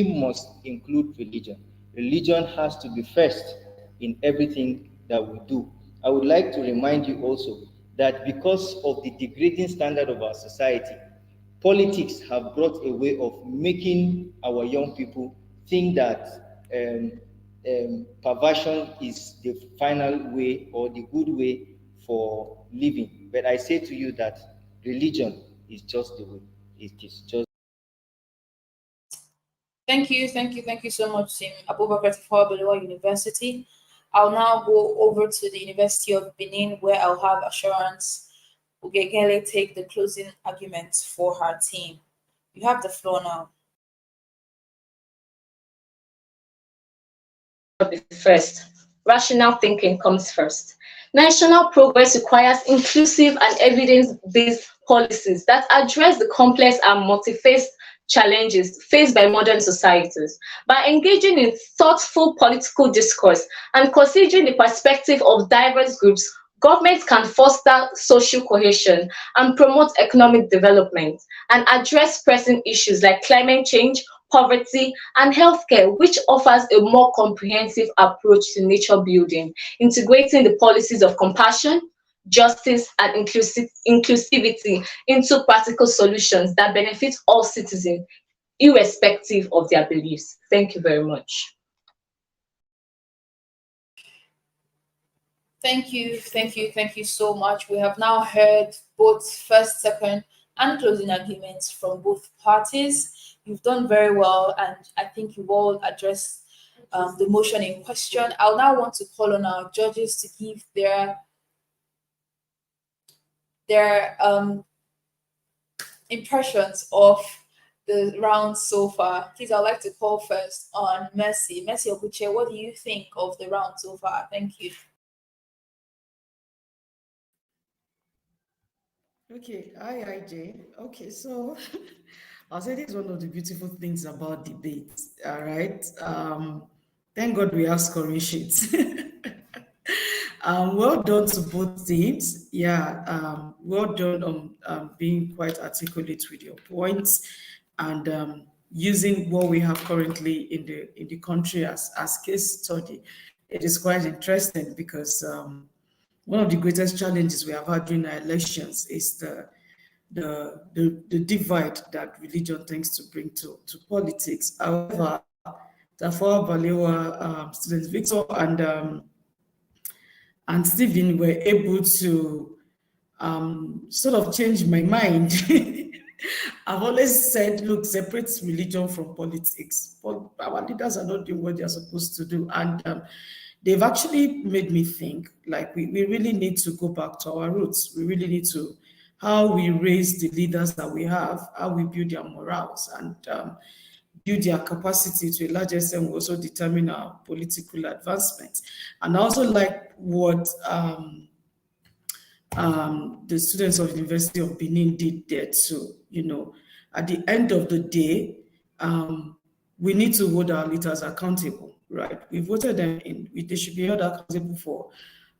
Speaker 11: must include religion. Religion has to be first in everything that we do. I would like to remind you also that because of the degrading standard of our society, politics have brought a way of making our young people think that perversion is the final way or the good way for living. But I say to you that religion is just the way. It is just.
Speaker 16: Thank you so much, Sim Abubakar Tafawa Balewa University. I'll now go over to the University of Benin, where I'll have Assurance Ugegele take the closing arguments for her team. You have the floor now.
Speaker 12: First, rational thinking comes first. National progress requires inclusive and evidence-based policies that address the complex and multi-faced challenges faced by modern societies. By engaging in thoughtful political discourse and considering the perspective of diverse groups, governments can foster social cohesion and promote economic development and address pressing issues like climate change, poverty, and healthcare, which offers a more comprehensive approach to nature building, integrating the policies of compassion, justice, and inclusivity into practical solutions that benefit all citizens, irrespective of their beliefs. Thank you very much.
Speaker 16: Thank you so much. We have now heard both first, second, and closing arguments from both parties. You've done very well, and I think you've all addressed the motion in question. I'll now want to call on our judges to give their impressions of the round so far. Please, I'd like to call first on Mercy. Mercy Obuche, what do you think of the round so far? Thank you.
Speaker 18: Okay, hi, IJ. Okay, so I'll say this is one of the beautiful things about debate. All right. Thank God we have scoring sheets. Well done to both teams. Yeah, well done on being quite articulate with your points and using what we have currently in the country as case study. It is quite interesting because one of the greatest challenges we have had during our elections is the divide that religion tends to bring to politics. However, Tafawa Balewa, students Victor and Stephen were able to sort of change my mind. I've always said, look, separate religion from politics. But our leaders are not doing what they're supposed to do. And they've actually made me think, like, we really need to go back to our roots. We really need to, how we raise the leaders that we have, how we build their morals, and build their capacity to a large extent will also determine our political advancement. And I also like what the students of the University of Benin did there too. You know, at the end of the day, we need to hold our leaders accountable, right? We voted them in, they should be held accountable for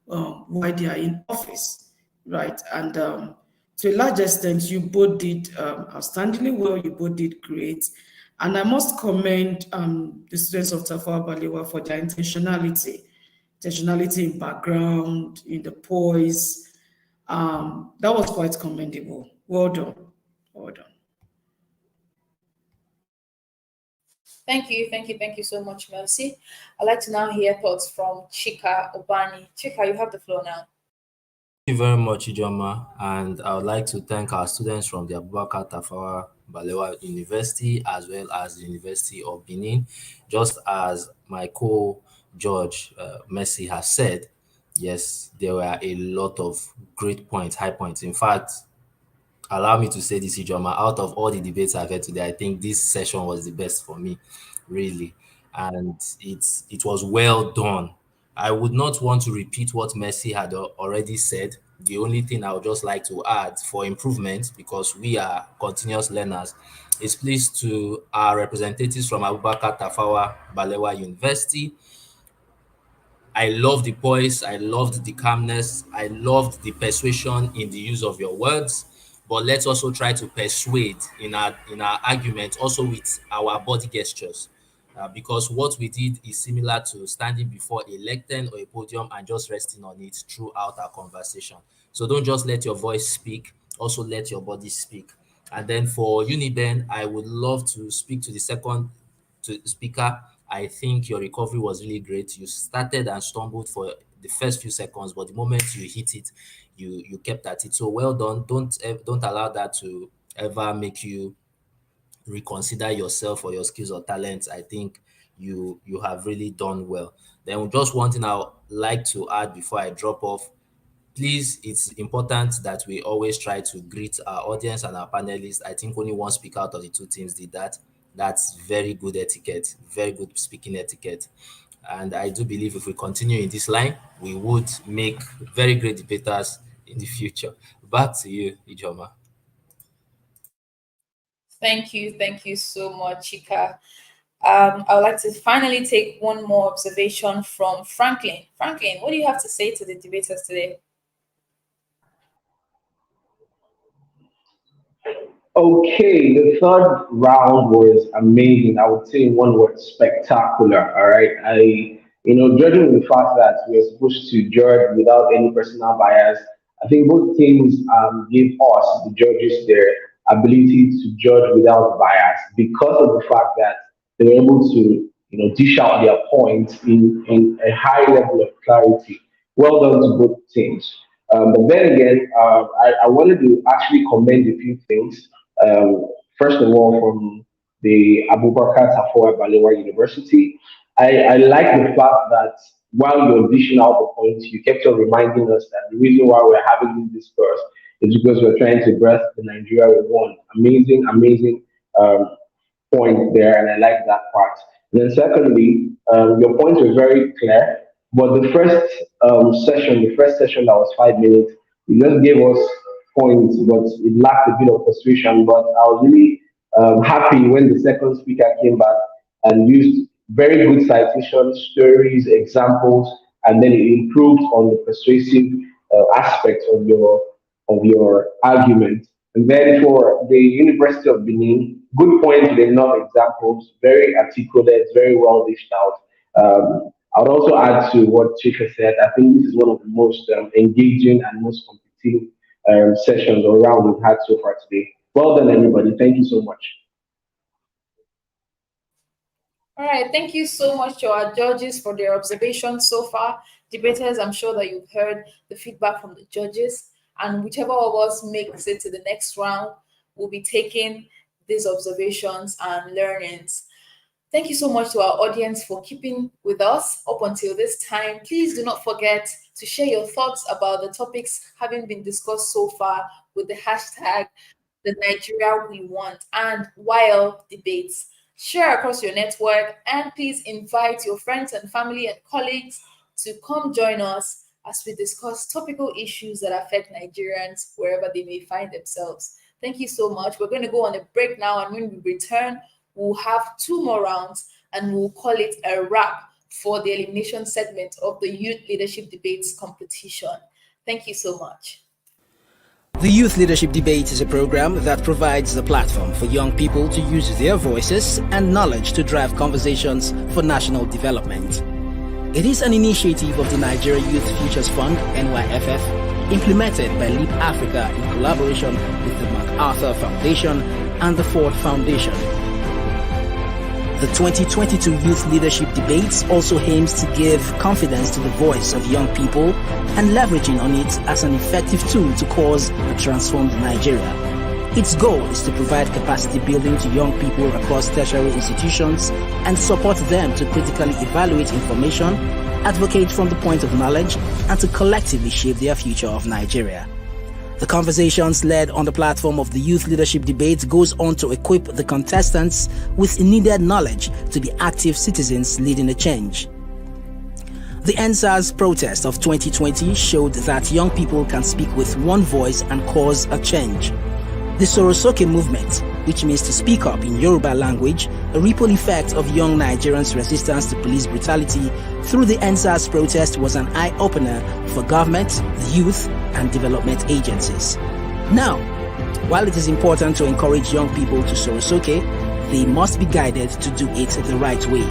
Speaker 18: why they are in office, right? And to a large extent, you both did outstandingly well, you both did great. And I must commend the students of Tafawa Balewa for their intentionality in background, in the poise. That was quite commendable. Well done. Well done.
Speaker 16: Thank you so much, Mercy. I'd like to now hear thoughts from Chika Obani. Chika, you have the floor now.
Speaker 2: Thank you very much, Ijoma, and I would like to thank our students from the Abubakar Tafawa Balewa University as well as the University of Benin. Just as my co-judge Mercy has said, yes, there were a lot of great points, high points. In fact, allow me to say this, Ijoma, out of all the debates I've had today, I think this session was the best for me, really. And it was well done. I would not want to repeat what Mercy had already said. The only thing I would just like to add for improvement, because we are continuous learners, is please to our representatives from Abubakar Tafawa Balewa University. I love the poise, I loved the calmness, I loved the persuasion in the use of your words. But let's also try to persuade in our argument also with our body gestures. Because what we did is similar to standing before a lectern or a podium and just resting on it throughout our conversation. So don't just let your voice speak, also let your body speak. And then for Uniben, I would love to speak to the second speaker. I think your recovery was really great. You started and stumbled for the first few seconds, but the moment you hit it, you kept at it. So well done. Don't allow that to ever make you reconsider yourself or your skills or talents, I think you have really done well. Then just one thing I would like to add before I drop off. Please, it's important that we always try to greet our audience and our panelists. I think only one speaker out of the two teams did that. That's very good etiquette, very good speaking etiquette. And I do believe if we continue in this line, we would make very great debaters in the future. Back to you, Ijoma.
Speaker 16: Thank you so much, Chika. I would like to finally take one more observation from Franklin. Franklin, what do you have to say to the debaters today?
Speaker 21: Okay, the third round was amazing. I would say in one word, spectacular. All right, judging the fact that we're supposed to judge without any personal bias, I think both teams gave us, the judges, their ability to judge without bias because of the fact that they were able to, dish out their points in a high level of clarity. Well done to both teams. But then again, I wanted to actually commend a few things. First of all, from the Abubakar Tafawa Balewa University, I like the fact that while you're dishing out the points, you kept on reminding us that the reason why we're having this discourse is because we're trying to birth the Nigeria we want. Amazing, amazing point there, and I like that part. And then secondly, your points were very clear, but the first session that was 5 minutes, you just gave us points, but it lacked a bit of persuasion. But I was really happy when the second speaker came back and used very good citations, stories, examples, and then it improved on the persuasive aspect of your argument. And then for the University of Benin, good points with enough examples, very articulate, very well dished out. I would also add to what Chika said. I think this is one of the most engaging and most competitive sessions or round we've had so far today. Well done, everybody. Thank you so much.
Speaker 16: All right, thank you so much to our judges for their observations so far. Debaters, I'm sure that you've heard the feedback from the judges, and whichever of us makes it to the next round, we'll be taking these observations and learnings. Thank you so much to our audience for keeping with us up until this time. Please do not forget to share your thoughts about the topics having been discussed so far with the hashtag the Nigeria we want and wild debates. Share across your network, and please invite your friends and family and colleagues to come join us as we discuss topical issues that affect Nigerians wherever they may find themselves. Thank you so much. We're going to go on a break now, and when we return, we'll have 2 more rounds and we'll call it a wrap for the elimination segment of the Youth Leadership Debates competition. Thank you so much.
Speaker 1: The Youth Leadership Debate is a program that provides the platform for young people to use their voices and knowledge to drive conversations for national development. It is an initiative of the Nigeria Youth Futures Fund, NYFF, implemented by Leap Africa in collaboration with the MacArthur Foundation and the Ford Foundation. The 2022 Youth Leadership Debates also aims to give confidence to the voice of young people and leveraging on it as an effective tool to cause a transformed Nigeria. Its goal is to provide capacity building to young people across tertiary institutions and support them to critically evaluate information, advocate from the point of knowledge, and to collectively shape their future of Nigeria. The conversations led on the platform of the Youth Leadership Debate goes on to equip the contestants with needed knowledge to be active citizens leading a change. The NSAS protest of 2020 showed that young people can speak with one voice and cause a change. The Sorosoke movement, which means to speak up in Yoruba language, a ripple effect of young Nigerians' resistance to police brutality through the NSAS protest, was an eye-opener for government, the youth, and development agencies. Now, while it is important to encourage young people to Sorosoke, they must be guided to do it the right way.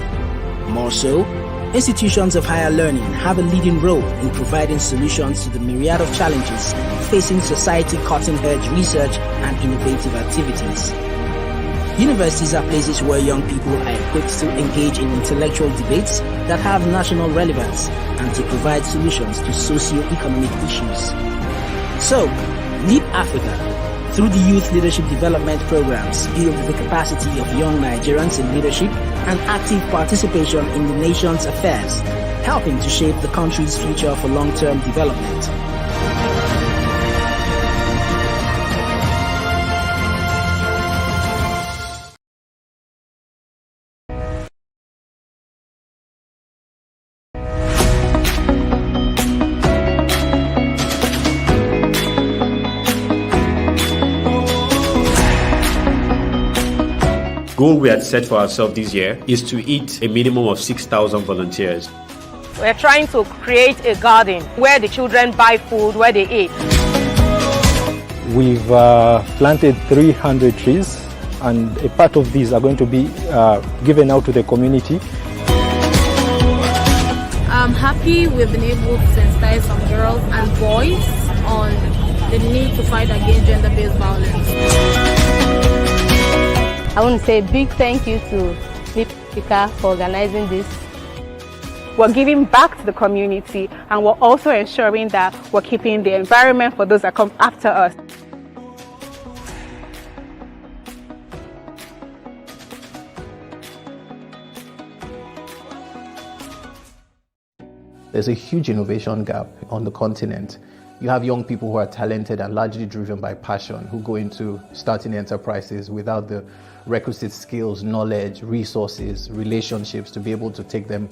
Speaker 1: More so, institutions of higher learning have a leading role in providing solutions to the myriad of challenges facing society, cutting-edge research and innovative activities. Universities are places where young people are equipped to engage in intellectual debates that have national relevance and to provide solutions to socio-economic issues. So, Leap Africa, through the Youth Leadership Development Programs, build the capacity of young Nigerians in leadership and active participation in the nation's affairs, helping to shape the country's future for long-term development.
Speaker 10: Goal we had set for ourselves this year is to eat a minimum of 6,000 volunteers.
Speaker 13: We're trying to create a garden where the children buy food, where they eat.
Speaker 14: We've planted 300 trees, and a part of these are going to be given out to the community.
Speaker 15: I'm happy we've been able to sensitize some girls and boys on the need to fight against gender-based violence.
Speaker 6: I want to say a big thank you to Leap Africa for organizing this.
Speaker 13: We're giving back to the community, and we're also ensuring that we're keeping the environment for those that come after us.
Speaker 25: There's a huge innovation gap on the continent. You have young people who are talented and largely driven by passion, who go into starting enterprises without the requisite skills, knowledge, resources, relationships to be able to take them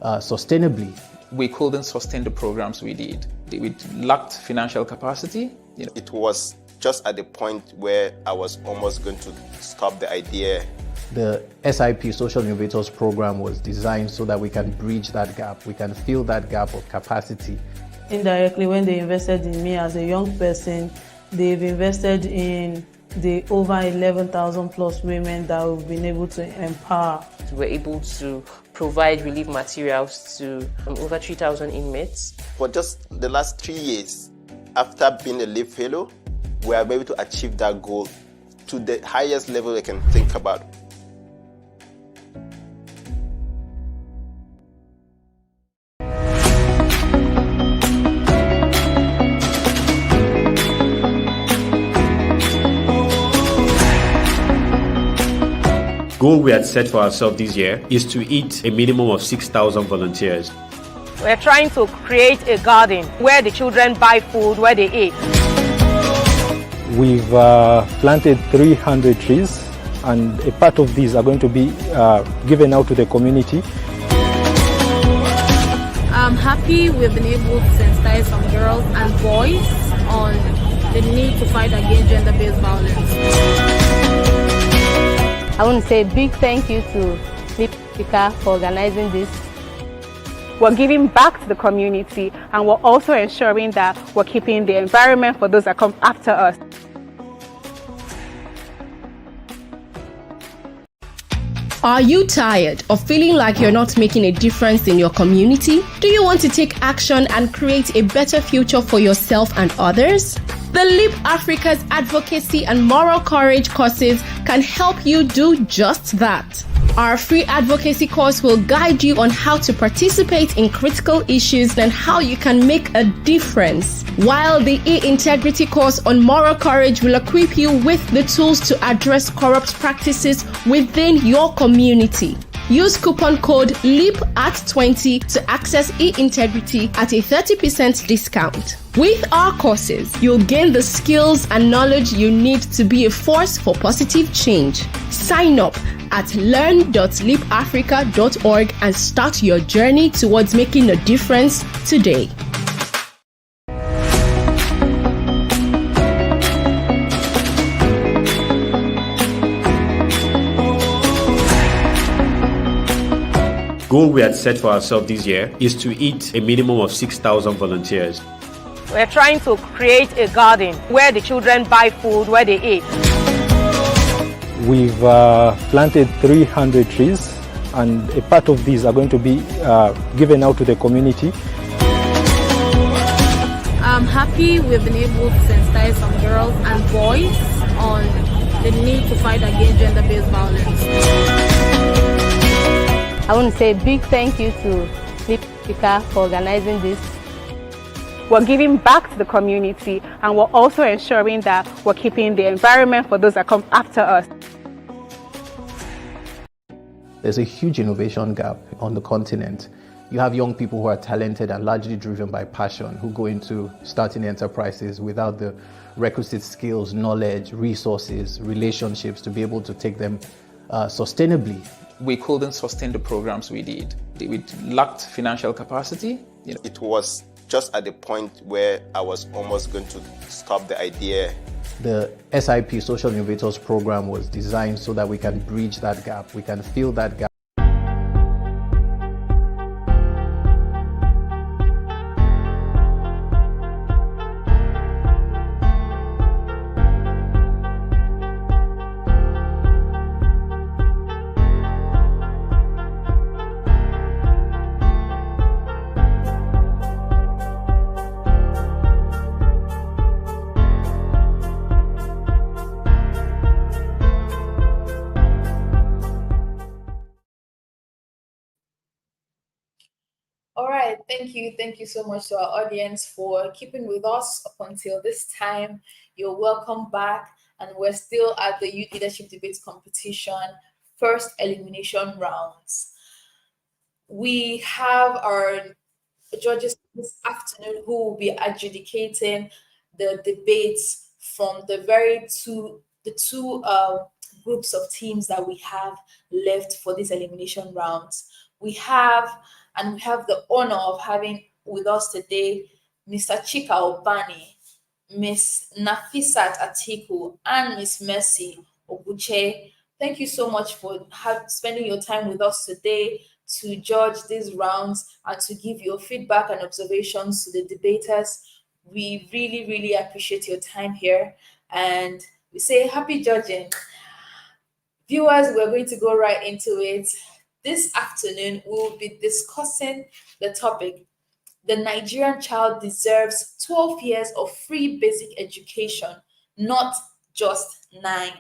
Speaker 25: sustainably.
Speaker 26: We couldn't sustain the programs we did. We lacked financial capacity.
Speaker 27: It was just at the point where I was almost going to stop the idea.
Speaker 25: The SIP Social Innovators Program was designed so that we can bridge that gap. We can fill that gap of capacity.
Speaker 28: Indirectly, when they invested in me as a young person, they've invested in the over 11,000 plus women that we've been able to empower.
Speaker 29: We're able to provide relief materials to over 3,000 inmates.
Speaker 27: For just the last 3 years, after being a LEAP fellow, we are able to achieve that goal to the highest level I can think about.
Speaker 10: Goal we had set for ourselves this year is to eat a minimum of 6,000 volunteers.
Speaker 13: We're trying to create a garden where the children buy food, where they eat.
Speaker 14: We've planted 300 trees, and a part of these are going to be given out to the community.
Speaker 15: I'm happy we've been able to sensitize some girls and boys on the need to fight against gender-based violence.
Speaker 6: I want to say a big thank you to Leap Africa for organizing this.
Speaker 13: We're giving back to the community, and we're also ensuring that we're keeping the environment for those that come after us.
Speaker 6: Are you tired of feeling like you're not making a difference in your community? Do you want to take action and create a better future for yourself and others? The Leap Africa's Advocacy and Moral Courage courses can help you do just that. Our free advocacy course will guide you on how to participate in critical issues and how you can make a difference. While the e-integrity course on moral courage will equip you with the tools to address corrupt practices within your community. Use coupon code LEAP@20 to access e-integrity at a 30% discount. With our courses, you'll gain the skills and knowledge you need to be a force for positive change. Sign up at learn.leapafrica.org and start your journey towards making a difference today.
Speaker 10: Goal we had set for ourselves this year is to eat a minimum of 6,000 volunteers.
Speaker 13: We're trying to create a garden where the children buy food, where they eat.
Speaker 14: We've planted 300 trees, and a part of these are going to be given out to the community.
Speaker 15: I'm happy we've been able to sensitize some girls and boys on the need to fight against gender-based violence.
Speaker 6: I want to say a big thank you to Leap Africa for organizing this.
Speaker 13: we're giving back to the community, and we're also ensuring that we're keeping the environment for those that come after us.
Speaker 25: There's a huge innovation gap on the continent. You have young people who are talented and largely driven by passion, who go into starting enterprises without the requisite skills, knowledge, resources, relationships to be able to take them sustainably.
Speaker 26: We couldn't sustain the programs we did. We lacked financial capacity.
Speaker 27: It was just at the point where I was almost going to stop the idea.
Speaker 25: The SIP Social Innovators Program was designed so that we can bridge that gap, we can fill that gap.
Speaker 16: All right, thank you. Thank you so much to our audience for keeping with us up until this time. You're welcome back, and we're still at the Youth Leadership Debates Competition first elimination rounds. We have our judges this afternoon who will be adjudicating the debates from the two groups of teams that we have left for these elimination rounds. We have the honor of having with us today Mr. Chika Obani, Miss Nafisat Atiku, and Miss Mercy Oguche. Thank you so much for spending your time with us today to judge these rounds and to give your feedback and observations to the debaters. We really, really appreciate your time here, and we say happy judging. Viewers, we're going to go right into it. This afternoon, we will be discussing the topic, the Nigerian child deserves 12 years of free basic education, not just 9.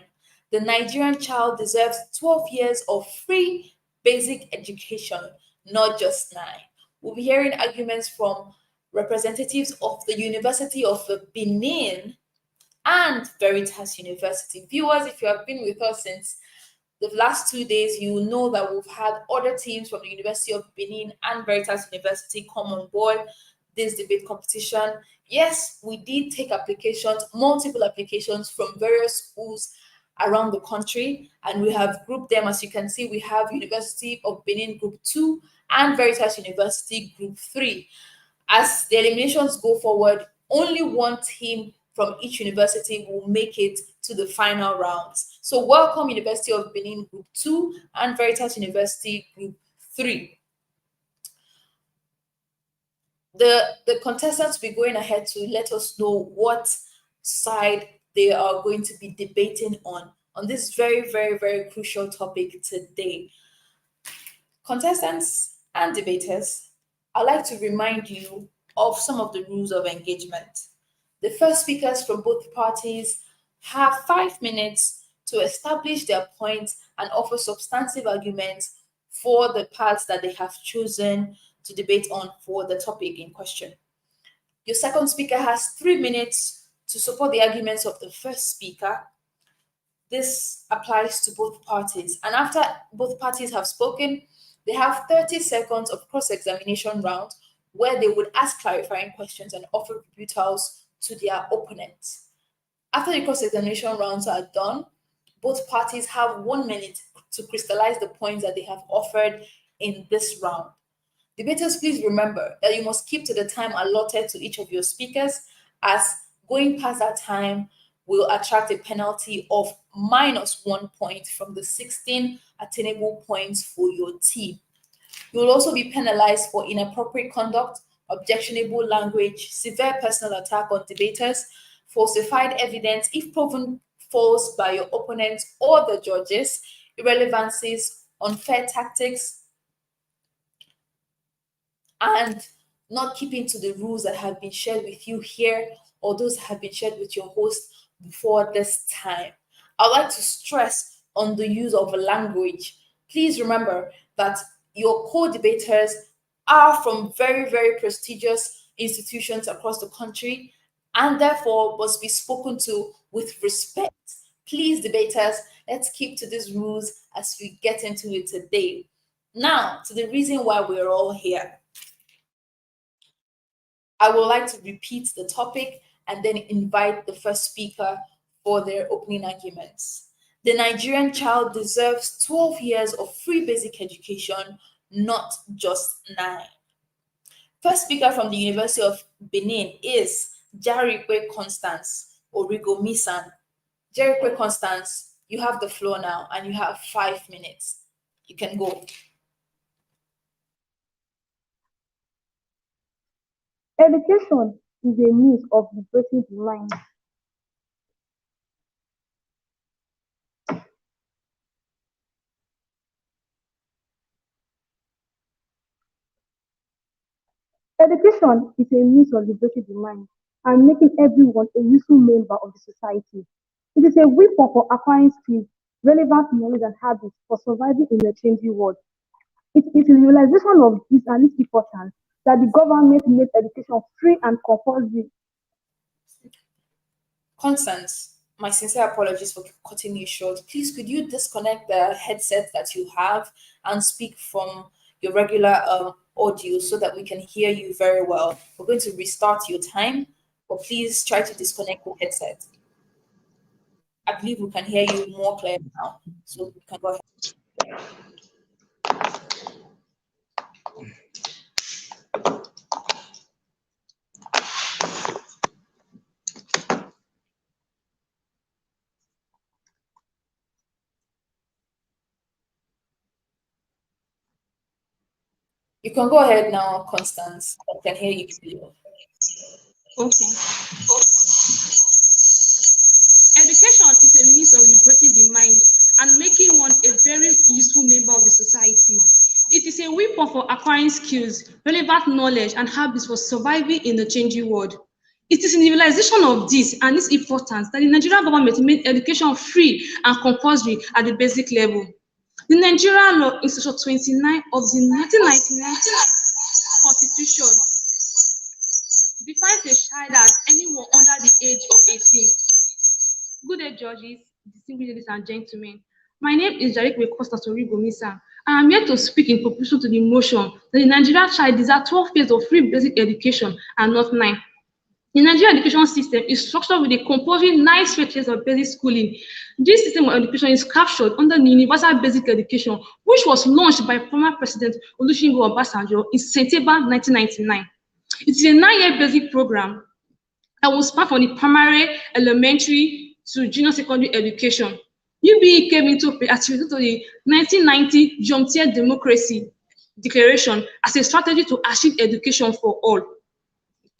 Speaker 16: The Nigerian child deserves 12 years of free basic education, not just 9. We'll be hearing arguments from representatives of the University of Benin and Veritas University. Viewers, if you have been with us since the last 2 days, you will know that we've had other teams from the University of Benin and Veritas University come on board this debate competition. Yes, we did take applications, multiple applications from various schools around the country, and we have grouped them. As you can see, we have University of Benin Group 2 and Veritas University Group 3. As the eliminations go forward, only one team from each university will make it to the final rounds. So welcome University of Benin Group 2 and Veritas University Group 3. The contestants will be going ahead to let us know what side they are going to be debating on this very, very, very crucial topic today. Contestants and debaters, I'd like to remind you of some of the rules of engagement. The first speakers from both parties have 5 minutes to establish their points and offer substantive arguments for the paths that they have chosen to debate on for the topic in question. Your second speaker has 3 minutes to support the arguments of the first speaker. This applies to both parties. And after both parties have spoken, they have 30 seconds of cross-examination round where they would ask clarifying questions and offer rebuttals to their opponents. After the cross-examination rounds are done, both parties have 1 minute to crystallize the points that they have offered in this round. Debaters, please remember that you must keep to the time allotted to each of your speakers, as going past that time will attract a penalty of -1 point from the 16 attainable points for your team. You will also be penalized for inappropriate conduct, objectionable language, severe personal attack on debaters, falsified evidence if proven false by your opponents or the judges, irrelevancies, unfair tactics, and not keeping to the rules that have been shared with you here or those that have been shared with your host before this time. I'd like to stress on the use of language. Please remember that your co-debaters are from very, very prestigious institutions across the country, and therefore must be spoken to with respect. Please, debaters, let's keep to these rules as we get into it today. Now, to the reason why we're all here. I would like to repeat the topic and then invite the first speaker for their opening arguments. The Nigerian child deserves 12 years of free basic education, not just 9. First speaker from the University of Benin is Jarikwe Constance Origomisan. Jarikwe Constance, you have the floor now and you have 5 minutes. You can go.
Speaker 5: Education is a means of liberating the mind. Education is a means of liberating the mind and making everyone a useful member of the society. It is a weapon for acquiring skills, relevant knowledge and habits for surviving in a changing world. It is a realization of this and its importance that the government made education free and compulsory.
Speaker 16: Constance, my sincere apologies for cutting you short. Please, could you disconnect the headset that you have and speak from your regular audio so that we can hear you very well? We're going to restart your time, but please try to disconnect the headset. I believe we can hear you more clearly now, so we can go ahead. You can go ahead now, Constance. I can hear you clearly.
Speaker 7: Okay. Education is a means of liberating the mind and making one a very useful member of the society. It is a weapon for acquiring skills, relevant knowledge, and habits for surviving in a changing world. It is in the realization of this and its importance that the Nigerian government made education free and compulsory at the basic level. The Nigerian Law in Section 29 of the 1999 Constitution defines a child as anyone under the age of 18. Good day, judges, distinguished ladies and gentlemen. My name is Jarikwe Constance Origomisa, and I'm here to speak in proportion to the motion that the Nigerian child deserves 12 years of free basic education and not 9. The Nigerian education system is structured with a compulsory 9 straight years of basic schooling. This system of education is captured under the Universal Basic Education, which was launched by former President Olusegun Obasanjo in September 1999. It is a 9-year basic program that will span from the primary, elementary to junior secondary education. UBE came into play as a result of the 1990 Jomtier Democracy Declaration as a strategy to achieve education for all.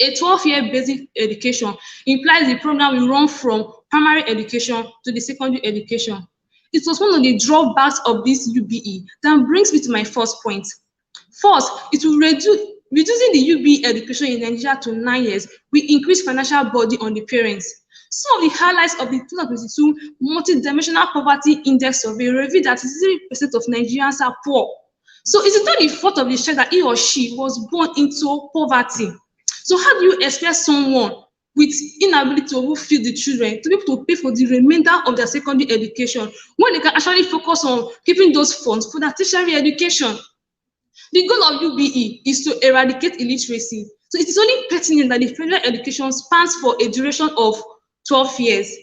Speaker 7: A 12-year basic education implies the program will run from primary education to the secondary education. It was one of the drawbacks of this UBE that brings me to my first point. First, it will reducing the UBE education in Nigeria to 9 years will increase financial burden on the parents. Some of the highlights of the 2022 Multidimensional Poverty Index survey revealed that 63% of Nigerians are poor. So it is not the fault of the child that he or she was born into poverty. So how do you expect someone with inability to feed the children to be able to pay for the remainder of their secondary education when they can actually focus on keeping those funds for their tertiary education? The goal of UBE is to eradicate illiteracy. So it is only pertinent that the federal education spans for a duration of 12 years.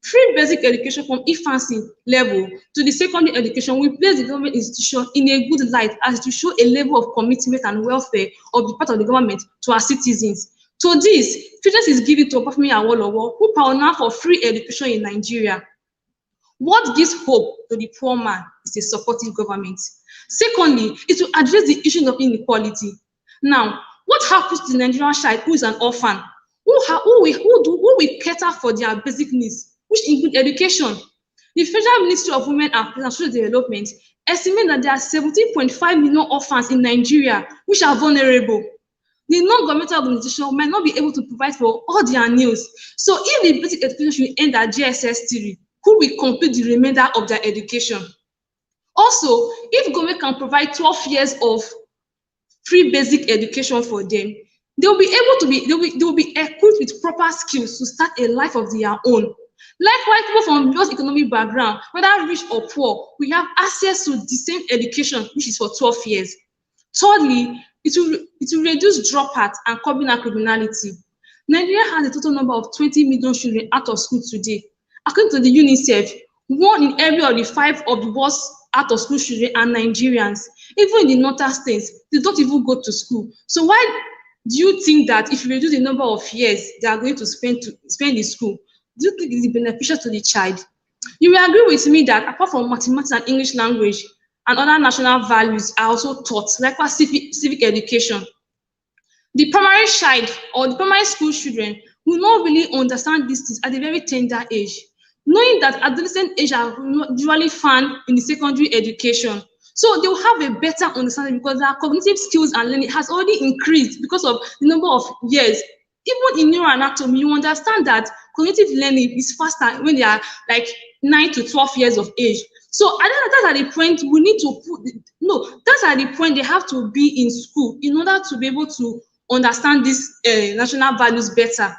Speaker 7: Free basic education from infancy level to the secondary education will place the government institution in a good light as to show a level of commitment and welfare of the part of the government to our citizens. To this, credence is given to Obafemi Awolowo, who pioneered for free education in Nigeria. What gives hope to the poor man is a supportive government. Secondly, it will address the issue of inequality. Now, what happens to the Nigerian child who is an orphan? Who will cater for their basic needs, which include education? The Federal Ministry of Women and Social Development estimates that there are 17.5 million orphans in Nigeria, which are vulnerable. The non-governmental organization might not be able to provide for all their needs. So if the basic education should end at JSS 3, who will complete the remainder of their education? Also, if government can provide 12 years of free basic education for them, they will be equipped with proper skills to start a life of their own. Likewise, people from those economic background, whether rich or poor, we have access to the same education, which is for 12 years. Thirdly, it will reduce dropout and curbing out criminality. Nigeria has a total number of 20 million children out of school today. According to the UNICEF, one in every of the five of the world's out of school children are Nigerians. Even in the northern states, they don't even go to school. So why do you think that if you reduce the number of years they are going to spend in school, do you think it is beneficial to the child? You will agree with me that apart from mathematics and English language and other national values are also taught, like civic education. The primary child or the primary school children will not really understand these things at a very tender age, knowing that adolescent age are usually found in the secondary education. So they will have a better understanding because their cognitive skills and learning has already increased because of the number of years. Even in neuroanatomy, you understand that cognitive learning is faster when they are like 9 to 12 years of age. So I think that's at the point we need to that's at the point they have to be in school in order to be able to understand these national values better.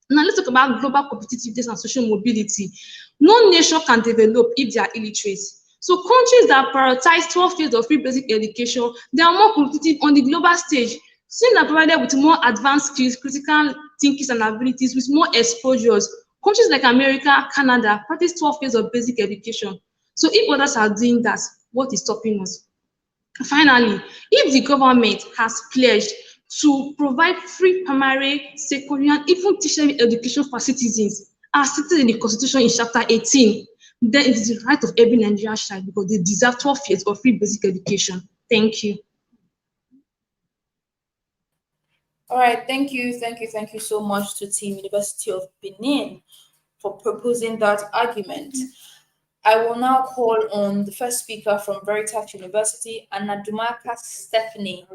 Speaker 7: Now let's talk about global competitiveness and social mobility. No nation can develop if they are illiterate. So countries that prioritize 12 years of free basic education, they are more competitive on the global stage, since they are provided with more advanced skills, critical thinking and abilities, with more exposures. Countries like America, Canada practice 12 years of basic education. So if others are doing that, what is stopping us? Finally, if the government has pledged to provide free primary, secondary, and even tertiary education for citizens, as stated in the Constitution in Chapter 18, then it is the right of every Nigerian child because they deserve 12 years of free basic education. Thank you.
Speaker 16: All right, thank you so much to Team University of Benin for proposing that argument. I will now call on the first speaker from Veritas University, Anadumaka Stephanie,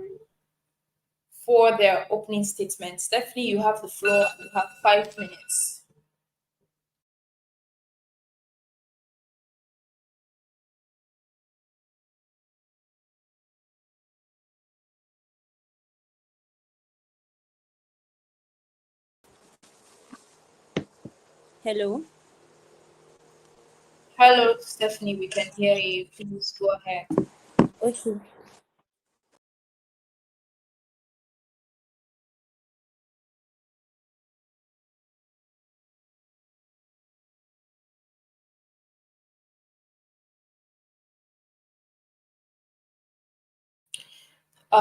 Speaker 16: for their opening statement. Stephanie, you have the floor. You have 5 minutes.
Speaker 4: Hello.
Speaker 16: Hello, Stephanie, we can hear you. Please go ahead.
Speaker 4: Okay.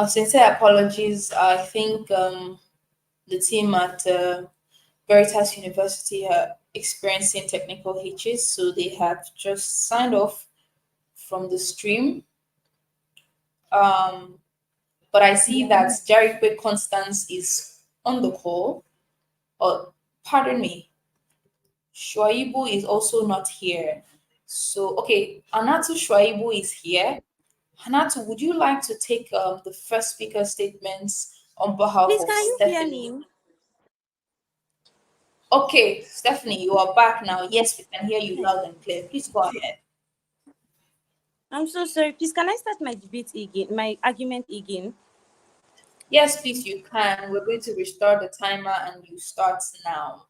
Speaker 16: Sincere apologies. I think the team at Veritas University are experiencing technical hitches, so they have just signed off from the stream. But I see that Jarikwe Constance is on the call. Oh, pardon me. Shuaibu is also not here. So, okay, Anatu Shuaibu is here. Hanatu, would you like to take the first speaker statements on behalf
Speaker 4: Please,
Speaker 16: of
Speaker 4: can you hear
Speaker 16: Stephanie?
Speaker 4: me?
Speaker 16: Okay, Stephanie, you are back now. Yes, we can hear you loud and clear. Please go ahead.
Speaker 4: I'm so sorry. Please, can I start my debate again, my argument again?
Speaker 16: Yes, please, you can. We're going to restart the timer and you start now.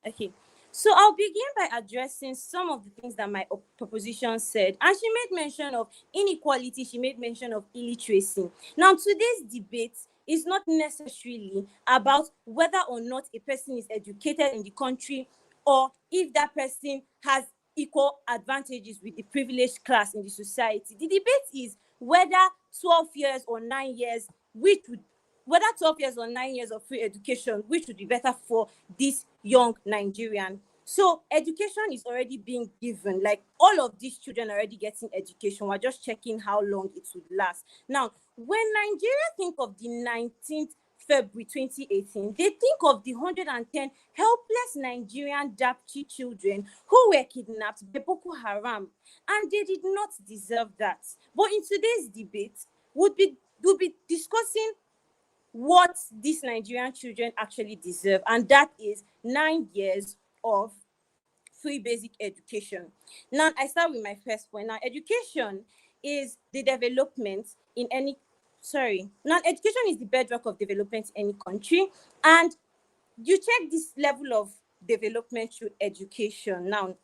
Speaker 4: Okay. So I'll begin by addressing some of the things that my proposition said. And she made mention of inequality. She made mention of illiteracy. Now, today's debate is not necessarily about whether or not a person is educated in the country or if that person has equal advantages with the privileged class in the society. The debate is whether 12 years or 9 years, whether 12 years or 9 years of free education, which would be better for this young Nigerian. So education is already being given. Like all of these children are already getting education. We're just checking how long it would last. Now, when Nigeria think of the 19th February 2018, they think of the 110 helpless Nigerian Dapchi children who were kidnapped by Boko Haram, and they did not deserve that. But in today's debate, we'll be discussing what these Nigerian children actually deserve, and that is 9 years of free basic education. Now, I start with my first point. Now, education is the development in any Now, education is the bedrock of development in any country, and you check this level of development through education. Now,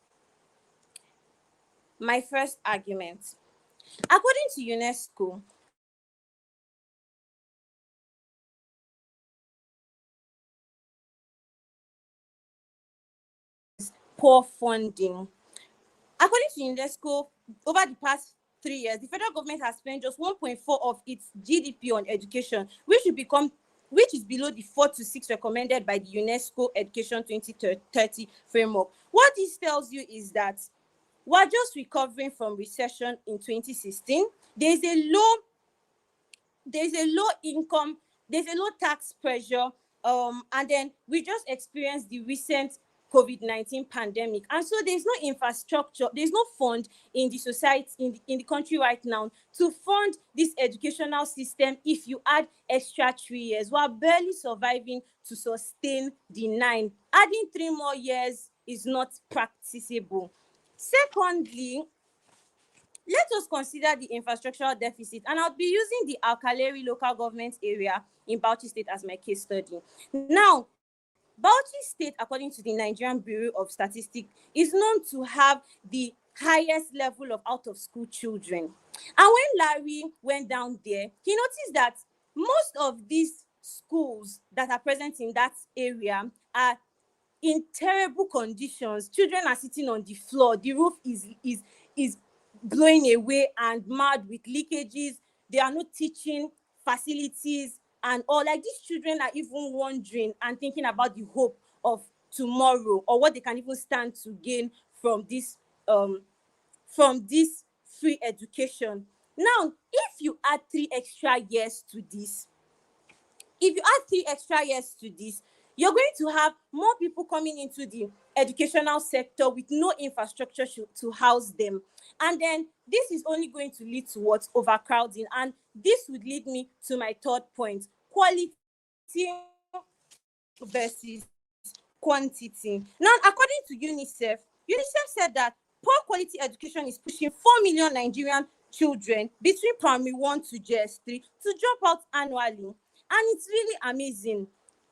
Speaker 4: my first argument, according to UNESCO, poor funding. According to UNESCO, over the past 3 years, the federal government has spent just 1.4 of its GDP on education, which is below the 4 to 6 recommended by the UNESCO Education 2030 framework. What this tells you is that we're just recovering from recession in 2016. There's a low income, there's a low tax pressure, and then we just experienced the recent COVID-19 pandemic, and so there's no infrastructure, there's no fund in the society, in the country right now to fund this educational system. If you add extra 3 years, we are barely surviving to sustain the 9. Adding 3 more years is not practicable. Secondly, let us consider the infrastructural deficit, and I'll be using the Alkaleri local government area in Bauchi State as my case study. Now, Bauchi State, according to the Nigerian Bureau of Statistics, is known to have the highest level of out-of-school children. And when Larry went down there, he noticed that most of these schools that are present in that area are in terrible conditions. Children are sitting on the floor. The roof is blowing away and mud with leakages. There are no teaching facilities and all. Like, these children are even wondering and thinking about the hope of tomorrow, or what they can even stand to gain from this free education. Now, if you add 3 extra years to this, you're going to have more people coming into the educational sector with no infrastructure to house them. And then this is only going to lead towards overcrowding. And this would lead me to my third point: quality versus quantity. Now, according to UNICEF said that poor quality education is pushing 4 million Nigerian children between primary 1 to JS3 to drop out annually. And it's really amazing.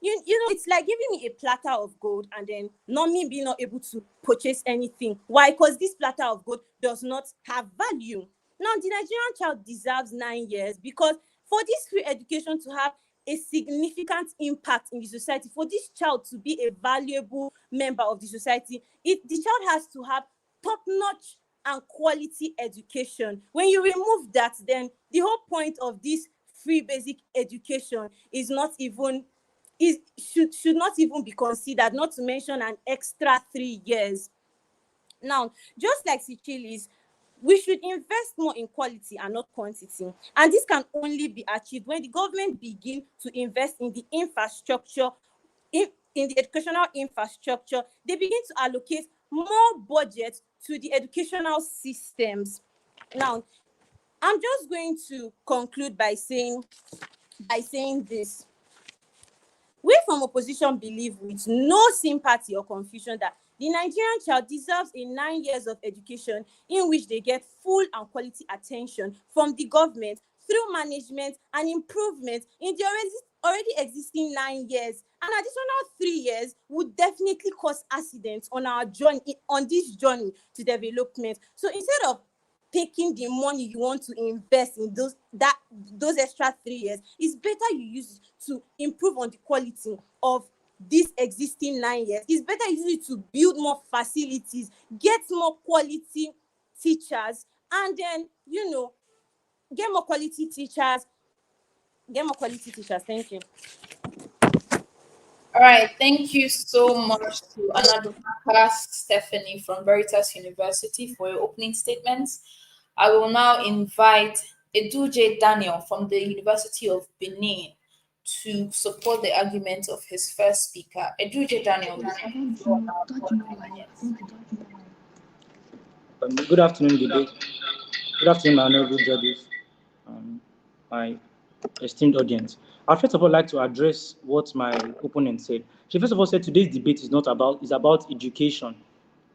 Speaker 4: You know, it's like giving me a platter of gold and then not being able to purchase anything. Why? Because this platter of gold does not have value. Now, the Nigerian child deserves 9 years, because for this free education to have a significant impact in the society, for this child to be a valuable member of the society, the child has to have top-notch and quality education. When you remove that, then the whole point of this free basic education is not even should not even be considered, not to mention an extra 3 years. Now, just like Seychelles, we should invest more in quality and not quantity. And this can only be achieved when the government begin to invest in the infrastructure, in the educational infrastructure. They begin to allocate more budget to the educational systems. Now, I'm just going to conclude by saying this. We from opposition believe, with no sympathy or confusion, that the Nigerian child deserves a 9 years of education in which they get full and quality attention from the government through management and improvement in the already existing 9 years. An additional 3 years would definitely cause accidents on our journey, on this journey to development. So instead of taking the money you want to invest in those extra 3 years, it's better you use it to improve on the quality of this existing 9 years. It's better you use it to build more facilities, get more quality teachers, and then, get more quality teachers. Thank you.
Speaker 16: All right, thank you so much to Anadumaka Stephanie from Veritas University for your opening statements. I will now invite Eduje Daniel from the University of Benin to support the argument of his first speaker. Eduje Daniel.
Speaker 3: Good afternoon, debate. Good afternoon, my honorable judges, my esteemed audience. I first of all like to address what my opponent said. She first of all said today's debate is about education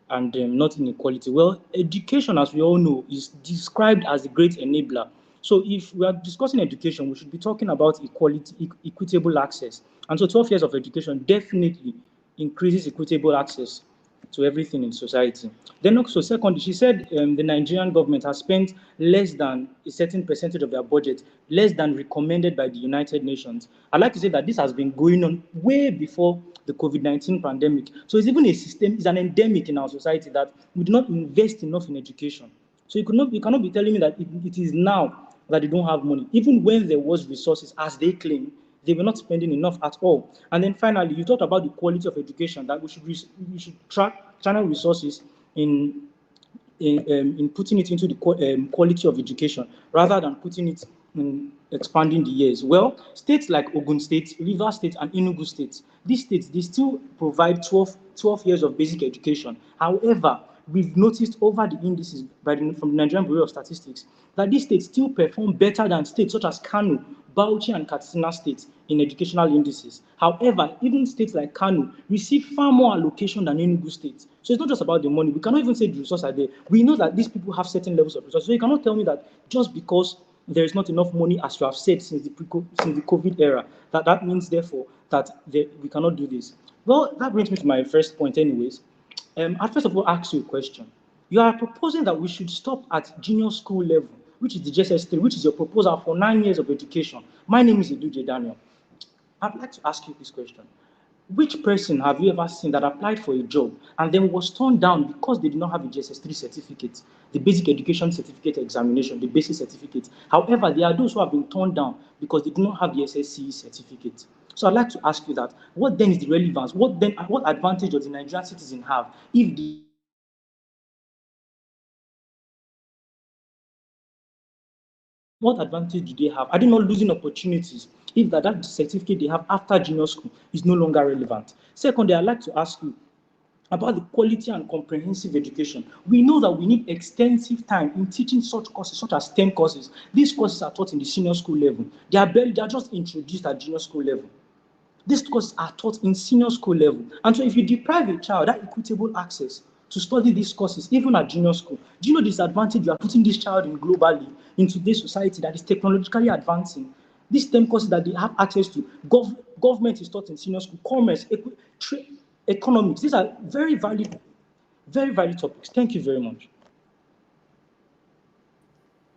Speaker 3: and not inequality. Well, education, as we all know, is described as a great enabler So if we are discussing education, we should be talking about equality, equitable access. And so 12 years of education definitely increases equitable access to everything in society. Then also, secondly, she said the Nigerian government has spent less than a certain percentage of their budget, less than recommended by the United Nations. I'd like to say that this has been going on way before the COVID-19 pandemic. So it's even a system, it's an endemic in our society that we do not invest enough in education. So you cannot be telling me that it is now that they don't have money. Even when there was resources, as they claim, they were not spending enough at all. And then finally, you talked about the quality of education, that we should channel resources in putting it into the quality of education rather than putting it in expanding the years. Well, states like Ogun State, Rivers State, and Enugu State, these states, they still provide 12 years of basic education. However, we've noticed over the indices from the Nigerian Bureau of Statistics that these states still perform better than states such as Kano, Bauchi, and Katsina states in educational indices. However, even states like Kano receive far more allocation than Enugu State. So it's not just about the money. We cannot even say the resources are there. We know that these people have certain levels of resources. So you cannot tell me that just because there is not enough money, as you have said since the COVID era, that means therefore that we cannot do this. Well, that brings me to my first point anyways. I'll first of all ask you a question. You are proposing that we should stop at junior school level, which is the JSS3, which is your proposal for 9 years of education. My name is Eduje Daniel. I'd like to ask you this question. Which person have you ever seen that applied for a job and then was turned down because they did not have a JSS3 certificate, the basic education certificate examination, the basic certificate? However, there are those who have been turned down because they do not have the SSCE certificate. So I'd like to ask you that, what then is the relevance? What advantage does the Nigerian citizen have if the what advantage do they have? Are they not losing opportunities if that certificate they have after junior school is no longer relevant? Secondly, I'd like to ask you about the quality and comprehensive education. We know that we need extensive time in teaching such courses, such as STEM courses. These courses are taught in the senior school level. They are just introduced at junior school level. These courses are taught in senior school level. And so if you deprive a child that equitable access to study these courses, even at junior school, do you know the disadvantage you are putting this child in globally in today's society that is technologically advancing? These STEM courses that they have access to, government is taught in senior school, commerce, economics. These are very valid topics. Thank you very much.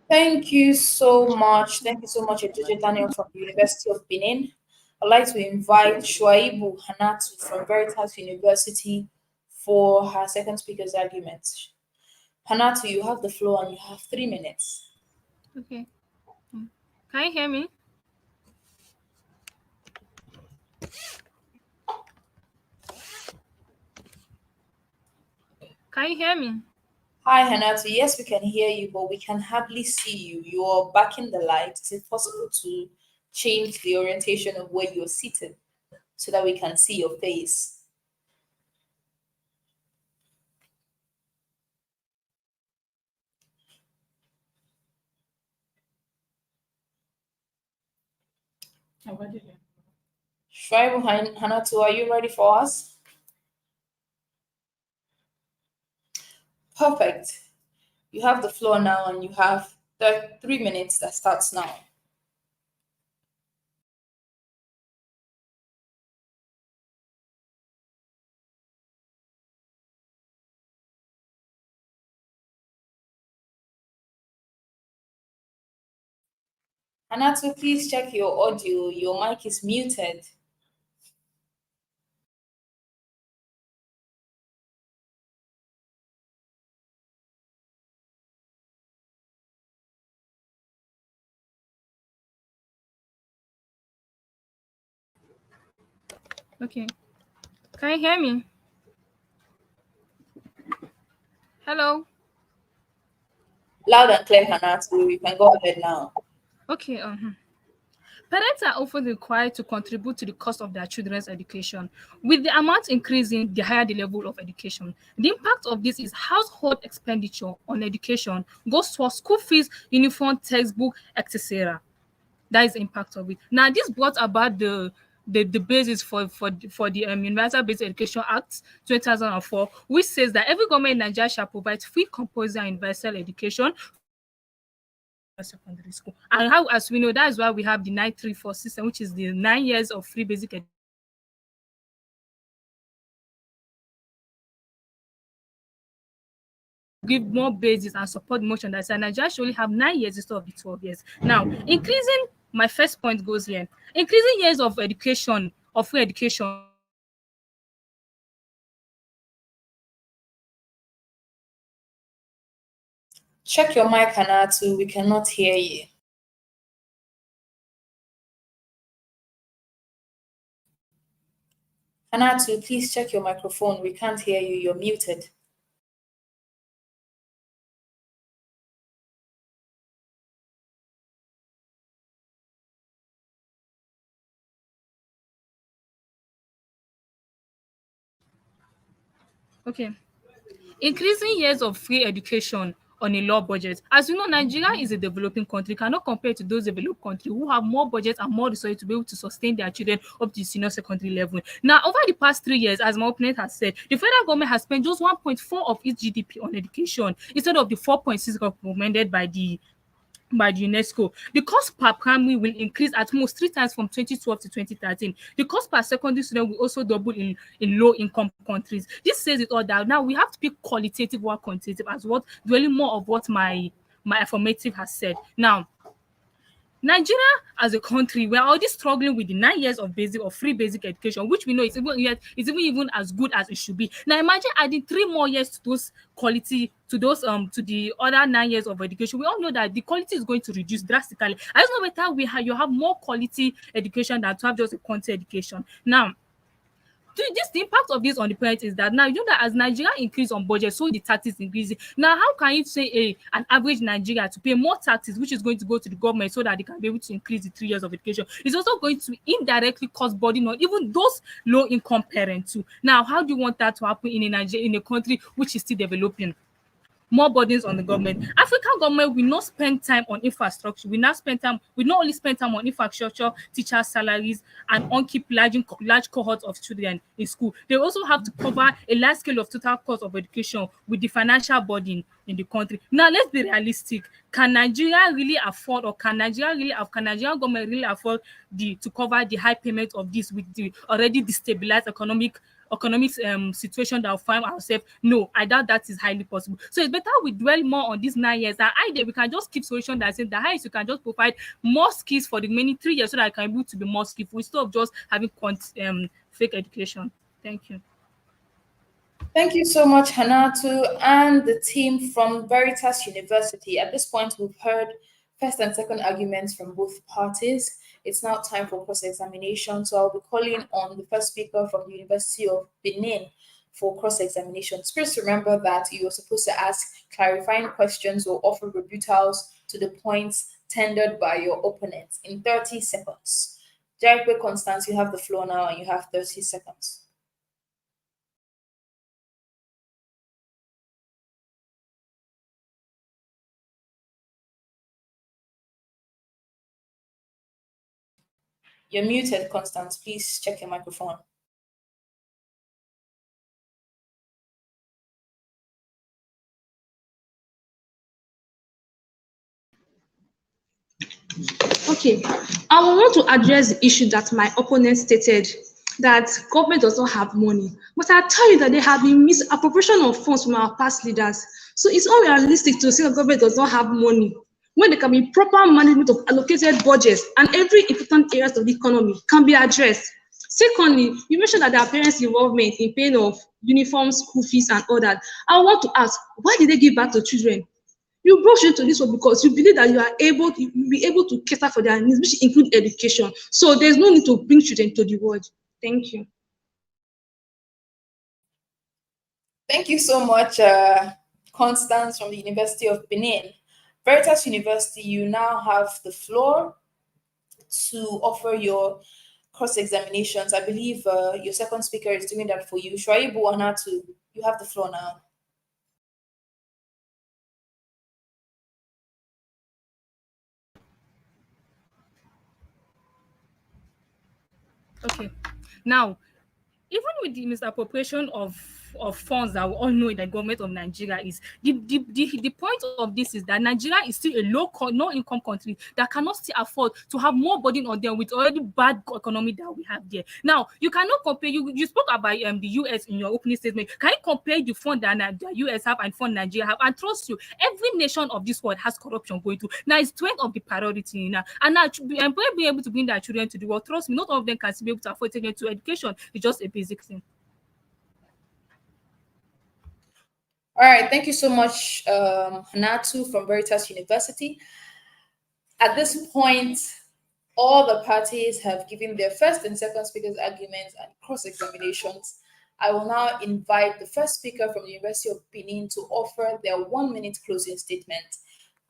Speaker 16: Thank you so much. Thank you so much, Eduje Daniel from the University of Benin. I'd like to invite Shuaibu Hanatu from Veritas University for her second speaker's argument. Hanatu, you have the floor and you have 3 minutes.
Speaker 15: Okay. Can you hear me? Can you hear me?
Speaker 16: Hi, Hanatu. Yes, we can hear you, but we can hardly see you. You're back in the light. Is it possible to change the orientation of where you're seated so that we can see your face? Shuaibu Hanatu, are you ready for us? Perfect. You have the floor now and you have 3 minutes that starts now. Hanatu, please check your audio. Your mic is muted.
Speaker 15: Okay. Can you hear me? Hello?
Speaker 16: Loud and clear, Hanatu. You can go ahead now.
Speaker 15: Okay. Parents are often required to contribute to the cost of their children's education. With the amount increasing, the higher the level of education. The impact of this is household expenditure on education goes towards school fees, uniform, textbook, etc. That is the impact of it. Now, this brought about the basis for the Universal Basic Education Act 2004, which says that every government in Nigeria shall provide free, compulsory, and universal education secondary school. And how, as we know, that is why we have the 934 system, which is the 9 years of free basic education. Give more basis and support motion that Nigeria should only have 9 years instead of the 12 years. Now, increasing, my first point goes here, increasing years of education, of free education.
Speaker 16: Check your mic, Hanatu. We cannot hear you. Hanatu, please check your microphone. We can't hear you. You're muted.
Speaker 15: Okay. Increasing years of free education on a low budget. As you know, Nigeria is a developing country, cannot compare to those developed countries who have more budget and more resources to be able to sustain their children up to the senior secondary level. Now, over the past 3 years, as my opponent has said, the federal government has spent just 1.4 of its GDP on education instead of the 4.6 recommended by the UNESCO. The cost per primary will increase at most 3 times from 2012 to 2013. The cost per secondary student will also double in low-income countries. This says it all that now we have to be qualitative or quantitative, as what dwelling more of what my affirmative has said. Now, Nigeria as a country, we are already struggling with the 9 years of basic or free basic education, which we know is even as good as it should be. Now imagine adding 3 more years to those quality, to the other 9 years of education. We all know that the quality is going to reduce drastically. I just know better you have more quality education than to have just a quantity education. Now, the impact of this on the parents is that now you know that as Nigeria increase on budget, so the taxes increasing. Now, how can you say an average Nigeria to pay more taxes, which is going to go to the government so that they can be able to increase the 3 years of education? It's also going to indirectly cause burden on even those low-income parents too. Now, how do you want that to happen in a country which is still developing? More burdens on the government. African government will not spend time on infrastructure. We not only spend time on infrastructure, teachers' salaries, and on keep large cohorts of children in school. They also have to cover a large scale of total cost of education with the financial burden in the country. Now, let's be realistic. Can Nigeria really afford, or can Nigerian government really afford to cover the high payment of this with the already destabilized economic situation that we find ourselves? No, I doubt that is highly possible. So it's better we dwell more on these 9 years. And either we can just keep solution that says the highest you can just provide more skills for the remaining 3 years so that I can be able to be more skillful instead of just having fake education. Thank you.
Speaker 16: Thank you so much, Hanatu, and the team from Veritas University. At this point, we've heard first and second arguments from both parties. It's now time for cross-examination. So I'll be calling on the first speaker from the University of Benin for cross-examination. Please remember that you are supposed to ask clarifying questions or offer rebuttals to the points tendered by your opponent in 30 seconds. Jaipe Constance, you have the floor now and you have 30 seconds. You're muted, Constance. Please check your microphone.
Speaker 7: Okay, I want to address the issue that my opponent stated, that government does not have money. But I tell you that there have been misappropriation of funds from our past leaders. So it's unrealistic to say the government does not have money when there can be proper management of allocated budgets and every important areas of the economy can be addressed. Secondly, you mentioned that there are parents' involvement in paying of uniforms, school fees, and all that. I want to ask, why did they give back to children? You brought children to this one because you believe that you'll be able to cater for their needs, which include education. So there's no need to bring children to the world. Thank you.
Speaker 16: Thank you so much, Constance from the University of Benin. Veritas University, you now have the floor to offer your cross-examinations. I believe your second speaker is doing that for you. Shuaibu Anatu, you have the floor now.
Speaker 15: Okay. Now, even with the misappropriation of of funds that we all know in the government of Nigeria is the point of this is that Nigeria is still a no income country that cannot still afford to have more burden on them with already bad economy that we have there. Now you cannot compare. You spoke about the US in your opening statement. Can you compare the fund that the US have and fund Nigeria have? And trust you, every nation of this world has corruption going through. Now it's 20 of the priority now, and now employer being able to bring their children to the world. Trust me, not all of them can still be able to afford taking them to education. It's just a basic thing.
Speaker 16: All right, thank you so much, Hanatu from Veritas University. At this point, all the parties have given their first and second speakers' arguments and cross-examinations. I will now invite the first speaker from the University of Benin to offer their 1 minute closing statement.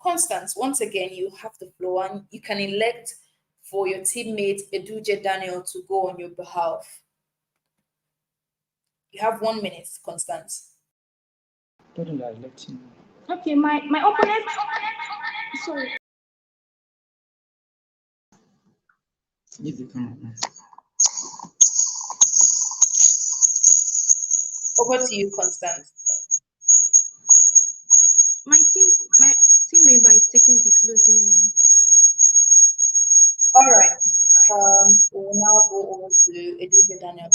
Speaker 16: Constance, once again, you have the floor and you can elect for your teammate Eduje Daniel to go on your behalf. You have 1 minute, Constance.
Speaker 3: Okay, my opponent. Sorry. Give the camera.
Speaker 16: Over to you, Constance.
Speaker 7: My team member is taking the closing.
Speaker 16: All right. We'll now go over to Eduje Daniel.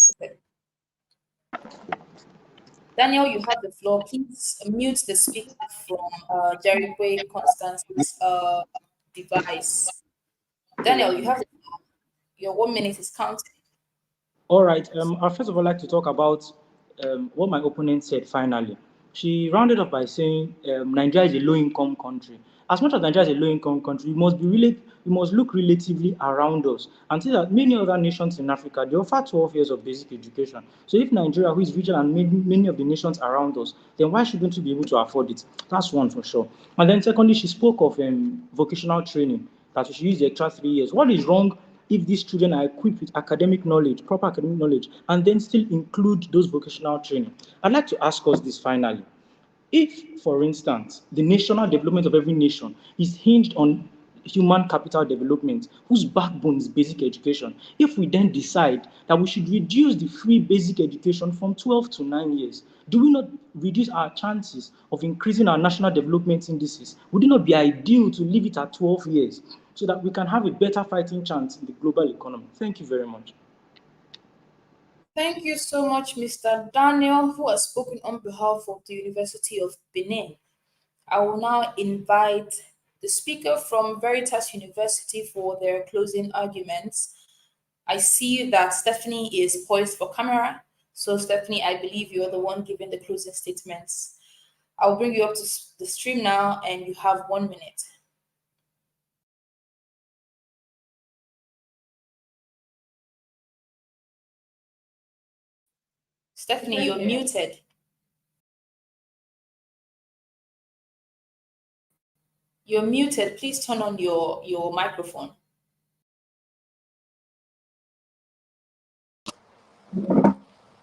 Speaker 16: Daniel, you have the floor. Please mute the speaker from Jerry Constance's device. Daniel, you have the floor. Your 1 minute is counting.
Speaker 3: All right. I first of all like to talk about what my opponent said finally. She rounded up by saying Nigeria is a low-income country. As much as Nigeria is a low-income country, we must look relatively around us and see that many other nations in Africa, they offer 12 years of basic education. So if Nigeria, who is regional, and many of the nations around us, then why shouldn't we be able to afford it? That's one for sure. And then secondly, she spoke of vocational training, that we should use the extra 3 years. What is wrong if these children are equipped with academic knowledge, proper academic knowledge, and then still include those vocational training? I'd like to ask us this finally. If, for instance, the national development of every nation is hinged on human capital development, whose backbone is basic education, if we then decide that we should reduce the free basic education from 12 to 9 years, do we not reduce our chances of increasing our national development indices? Would it not be ideal to leave it at 12 years so that we can have a better fighting chance in the global economy? Thank you very much.
Speaker 16: Thank you so much, Mr. Daniel, who has spoken on behalf of the University of Benin. I will now invite the speaker from Veritas University for their closing arguments. I see that Stephanie is poised for camera. So Stephanie, I believe you're the one giving the closing statements. I'll bring you up to the stream now and you have 1 minute. Stephanie, you're muted. You're muted. Please turn on your microphone.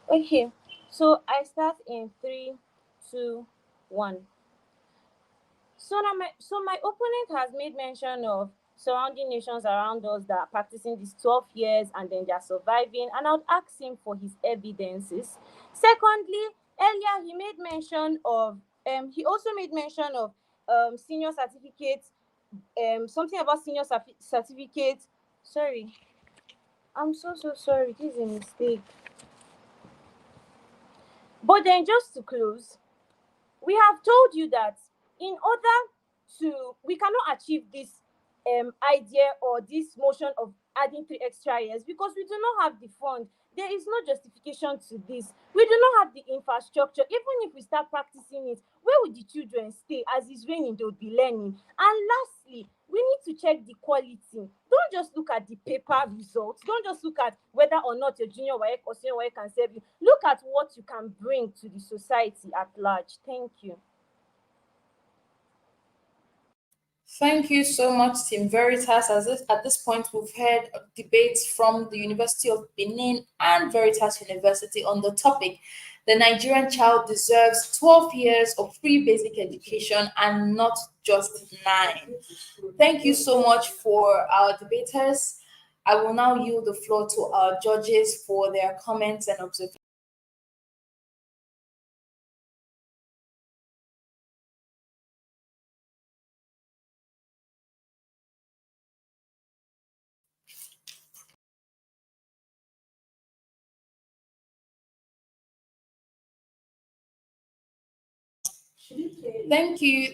Speaker 4: Okay, so I start in 3, 2, 1. So my opponent has made mention of surrounding nations around us that are practicing these 12 years and then they are surviving, and I would ask him for his evidences. Secondly, earlier he made mention of he also made mention of senior certificates, something about senior certificates. Sorry, I'm so sorry. This is a mistake. But then, just to close, we have told you that in order we cannot achieve this idea or this motion of adding 3 extra years because we do not have the fund. There is no justification to this. We do not have the infrastructure. Even if we start practicing it, where would the children stay? As it's raining, they'll be learning. And lastly, we need to check the quality. Don't just look at the paper results. Don't just look at whether or not your junior WAEC or senior WAEC can serve you. Look at what you can bring to the society at large. Thank you.
Speaker 16: Thank you so much, Team Veritas. At this point, we've heard debates from the University of Benin and Veritas University on the topic, the Nigerian child deserves 12 years of free basic education and not just 9. Thank you so much for our debaters. I will now yield the floor to our judges for their comments and observations. Thank you.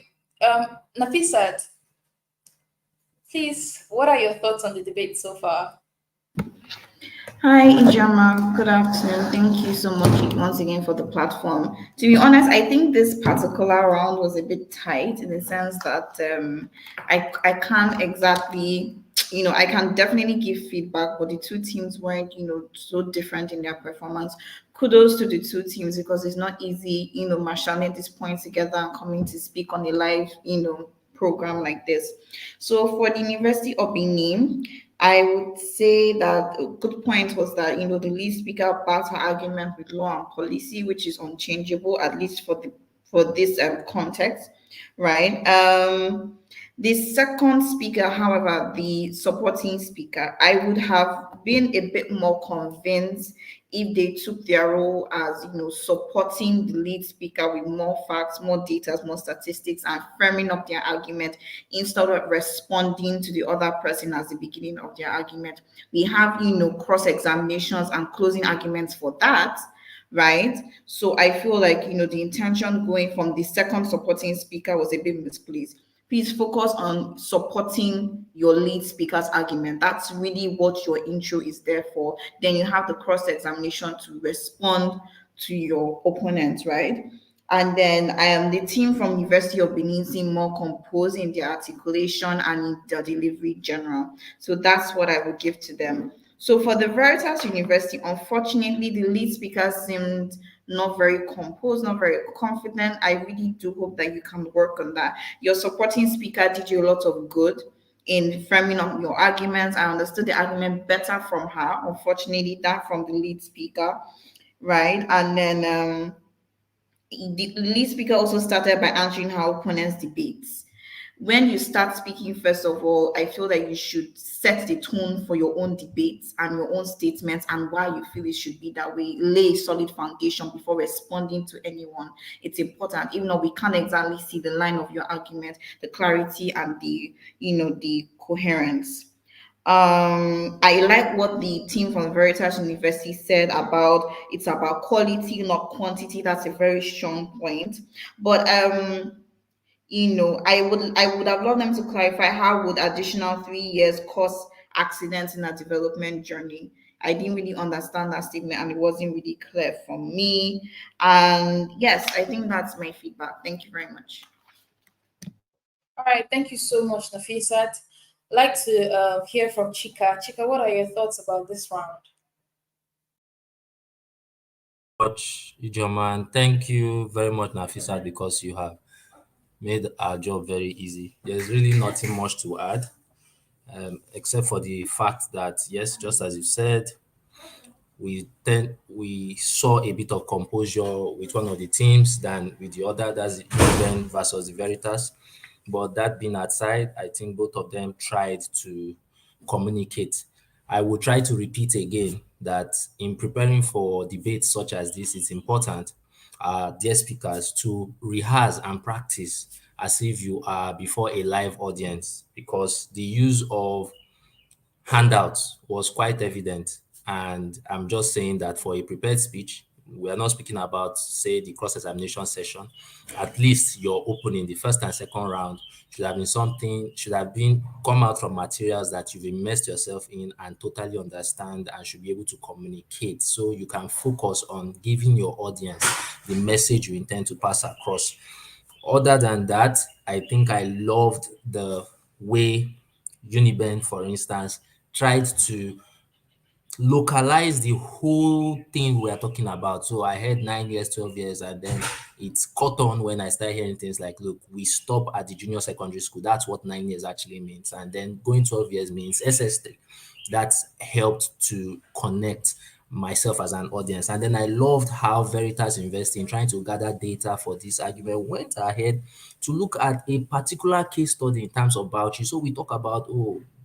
Speaker 16: Nafisat, please, what are your thoughts on the debate so far?
Speaker 8: Hi, Ijama. Good afternoon. Thank you so much once again for the platform. To be honest, I think this particular round was a bit tight in the sense that I can't exactly, I can definitely give feedback, but the two teams weren't, so different in their performance. Kudos to the two teams because it's not easy, marshalling these points together and coming to speak on a live, program like this. So for the University of Benin, I would say that a good point was that the lead speaker backed her argument with law and policy, which is unchangeable, at least for this context, right? The second speaker, however, the supporting speaker, I would have been a bit more convinced if they took their role as supporting the lead speaker with more facts, more data, more statistics, and firming up their argument instead of responding to the other person as the beginning of their argument. We have cross examinations and closing arguments for that, right? So I feel like the intention going from the second supporting speaker was a bit misplaced. Please focus on supporting your lead speaker's argument. That's really what your intro is there for. Then you have the cross examination to respond to your opponent, right? And then I am the team from University of Benin seem more composed in their articulation and in their delivery general. So that's what I would give to them. So for the Veritas University, unfortunately, the lead speaker seemed not very composed, not very confident. I really do hope that you can work on that. Your supporting speaker did you a lot of good in framing up your arguments. I understood the argument better from her, unfortunately, than from the lead speaker, right? And then the lead speaker also started by answering her opponent's debates. When you start speaking, first of all, I feel that you should set the tone for your own debates and your own statements and why you feel it should be that way. Lay a solid foundation before responding to anyone. It's important, even though we can't exactly see the line of your argument, the clarity and the coherence. I like what the team from Veritas University said about it's about quality, not quantity. That's a very strong point. But I would have loved them to clarify how would additional 3 years cause accidents in a development journey. I didn't really understand that statement and it wasn't really clear for me. And yes, I think that's my feedback. Thank you very much.
Speaker 16: All right, thank you so much, Nafisat. I'd like to hear from Chika. Chika, what are your thoughts about this round?
Speaker 2: Much, Ijoma, and thank you very much, Nafisa, because you have made our job very easy. There's really nothing much to add, except for the fact that, yes, just as you said, we saw a bit of composure with one of the teams than with the other. That's Ruben versus the Veritas. But that being aside, I think both of them tried to communicate. I will try to repeat again that in preparing for debates such as this, it's important, dear speakers, to rehearse and practice as if you are before a live audience, because the use of handouts was quite evident. And I'm just saying that for a prepared speech, we are not speaking about, say, the cross-examination session. At least your opening, the first and second round, should have been come out from materials that you've immersed yourself in and totally understand and should be able to communicate. So you can focus on giving your audience the message you intend to pass across. Other than that, I think I loved the way Uniben, for instance, tried to localize the whole thing we are talking about. So I heard 9 years, 12 years, and then it's caught on when I started hearing things like, look, we stop at the junior secondary school. That's what 9 years actually means. And then going 12 years means SS3. That's helped to connect myself as an audience. And then I loved how Veritas University, in trying to gather data for this argument, went ahead to look at a particular case study in terms of vouching. So we talk about,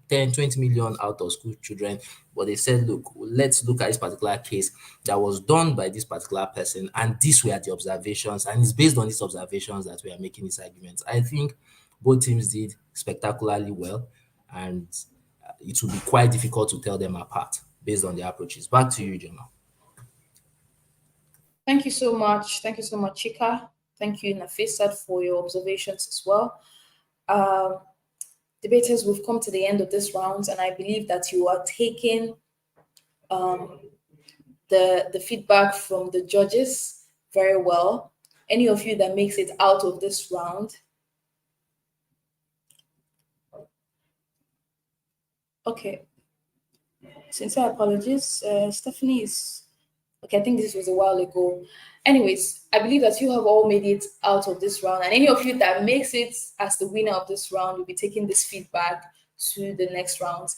Speaker 2: 10, 20 million out of school children. But they said, look, let's look at this particular case that was done by this particular person. And these were the observations. And it's based on these observations that we are making these arguments. I think both teams did spectacularly well. And it will be quite difficult to tell them apart based on their approaches. Back to you, Gemma.
Speaker 16: Thank you so much. Thank you so much, Chika. Thank you, Nafisat, for your observations as well. Debaters, we've come to the end of this round, and I believe that you are taking the feedback from the judges very well. Any of you that makes it out of this round, okay. Sincere apologies. Stephanie is okay. I think this was a while ago. Anyways, I believe that you have all made it out of this round, and any of you that makes it as the winner of this round will be taking this feedback to the next round.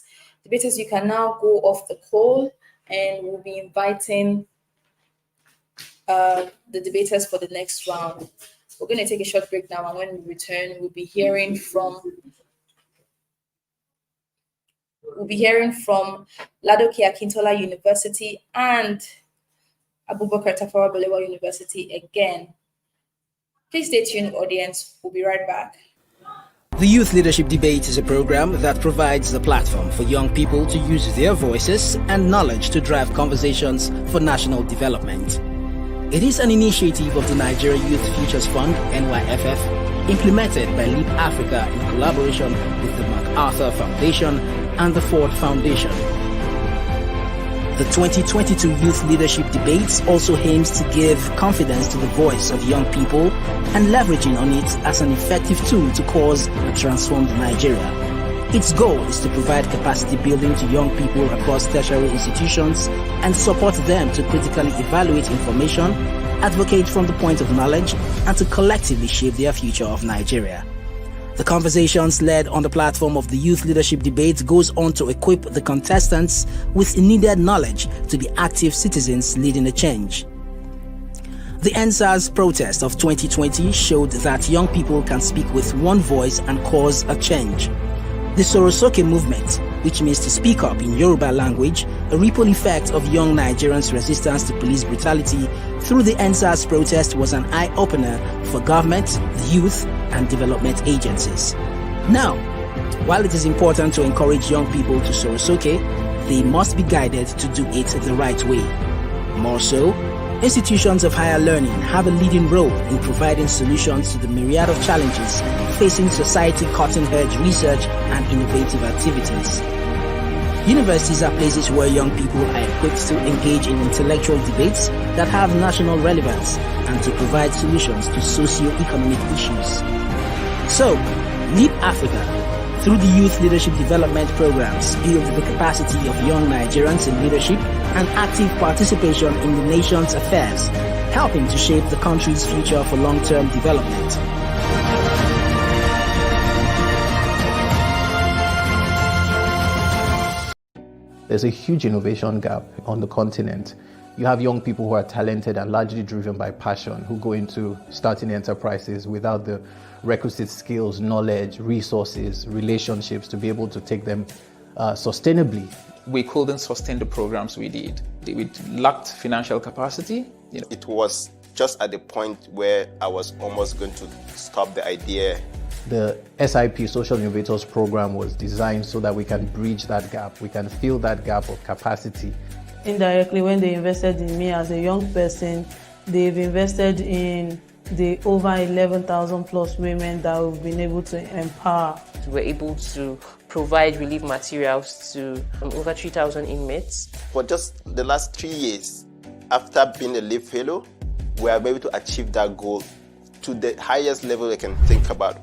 Speaker 16: Debaters, you can now go off the call, and we'll be inviting the debaters for the next round. We're going to take a short break now, and when we return, we'll be hearing from Ladoke Akintola University and Abubakar Tafawa Balewa University again. Please stay tuned, audience. We'll be right back.
Speaker 1: The Youth Leadership Debate is a program that provides the platform for young people to use their voices and knowledge to drive conversations for national development. It is an initiative of the Nigeria Youth Futures Fund, NYFF, implemented by Leap Africa in collaboration with the MacArthur Foundation and the Ford Foundation. The 2022 Youth Leadership Debates also aims to give confidence to the voice of young people and leveraging on it as an effective tool to cause a transformed Nigeria. Its goal is to provide capacity building to young people across tertiary institutions and support them to critically evaluate information, advocate from the point of knowledge, and to collectively shape their future of Nigeria. The conversations led on the platform of the Youth Leadership Debate goes on to equip the contestants with needed knowledge to be active citizens leading a change. The NSAS protest of 2020 showed that young people can speak with one voice and cause a change. The Sorosoke movement, which means to speak up in Yoruba language, a ripple effect of young Nigerians' resistance to police brutality through the NSAS protest, was an eye-opener for government, the youth, and development agencies. Now, while it is important to encourage young people to Sorosoke, they must be guided to do it the right way. More so, institutions of higher learning have a leading role in providing solutions to the myriad of challenges facing society, cutting-edge research and innovative activities. Universities are places where young people are equipped to engage in intellectual debates that have national relevance and to provide solutions to socio-economic issues. So, Leap Africa, through the Youth Leadership Development Programs, build the capacity of young Nigerians in leadership and active participation in the nation's affairs, helping to shape the country's future for long-term development.
Speaker 25: There's a huge innovation gap on the continent. You have young people who are talented and largely driven by passion, who go into starting enterprises without the requisite skills, knowledge, resources, relationships to be able to take them sustainably.
Speaker 26: We couldn't sustain the programs we did. We lacked financial capacity.
Speaker 27: It was just at the point where I was almost going to stop the idea.
Speaker 25: The SIP, Social Innovators Program, was designed so that we can bridge that gap. We can fill that gap of capacity.
Speaker 28: Indirectly, when they invested in me as a young person, they've invested in the over 11,000 plus women that we've been able to empower.
Speaker 29: We're able to provide relief materials to over 3,000 inmates.
Speaker 27: For just the last 3 years, after being a LEAP fellow, we are able to achieve that goal to the highest level I can think about.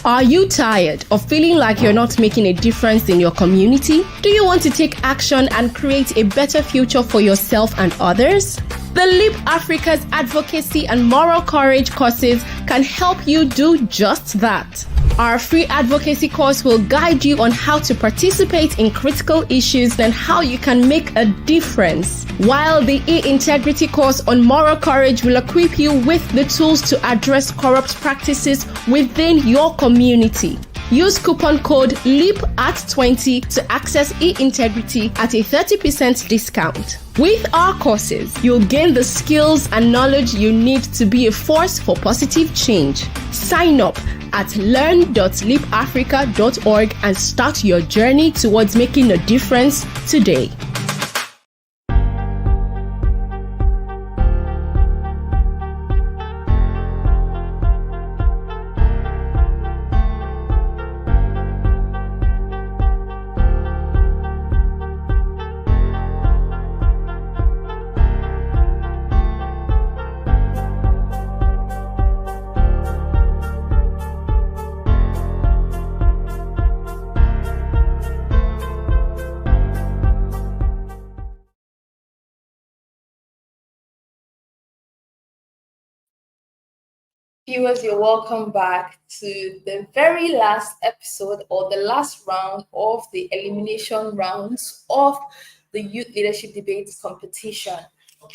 Speaker 6: Are you tired of feeling like you're not making a difference in your community? Do you want to take action and create a better future for yourself and others? The Leap Africa's advocacy and moral courage courses can help you do just that. Our free advocacy course will guide you on how to participate in critical issues and how you can make a difference, while the e-integrity course on moral courage will equip you with the tools to address corrupt practices within your community. Use coupon code LEAP@20 to access e-integrity at a 30% discount. With our courses, you'll gain the skills and knowledge you need to be a force for positive change. Sign up at learn.leapafrica.org and start your journey towards making a difference today.
Speaker 9: Leap Africa, through the Youth Leadership Debate, goes on to equip the contestants with needed knowledge to be active citizens leading a change. Sign up at learn.leapafrica.org and start your journey towards making a difference today.
Speaker 16: Viewers, you're welcome back to the very last episode or the last round of the elimination rounds of the Youth Leadership Debates competition.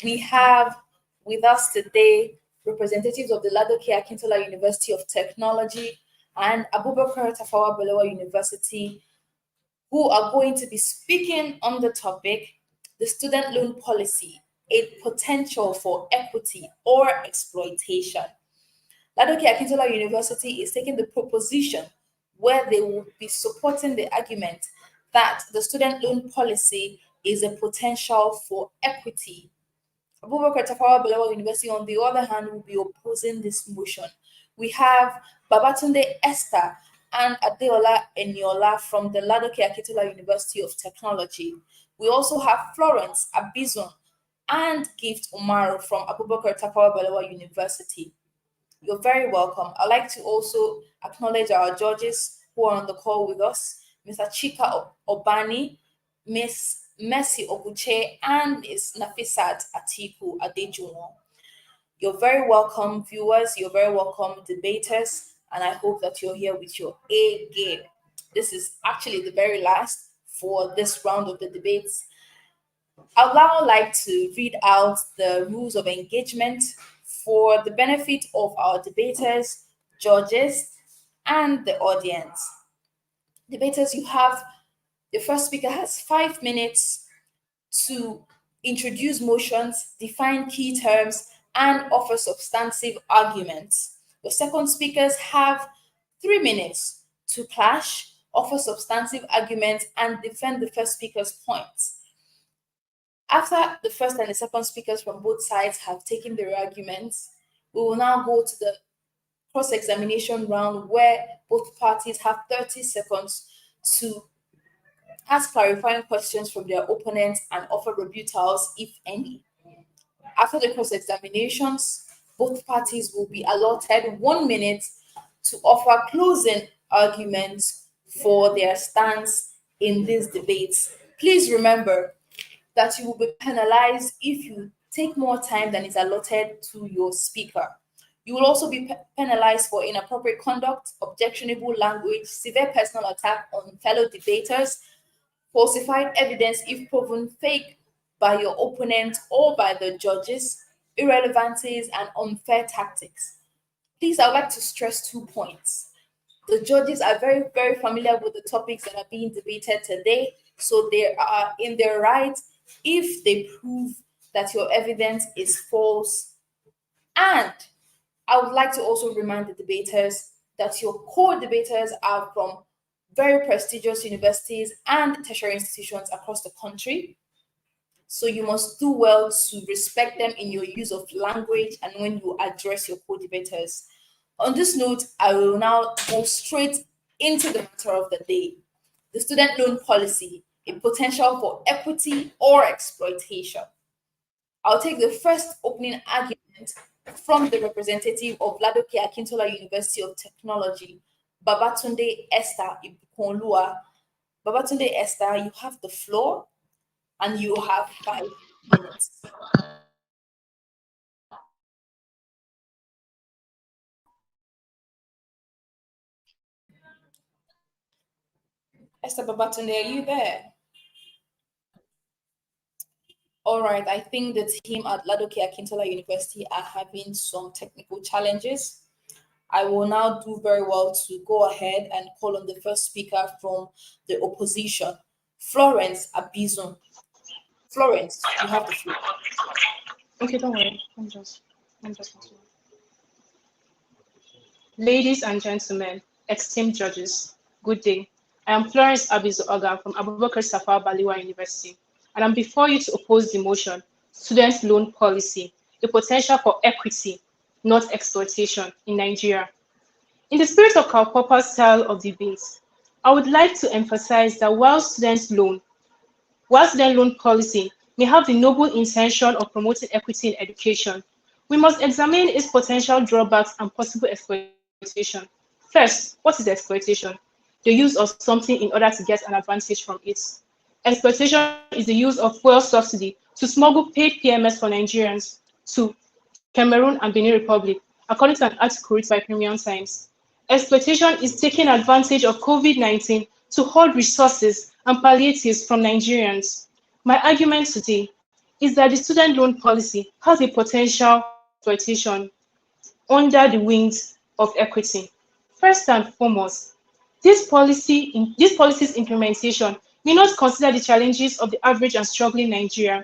Speaker 16: We have with us today representatives of the Ladoke Akintola University of Technology and Abubakar Tafawa Balewa University, who are going to be speaking on the topic, the student loan policy, a potential for equity or exploitation. Ladoke Akintola University is taking the proposition where they will be supporting the argument that the student loan policy is a potential for equity. Abubakar Tafawa Balewa University, on the other hand, will be opposing this motion. We have Babatunde Esther and Adeola Eniola from the Ladoke Akintola University of Technology. We also have Florence Abizon and Gift Umaru from Abubakar Tafawa Balewa University. You're very welcome. I'd like to also acknowledge our judges who are on the call with us, Mr. Chika Obani, Miss Mercy Oguche, and Ms. Nafisat Atiku Adejumo. You're very welcome, viewers. You're very welcome, debaters, and I hope that you're here with your A game. This is actually the very last for this round of the debates. I'd now like to read out the rules of engagement for the benefit of our debaters, judges, and the audience. Debaters, the first speaker has 5 minutes to introduce motions, define key terms, and offer substantive arguments. The second speakers have 3 minutes to clash, offer substantive arguments, and defend the first speaker's points. After the first and the second speakers from both sides have taken their arguments, we will now go to the cross-examination round where both parties have 30 seconds to ask clarifying questions from their opponents and offer rebuttals, if any. After the cross-examinations, both parties will be allotted 1 minute to offer closing arguments for their stance in these debates. Please remember that you will be penalized if you take more time than is allotted to your speaker. You will also be penalized for inappropriate conduct, objectionable language, severe personal attack on fellow debaters, falsified evidence if proven fake by your opponent or by the judges, irrelevancies, and unfair tactics. Please, I would like to stress 2 points. The judges are very, very familiar with the topics that are being debated today, so they are in their right if they prove that your evidence is false. And I would like to also remind the debaters that your core debaters are from very prestigious universities and tertiary institutions across the country. So you must do well to respect them in your use of language and when you address your co-debaters. On this note, I will now go straight into the matter of the day. The student loan policy, a potential for equity or exploitation. I'll take the first opening argument from the representative of Ladoke Akintola University of Technology, Babatunde Esther Ibukonlua. Babatunde Esther, you have the floor and you have 5 minutes. Esther Babatunde, are you there? All right, I think the team at Ladoke Akintola University are having some technical challenges. I will now do very well to go ahead and call on the first speaker from the opposition, Florence Abizon. Florence, you have the floor.
Speaker 15: Okay, don't worry. I'm just Ladies and gentlemen, esteemed judges, good day. I am Florence Abizo Oga from Abubakar Tafawa Balewa University, and I'm before you to oppose the motion, Student Loan Policy, the potential for equity, not exploitation in Nigeria. In the spirit of our proper style of debate, I would like to emphasize that while student loan policy may have the noble intention of promoting equity in education, we must examine its potential drawbacks and possible exploitation. First, what is exploitation? The use of something in order to get an advantage from it. Exploitation is the use of fuel subsidy to smuggle paid PMS for Nigerians to Cameroon and Benin Republic
Speaker 7: according to an article written by Premium Times. Exploitation is taking advantage of COVID-19 to hoard resources and palliatives from Nigerians. My argument today is that the student loan policy has a potential exploitation under the wings of equity. First and foremost, this policy's implementation may not consider the challenges of the average and struggling Nigerian,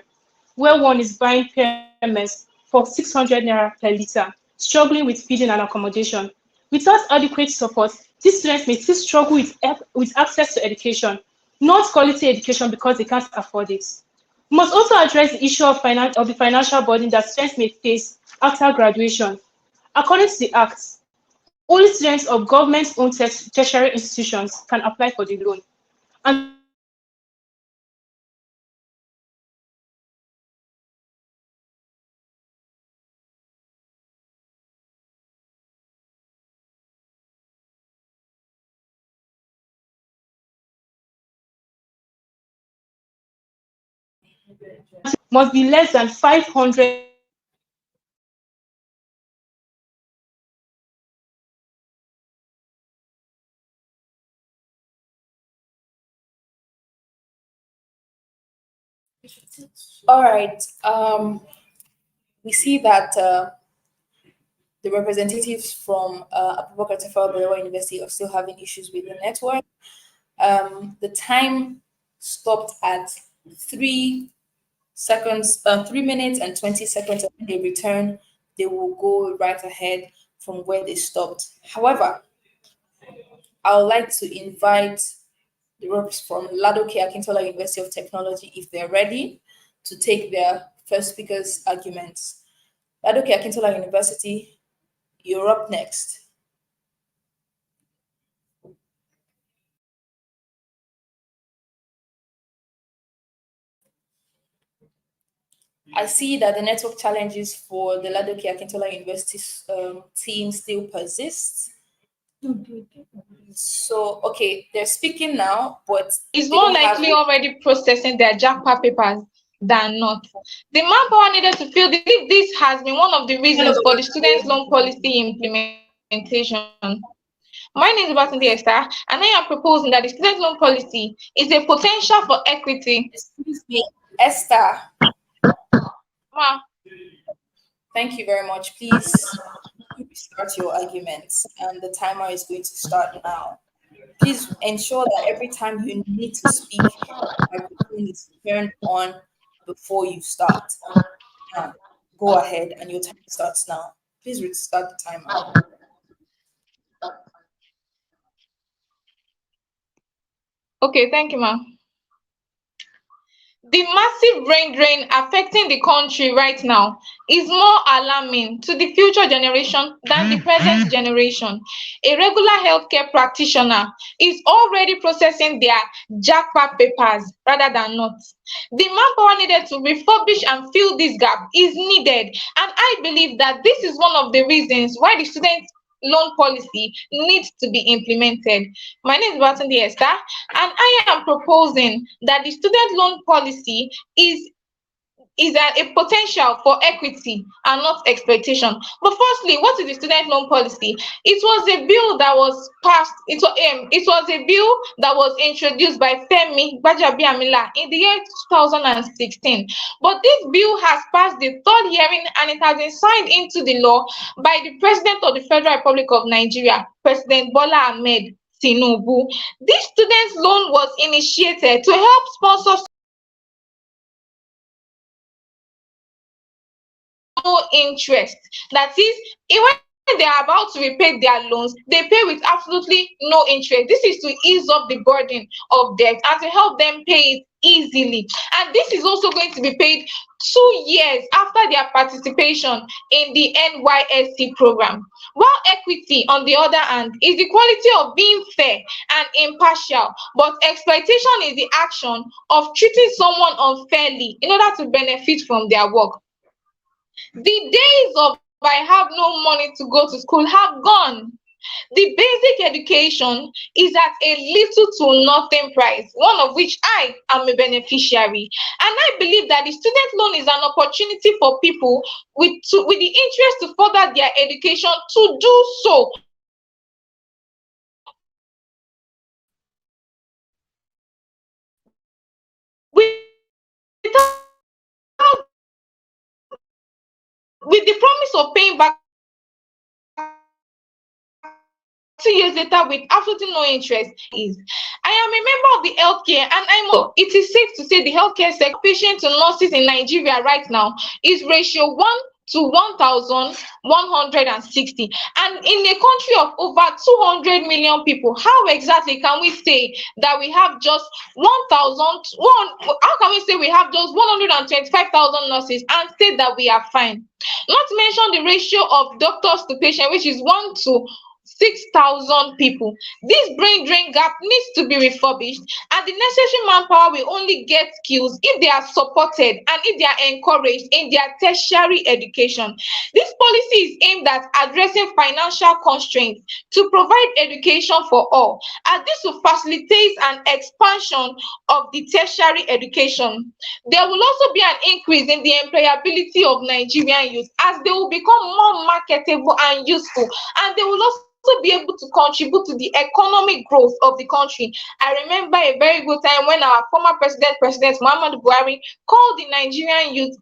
Speaker 7: where one is buying PMS for 600 naira per litre, struggling with feeding and accommodation. Without adequate support, these students may still struggle with access to education, not quality education because they can't afford it. We must also address the issue of the financial burden that students may face after graduation. According to the Act, only students of government-owned tertiary institutions can apply for the loan. And the loan must be less than 500
Speaker 16: All right. We see that the representatives from Abubakar Tafawa Balewa University are still having issues with the network. The time stopped at 3 minutes and 20 seconds. And when they return, they will go right ahead from where they stopped. However, I would like to invite the reps from Ladoke Akintola University of Technology, if they're ready, to take their first speaker's arguments. Ladoke Akintola University, you're up next. I see that the network challenges for the Ladoke Akintola University team still persist. So, okay, they're speaking now, but
Speaker 7: is
Speaker 16: they
Speaker 7: more
Speaker 16: don't have
Speaker 7: likely already processing their JAPA papers than not. The manpower needed to fill this has been one of the reasons for the student loan policy implementation. My name is Batunde Esther, and I am proposing that the student loan policy is a potential for equity.
Speaker 16: Excuse me, Esther.
Speaker 7: Ma.
Speaker 16: Thank you very much. Please start your arguments, and the timer is going to start now. Please ensure that every time you need to speak, the microphone is turned on before you start. Now, go ahead, and your time starts now. Please restart the timer.
Speaker 7: Okay, thank you, ma'am. The massive brain drain affecting the country right now is more alarming to the future generation than the present generation. A regular healthcare practitioner is already processing their JAPA papers rather than not. The manpower needed to refurbish and fill this gap is needed, and I believe that this is one of the reasons why the student loan policy needs to be implemented. My name is Batunde Esther, and I am proposing that the student loan policy is a potential for equity and not exploitation. But firstly, what is the student loan policy? It was a bill that was passed. It was a bill that was introduced by Femi Gbajabiamila in the year 2016. But this bill has passed the third hearing and it has been signed into the law by the President of the Federal Republic of Nigeria, President Bola Ahmed Tinubu. This student loan was initiated to help sponsor no interest. That is, when they are about to repay their loans, they pay with absolutely no interest. This is to ease up the burden of debt and to help them pay it easily. And this is also going to be paid 2 years after their participation in the NYSC program. While equity, on the other hand, is the quality of being fair and impartial, but exploitation is the action of treating someone unfairly in order to benefit from their work. The days of I have no money to go to school have gone. The basic education is at a little to nothing price, one of which I am a beneficiary. And I believe that the student loan is an opportunity for people with the interest to further their education to do so. Without, with the promise of paying back 2 years later with absolutely no interest. I am a member of the healthcare, and I know it is safe to say the healthcare sector, patient to nurses in Nigeria right now, is ratio 1:1,160. And in a country of over 200 million people, how exactly can we say that we have just 125,000 nurses and say that we are fine? Not to mention the ratio of doctors to patient, which is 1 to 6,000 people. This brain drain gap needs to be refurbished, and the necessary manpower will only get skills if they are supported and if they are encouraged in their tertiary education. This policy is aimed at addressing financial constraints to provide education for all, and this will facilitate an expansion of the tertiary education. There will also be an increase in the employability of Nigerian youth as they will become more marketable and useful, and they will also be able to contribute to the economic growth of the country. I remember a very good time when our former President Muhammadu Buhari, called the Nigerian youth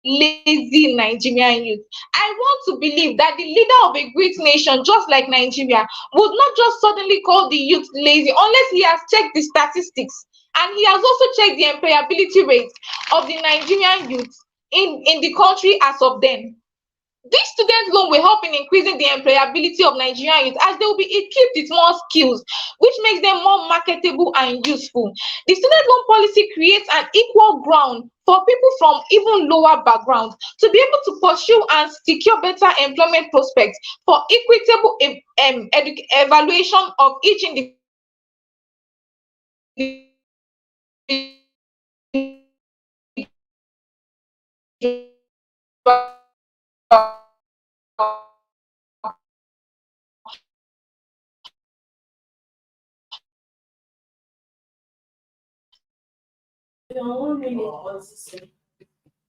Speaker 7: lazy Nigerian youth. I want to believe that the leader of a great nation, just like Nigeria, would not just suddenly call the youth lazy unless he has checked the statistics and he has also checked the employability rate of the Nigerian youth in the country as of then. This student loan will help in increasing the employability of Nigerian youth as they will be equipped with more skills, which makes them more marketable and useful. The student loan policy creates an equal ground for people from even lower backgrounds to be able to pursue and secure better employment prospects for equitable evaluation of each individual.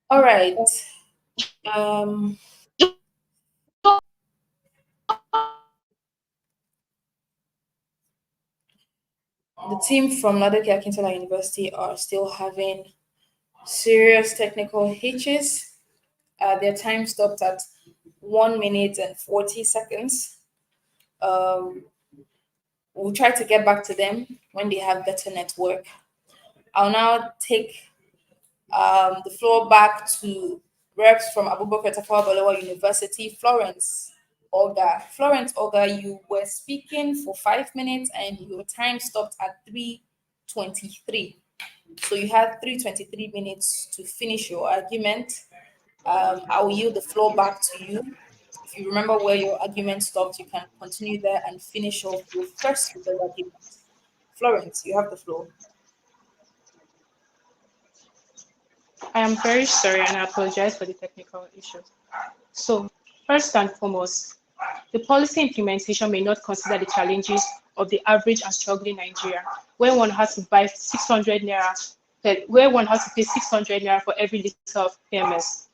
Speaker 16: All right. The team from Ladoke Akintola University are still having serious technical hitches. Their time stopped at 1 minute and 40 seconds. We'll try to get back to them when they have better network. I'll now take the floor back to reps from Abubakar Tafawa Balewa University, Florence Olga. Florence Olga, you were speaking for 5 minutes and your time stopped at 3:23. So you had 3:23 minutes to finish your argument. I will yield the floor back to you. If you remember where your argument stopped, you can continue there and finish off your first argument. Florence, you have the floor.
Speaker 9: I am very sorry and I apologize for the technical issues. So, first and foremost, the policy implementation may not consider the challenges of the average and struggling Nigerian, where one has to buy 600 naira, where one has to pay 600 naira for every liter of PMS,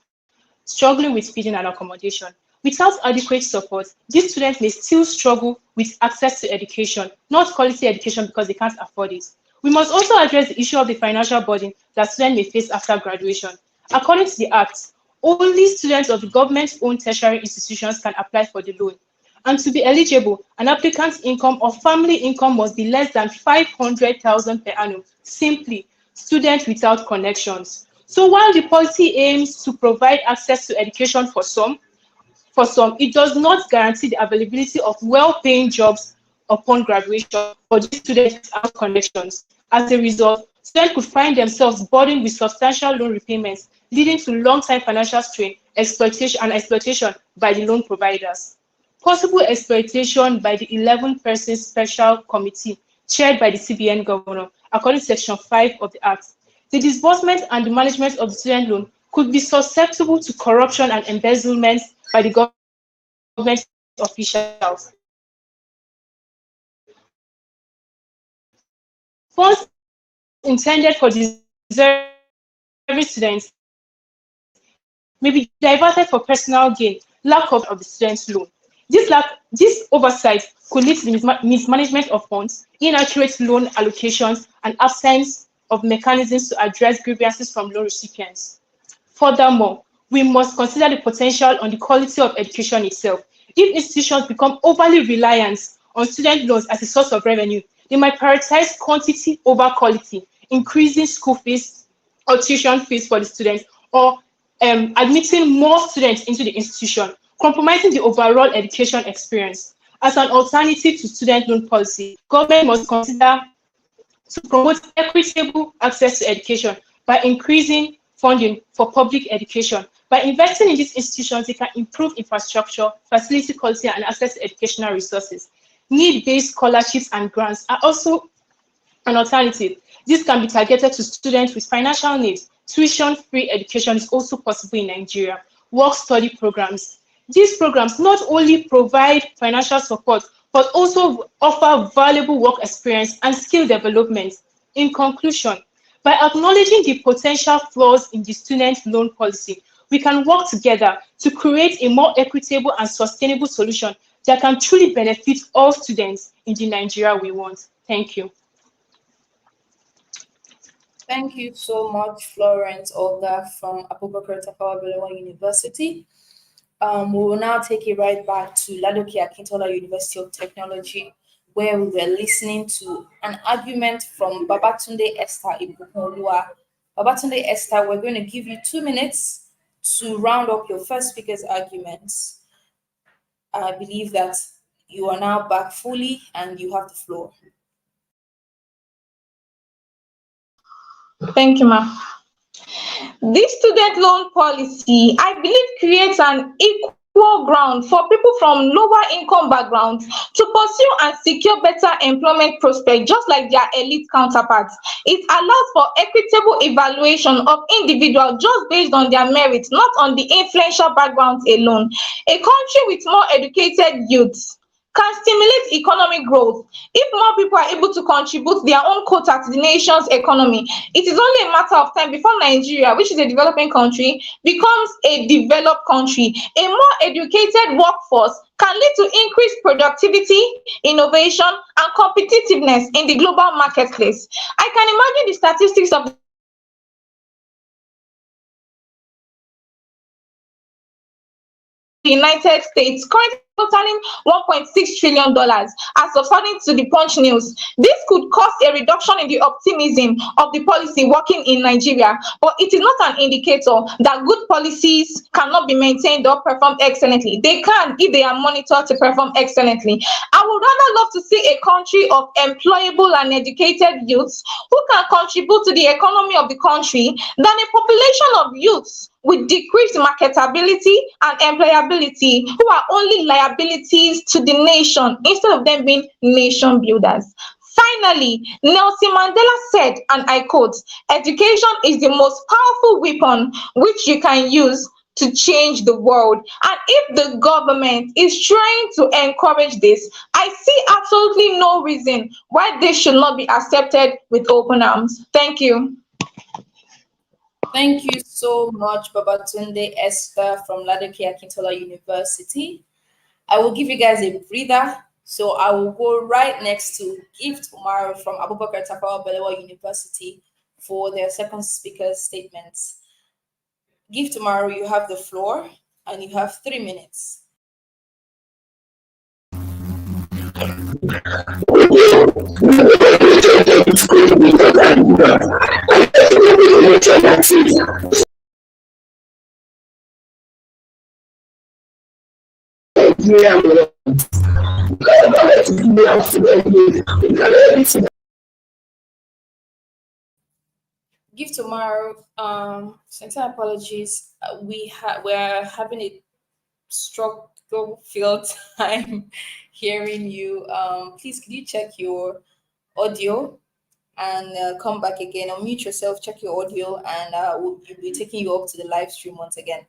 Speaker 9: struggling with feeding and accommodation. Without adequate support, these students may still struggle with access to education, not quality education because they can't afford it. We must also address the issue of the financial burden that students may face after graduation. According to the Act, only students of the government-owned tertiary institutions can apply for the loan. And to be eligible, an applicant's income or family income must be less than 500,000 per annum, simply student without connections. So while the policy aims to provide access to education for some, it does not guarantee the availability of well-paying jobs upon graduation for these students without connections. As a result, students could find themselves burdened with substantial loan repayments, leading to long-time financial strain, exploitation by the loan providers. Possible exploitation by the 11-person special committee chaired by the CBN governor, according to Section 5 of the Act. The disbursement and the management of the student loan could be susceptible to corruption and embezzlement by the government officials. Funds intended for deserving students may be diverted for personal gain, lack of the student's loan. This oversight could lead to the mismanagement of funds, inaccurate loan allocations, and absence of mechanisms to address grievances from loan recipients. Furthermore, we must consider the potential on the quality of education itself. If institutions become overly reliant on student loans as a source of revenue, they might prioritize quantity over quality, increasing school fees or tuition fees for the students, or admitting more students into the institution, compromising the overall education experience. As an alternative to student loan policy, government must consider to promote equitable access to education by increasing funding for public education. By investing in these institutions, they can improve infrastructure, facility quality, and access to educational resources. Need-based scholarships and grants are also an alternative. This can be targeted to students with financial needs. Tuition-free education is also possible in Nigeria. Work-study programs. These programs not only provide financial support, but also offer valuable work experience and skill development. In conclusion, by acknowledging the potential flaws in the student loan policy, we can work together to create a more equitable and sustainable solution that can truly benefit all students in the Nigeria we want. Thank you.
Speaker 16: Thank you so much, Florence Olga from Abubakar Tafawa Balewa University. We will now take it right back to Ladoke Akintola University of Technology, where we were listening to an argument from Babatunde Esther Ibukunoluwa. Babatunde Esther, we're going to give you 2 minutes to round up your first speaker's arguments. I believe that you are now back fully and you have the floor.
Speaker 11: Thank you, ma'am. This student loan policy, I believe, creates an equal ground for people from lower income backgrounds to pursue and secure better employment prospects, just like their elite counterparts. It allows for equitable evaluation of individuals just based on their merits, not on the influential backgrounds alone. A country with more educated youths can stimulate economic growth. If more people are able to contribute their own quota to the nation's economy, it is only a matter of time before Nigeria, which is a developing country, becomes a developed country. A more educated workforce can lead to increased productivity, innovation, and competitiveness in the global marketplace. I can imagine the statistics of the United States currently totaling $1.6 trillion as according to the Punch News. This could cause a reduction in the optimism of the policy working in Nigeria, but it is not an indicator that good policies cannot be maintained or performed excellently. They can if they are monitored to perform excellently. I would rather love to see a country of employable and educated youths who can contribute to the economy of the country than a population of youths with decreased marketability and employability who are only liabilities to the nation instead of them being nation builders. Finally, Nelson Mandela said, and I quote, "Education is the most powerful weapon which you can use to change the world." And if the government is trying to encourage this, I see absolutely no reason why this should not be accepted with open arms. Thank you.
Speaker 16: Thank you so much, Babatunde Esther from Ladoke Akintola University. I will give you guys a breather. So I will go right next to Gift Umaru from Abubakar Tafawa Balewa University for their second speaker's statements. Gift Umaru, you have the floor and you have 3 minutes. Give tomorrow. Sincere apologies. We're having a struggle-filled time hearing you. Please, could you check your audio and come back again? Unmute yourself, check your audio, and we'll be taking you up to the live stream once again.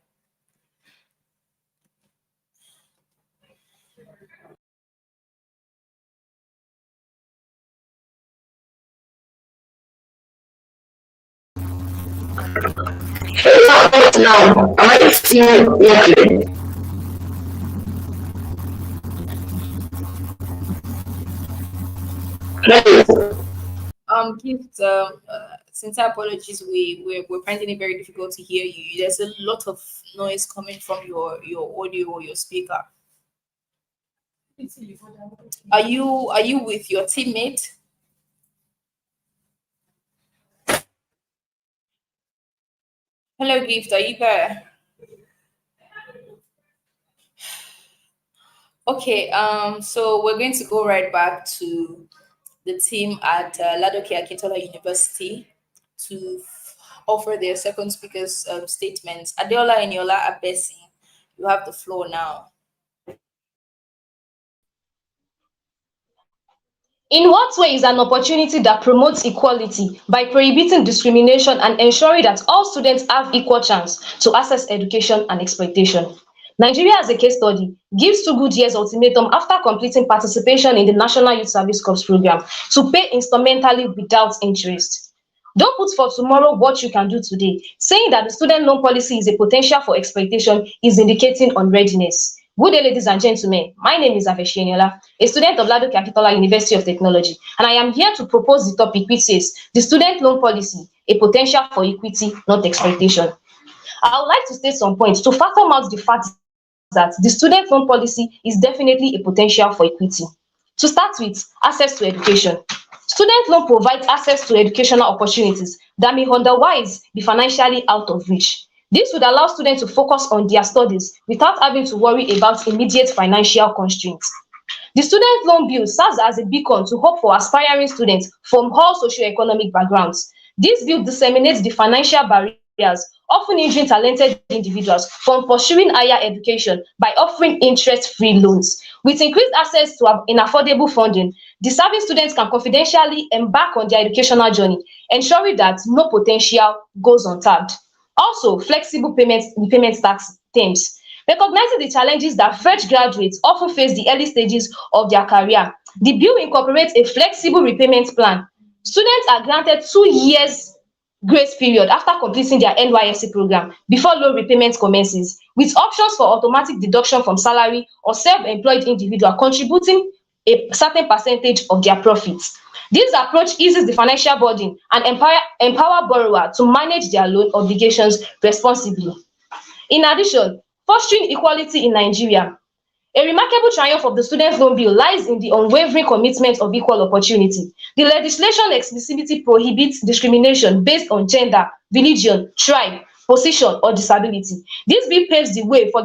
Speaker 12: Now, am I seeing clearly?
Speaker 16: Gift, sincere apologies. We're finding it very difficult to hear you. There's a lot of noise coming from your audio or your speaker. Are you with your teammate? Hello, Gift. Are you there? Okay. So we're going to go right back to the team at Ladoke Akintola University to offer their second speaker's statements. Adeola Eniola Abesi, you have the floor now.
Speaker 17: In what way is an opportunity that promotes equality by prohibiting discrimination and ensuring that all students have equal chance to access education and exploitation? Nigeria, as a case study, gives 2 good years ultimatum after completing participation in the National Youth Service Corps program to pay instrumentally without interest. Don't put for tomorrow what you can do today. Saying that the student loan policy is a potential for exploitation is indicating unreadiness. Good day, ladies and gentlemen. My name is Aveshi Eniola, a student of Ladoke Akintola University of Technology, and I am here to propose the topic which says the student loan policy, a potential for equity, not exploitation. I would like to state some points to fathom out the fact that the student loan policy is definitely a potential for equity. To start with, access to education. Student loan provides access to educational opportunities that may otherwise be financially out of reach. This would allow students to focus on their studies without having to worry about immediate financial constraints. The student loan bill serves as a beacon to hope for aspiring students from all socioeconomic backgrounds. This bill disseminates the financial barriers, often hindering talented individuals from pursuing higher education by offering interest-free loans. With increased access to affordable funding, deserving students can confidentially embark on their educational journey, ensuring that no potential goes untapped. Also, flexible repayment tax terms. Recognizing the challenges that fresh graduates often face the early stages of their career, the bill incorporates a flexible repayment plan. Students are granted 2 years grace period after completing their NYSC program before loan repayment commences, with options for automatic deduction from salary or self-employed individual contributing a certain percentage of their profits. This approach eases the financial burden and empower borrower to manage their loan obligations responsibly. In addition, fostering equality in Nigeria. A remarkable triumph of the student loan bill lies in the unwavering commitment of equal opportunity. The legislation explicitly prohibits discrimination based on gender, religion, tribe, position, or disability. This bill paves the way for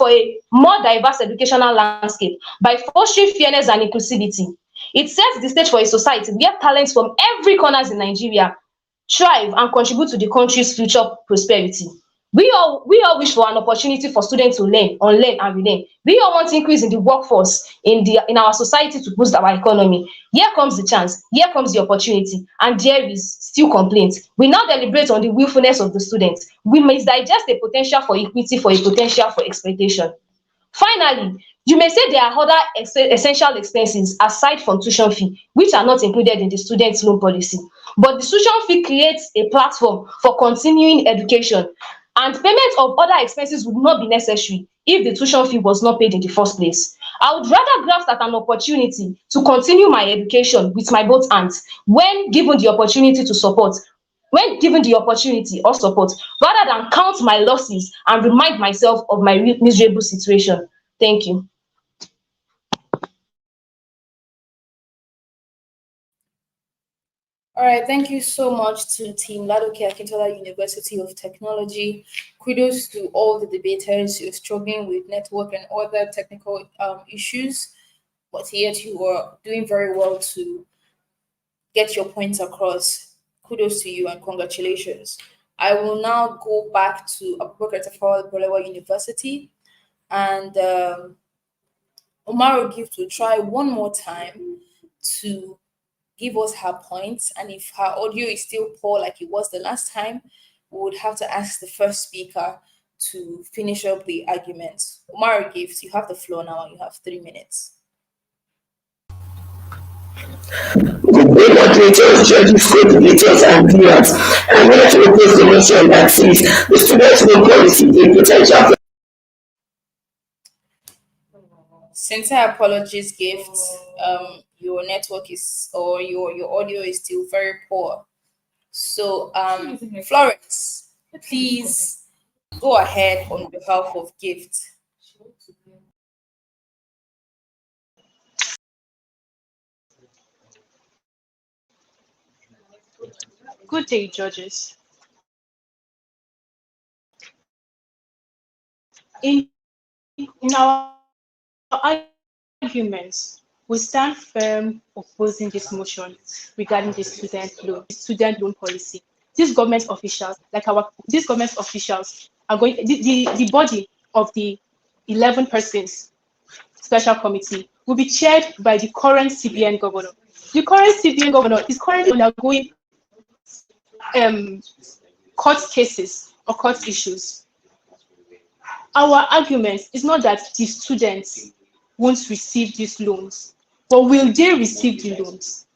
Speaker 17: a more diverse educational landscape by fostering fairness and inclusivity. It sets the stage for a society where talents from every corners in Nigeria thrive and contribute to the country's future prosperity. We all wish for an opportunity for students to learn, unlearn, and relearn. We all want increase in the workforce in our society to boost our economy. Here comes the chance, here comes the opportunity, and there is still complaint. We now deliberate on the willfulness of the students. We must digest a potential for equity for a potential for exploitation. Finally, you may say there are other essential expenses aside from tuition fee, which are not included in the student loan policy. But the tuition fee creates a platform for continuing education, and payment of other expenses would not be necessary if the tuition fee was not paid in the first place. I would rather grasp at an opportunity to continue my education with my both hands when given the opportunity to support when given the opportunity or support, rather than count my losses and remind myself of my miserable situation. Thank you.
Speaker 16: All right, thank you so much to Team Ladoke Akintola University of Technology. Kudos to all the debaters who are struggling with network and other technical issues, but yet you are doing very well to get your points across. Kudos to you and congratulations. I will now go back to Abubakar Tafawa Balewa University, and Omar Gift will try one more time to give us her points. And if her audio is still poor like it was the last time, we would have to ask the first speaker to finish up the arguments. Omar Gift, you have the floor now and you have 3 minutes.
Speaker 12: Good day, moderators, judges, co-debaters, and viewers. I'm here to propose the motion that says the student loan policy a potential.
Speaker 16: Sincere apologies, Gift. Your network is, or your audio is still very poor. So, Florence, please go ahead on behalf of Gift.
Speaker 9: Good day, judges. In our arguments, we stand firm opposing this motion regarding the student loan policy. These government officials are going. The body of the 11 persons special committee will be chaired by the current CBN governor. The current CBN governor is currently undergoing court cases or court issues. Our argument is not that the students won't receive these loans, but will they receive the loans?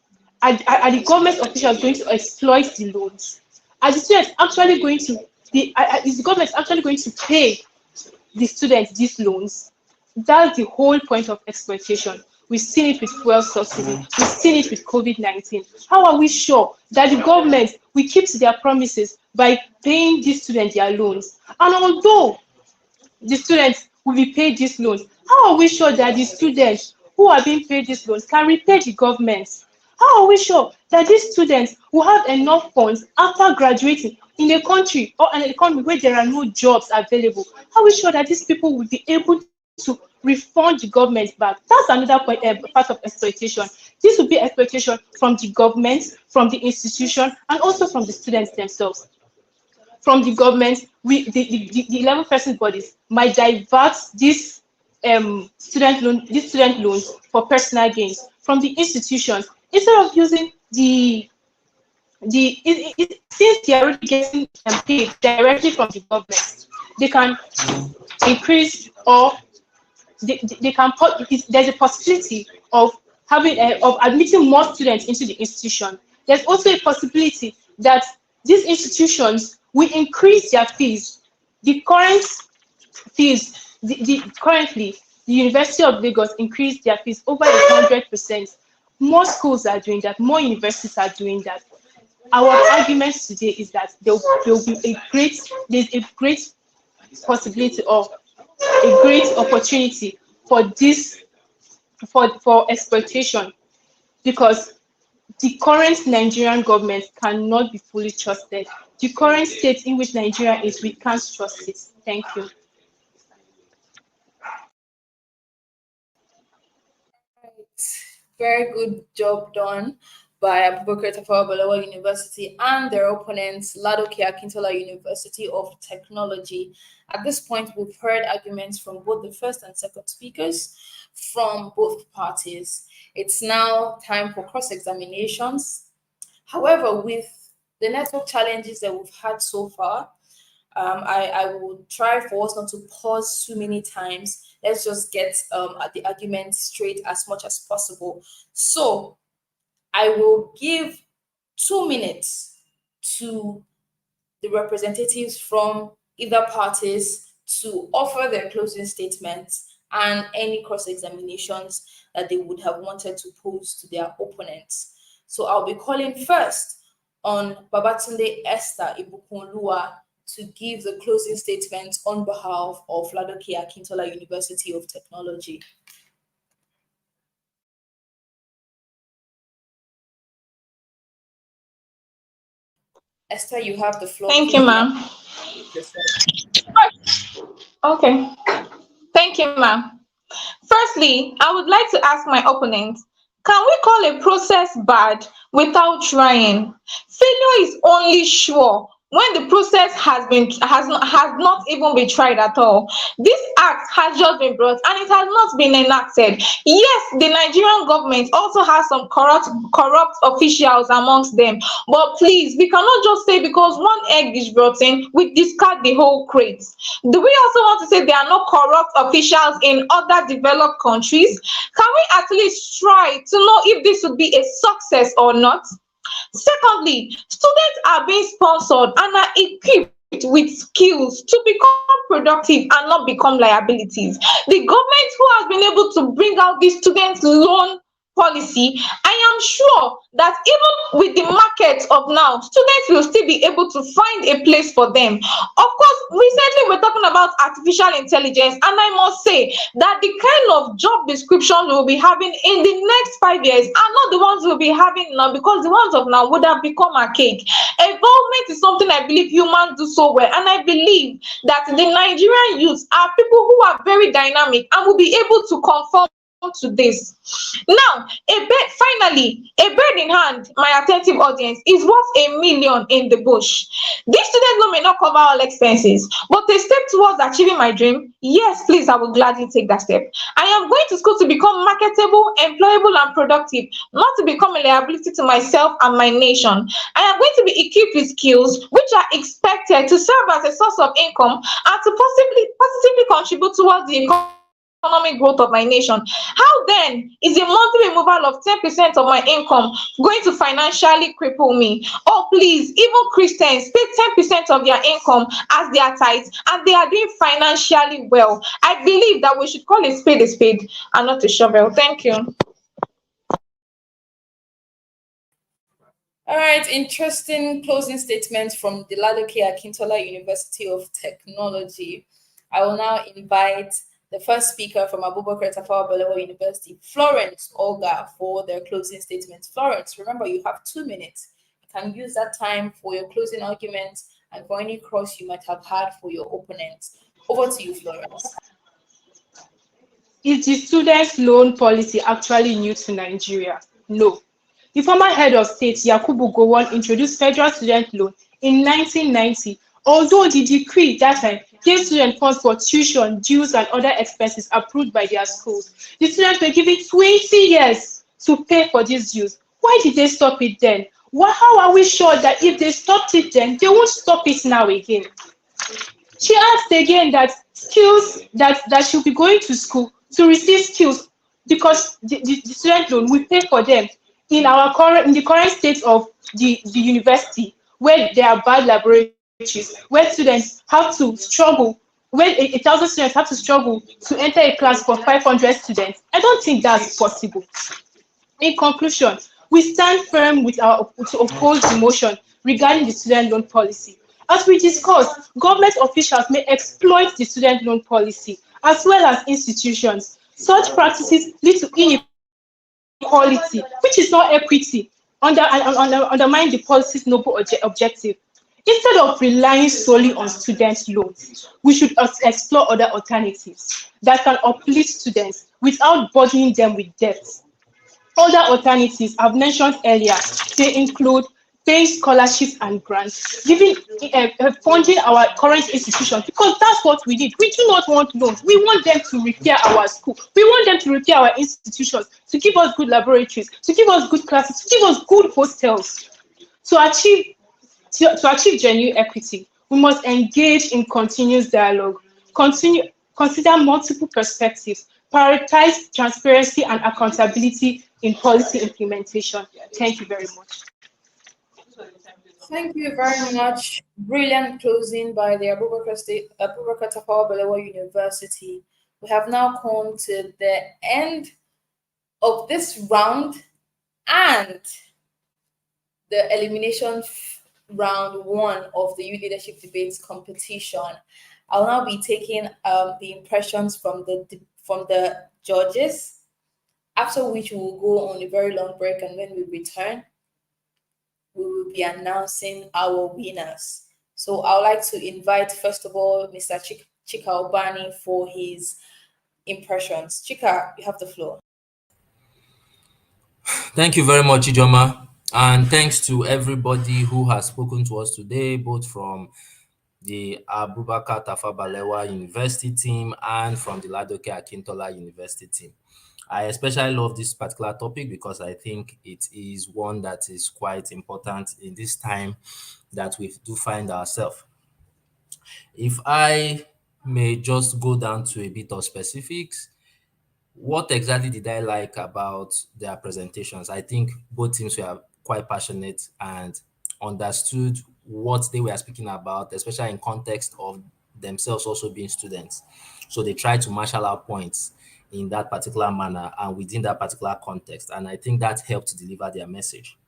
Speaker 9: Are the government officials going to exploit the loans? Are the students actually going to is the government actually going to pay the students these loans? That's the whole point of exploitation. We've seen it with fuel subsidy. We've seen it with COVID-19. How are we sure that the government will keep to their promises by paying these students their loans? And although the students will be paid these loans, how are we sure that the students who are being paid these loans can repay the government? How are we sure that these students will have enough funds after graduating in a country or an economy where there are no jobs available? How are we sure that these people will be able to refund the government back? That's another point, part of exploitation. This will be exploitation from the government, from the institution, and also from the students themselves. From the government, the 11 person bodies might divert this student loans for personal gains. From the institutions, instead of using since they are already getting paid directly from the government, they can increase or they can put. There's a possibility of having of admitting more students into the institution. There's also a possibility that these institutions will increase their fees. The current fees, currently the University of Lagos increased their fees over 100%. More schools are doing that. More universities are doing that. Our argument today is that there will be there's a great possibility of a great opportunity for this for exploitation, because the current Nigerian government cannot be fully trusted. The current state in which Nigeria is, we can't trust it. Thank you.
Speaker 16: Very good job done by Abubakar Tafawa Balewa University and their opponents, Ladoke Akintola University of Technology. At this point, we've heard arguments from both the first and second speakers from both parties. It's now time for cross-examinations. However, with the network challenges that we've had so far, I will try for us not to pause too many times. Let's just get the argument straight as much as possible. So I will give 2 minutes to the representatives from either parties to offer their closing statements and any cross-examinations that they would have wanted to pose to their opponents. So I'll be calling first on Babatunde Esther Ibukunlua to give the closing statement on behalf of Ladoke Akintola University of Technology. Esther, you have the floor.
Speaker 11: Thank you, ma'am. Okay. Thank you, ma'am. Firstly, I would like to ask my opponent, can we call a process bad without trying? Failure is only sure when the process has not even been tried at all. This act has just been brought and it has not been enacted. Yes, the Nigerian government also has some corrupt officials amongst them, but please, we cannot just say because one egg is rotten, we discard the whole crate. Do we also want to say there are no corrupt officials in other developed countries? Can we at least try to know if this would be a success or not? Secondly, students are being sponsored and are equipped with skills to become productive and not become liabilities. The government who has been able to bring out this student loan policy, I am sure that even with the market of now, students will still be able to find a place for them. Of course, recently we're talking about artificial intelligence, and I must say that the kind of job descriptions we'll be having in the next 5 years are not the ones we'll be having now, because the ones of now would have become archaic. Evolvement is something I believe humans do so well, and I believe that the Nigerian youths are people who are very dynamic and will be able to conform to this. Now, finally, a bird in hand, my attentive audience, is worth a million in the bush. This student loan may not cover all expenses, but a step towards achieving my dream, yes, please, I will gladly take that step. I am going to school to become marketable, employable, and productive, not to become a liability to myself and my nation. I am going to be equipped with skills which are expected to serve as a source of income and to positively contribute towards the economic growth of my nation. How then is a monthly removal of 10% of my income going to financially cripple me? Oh, please, even Christians pay 10% of their income as their tithes, and they are doing financially well. I believe that we should call a spade and not a shovel. Thank you.
Speaker 16: All right, interesting closing statements from the Ladoke Akintola University of Technology. I will now invite the first speaker from Abubakar Tafawa Balewa University, Florence Olga, for their closing statements. Florence, remember you have 2 minutes. You can use that time for your closing arguments and for any cross you might have had for your opponent. Over to you, Florence.
Speaker 9: Is the student loan policy actually new to Nigeria? No. The former head of state, Yakubu Gowon, introduced federal student loan in 1990, although the decree that time gave students funds for tuition, dues, and other expenses approved by their schools. The students were given 20 years to pay for these dues. Why did they stop it then? How are we sure that if they stopped it then, they won't stop it now again? She asked again that skills that should be going to school to receive skills, because the student loan, we pay for them in the current state of the university, where there are bad laboratories, where students have to struggle, when 1,000 students have to struggle to enter a class for 500 students. I don't think that's possible. In conclusion, we stand firm to oppose the motion regarding the student loan policy. As we discussed, government officials may exploit the student loan policy as well as institutions. Such practices lead to inequality, which is not equity, undermine the policy's noble objective. Instead of relying solely on student loans, we should explore other alternatives that can uplift students without burdening them with debt. Other alternatives I've mentioned earlier, they include paying scholarships and grants, giving funding our current institutions, because that's what we need. We do not want loans. We want them to repair our school. We want them to repair our institutions, to give us good laboratories, to give us good classes, to give us good hostels. To achieve genuine equity, we must engage in continuous dialogue, consider multiple perspectives, prioritize transparency and accountability in policy implementation. Thank you very much.
Speaker 16: Thank you very much. Brilliant closing by the Abubakar Tafawa Balewa University. We have now come to the end of this round and the elimination round 1 of the youth leadership debates competition. I'll now be taking the impressions from the judges, after which we will go on a very long break, and when we return, we will be announcing our winners. So I would like to invite, first of all, Mr. Chika Obani for his impressions. Chika, you have the floor.
Speaker 2: Thank you very much, Ijoma. And thanks to everybody who has spoken to us today, both from the Abubakar Tafa Balewa University team and from the Ladoke Akintola University team. I especially love this particular topic because I think it is one that is quite important in this time that we do find ourselves. If I may just go down to a bit of specifics, what exactly did I like about their presentations? I think both teams were quite passionate and understood what they were speaking about, especially in context of themselves also being students. So they tried to marshal out points in that particular manner and within that particular context. And I think that helped to deliver their message.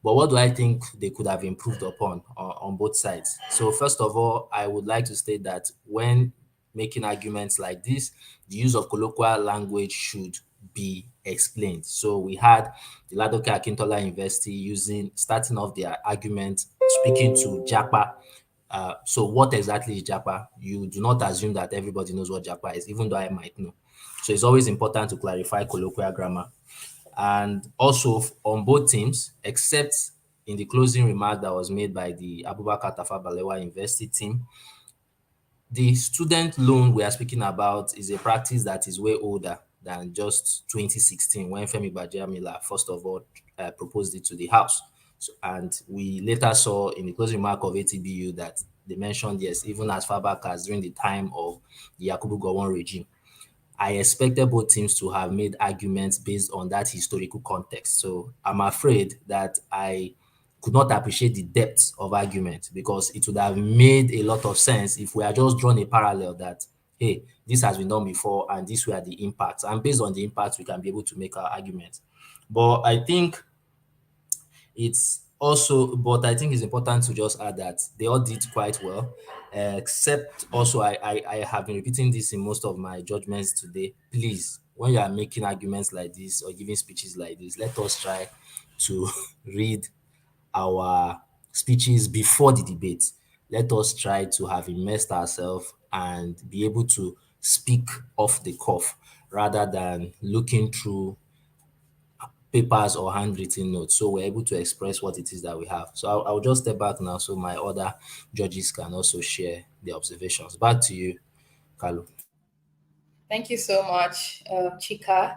Speaker 2: But what do I think they could have improved upon on both sides? So first of all, I would like to state that when making arguments like this, the use of colloquial language should be explained. So we had the Ladoke Akintola University starting off their argument, speaking to Japa. So what exactly is Japa? You do not assume that everybody knows what Japa is, even though I might know. So it's always important to clarify colloquial grammar. And also on both teams, except in the closing remark that was made by the Abubakar Tafa Balewa University team, the student loan we are speaking about is a practice that is way older than just 2016 when Femi Gbajabiamila first of all proposed it to the House. So, and we later saw in the closing remark of ATBU that they mentioned, yes, even as far back as during the time of the Yakubu Gowon regime. I expected both teams to have made arguments based on that historical context. So I'm afraid that I could not appreciate the depth of argument because it would have made a lot of sense if we had just drawn a parallel that, hey, this has been done before and these were the impacts. And based on the impacts, we can be able to make our arguments. But I think it's important to just add that they all did quite well. Except also, I have been repeating this in most of my judgments today. Please, when you are making arguments like this or giving speeches like this, let us try to read our speeches before the debate. Let us try to have immersed ourselves and be able to speak off the cuff rather than looking through papers or handwritten notes. So we're able to express what it is that we have. So I'll just step back now so my other judges can also share their observations. Back to you, Kalu.
Speaker 16: Thank you so much, Chika.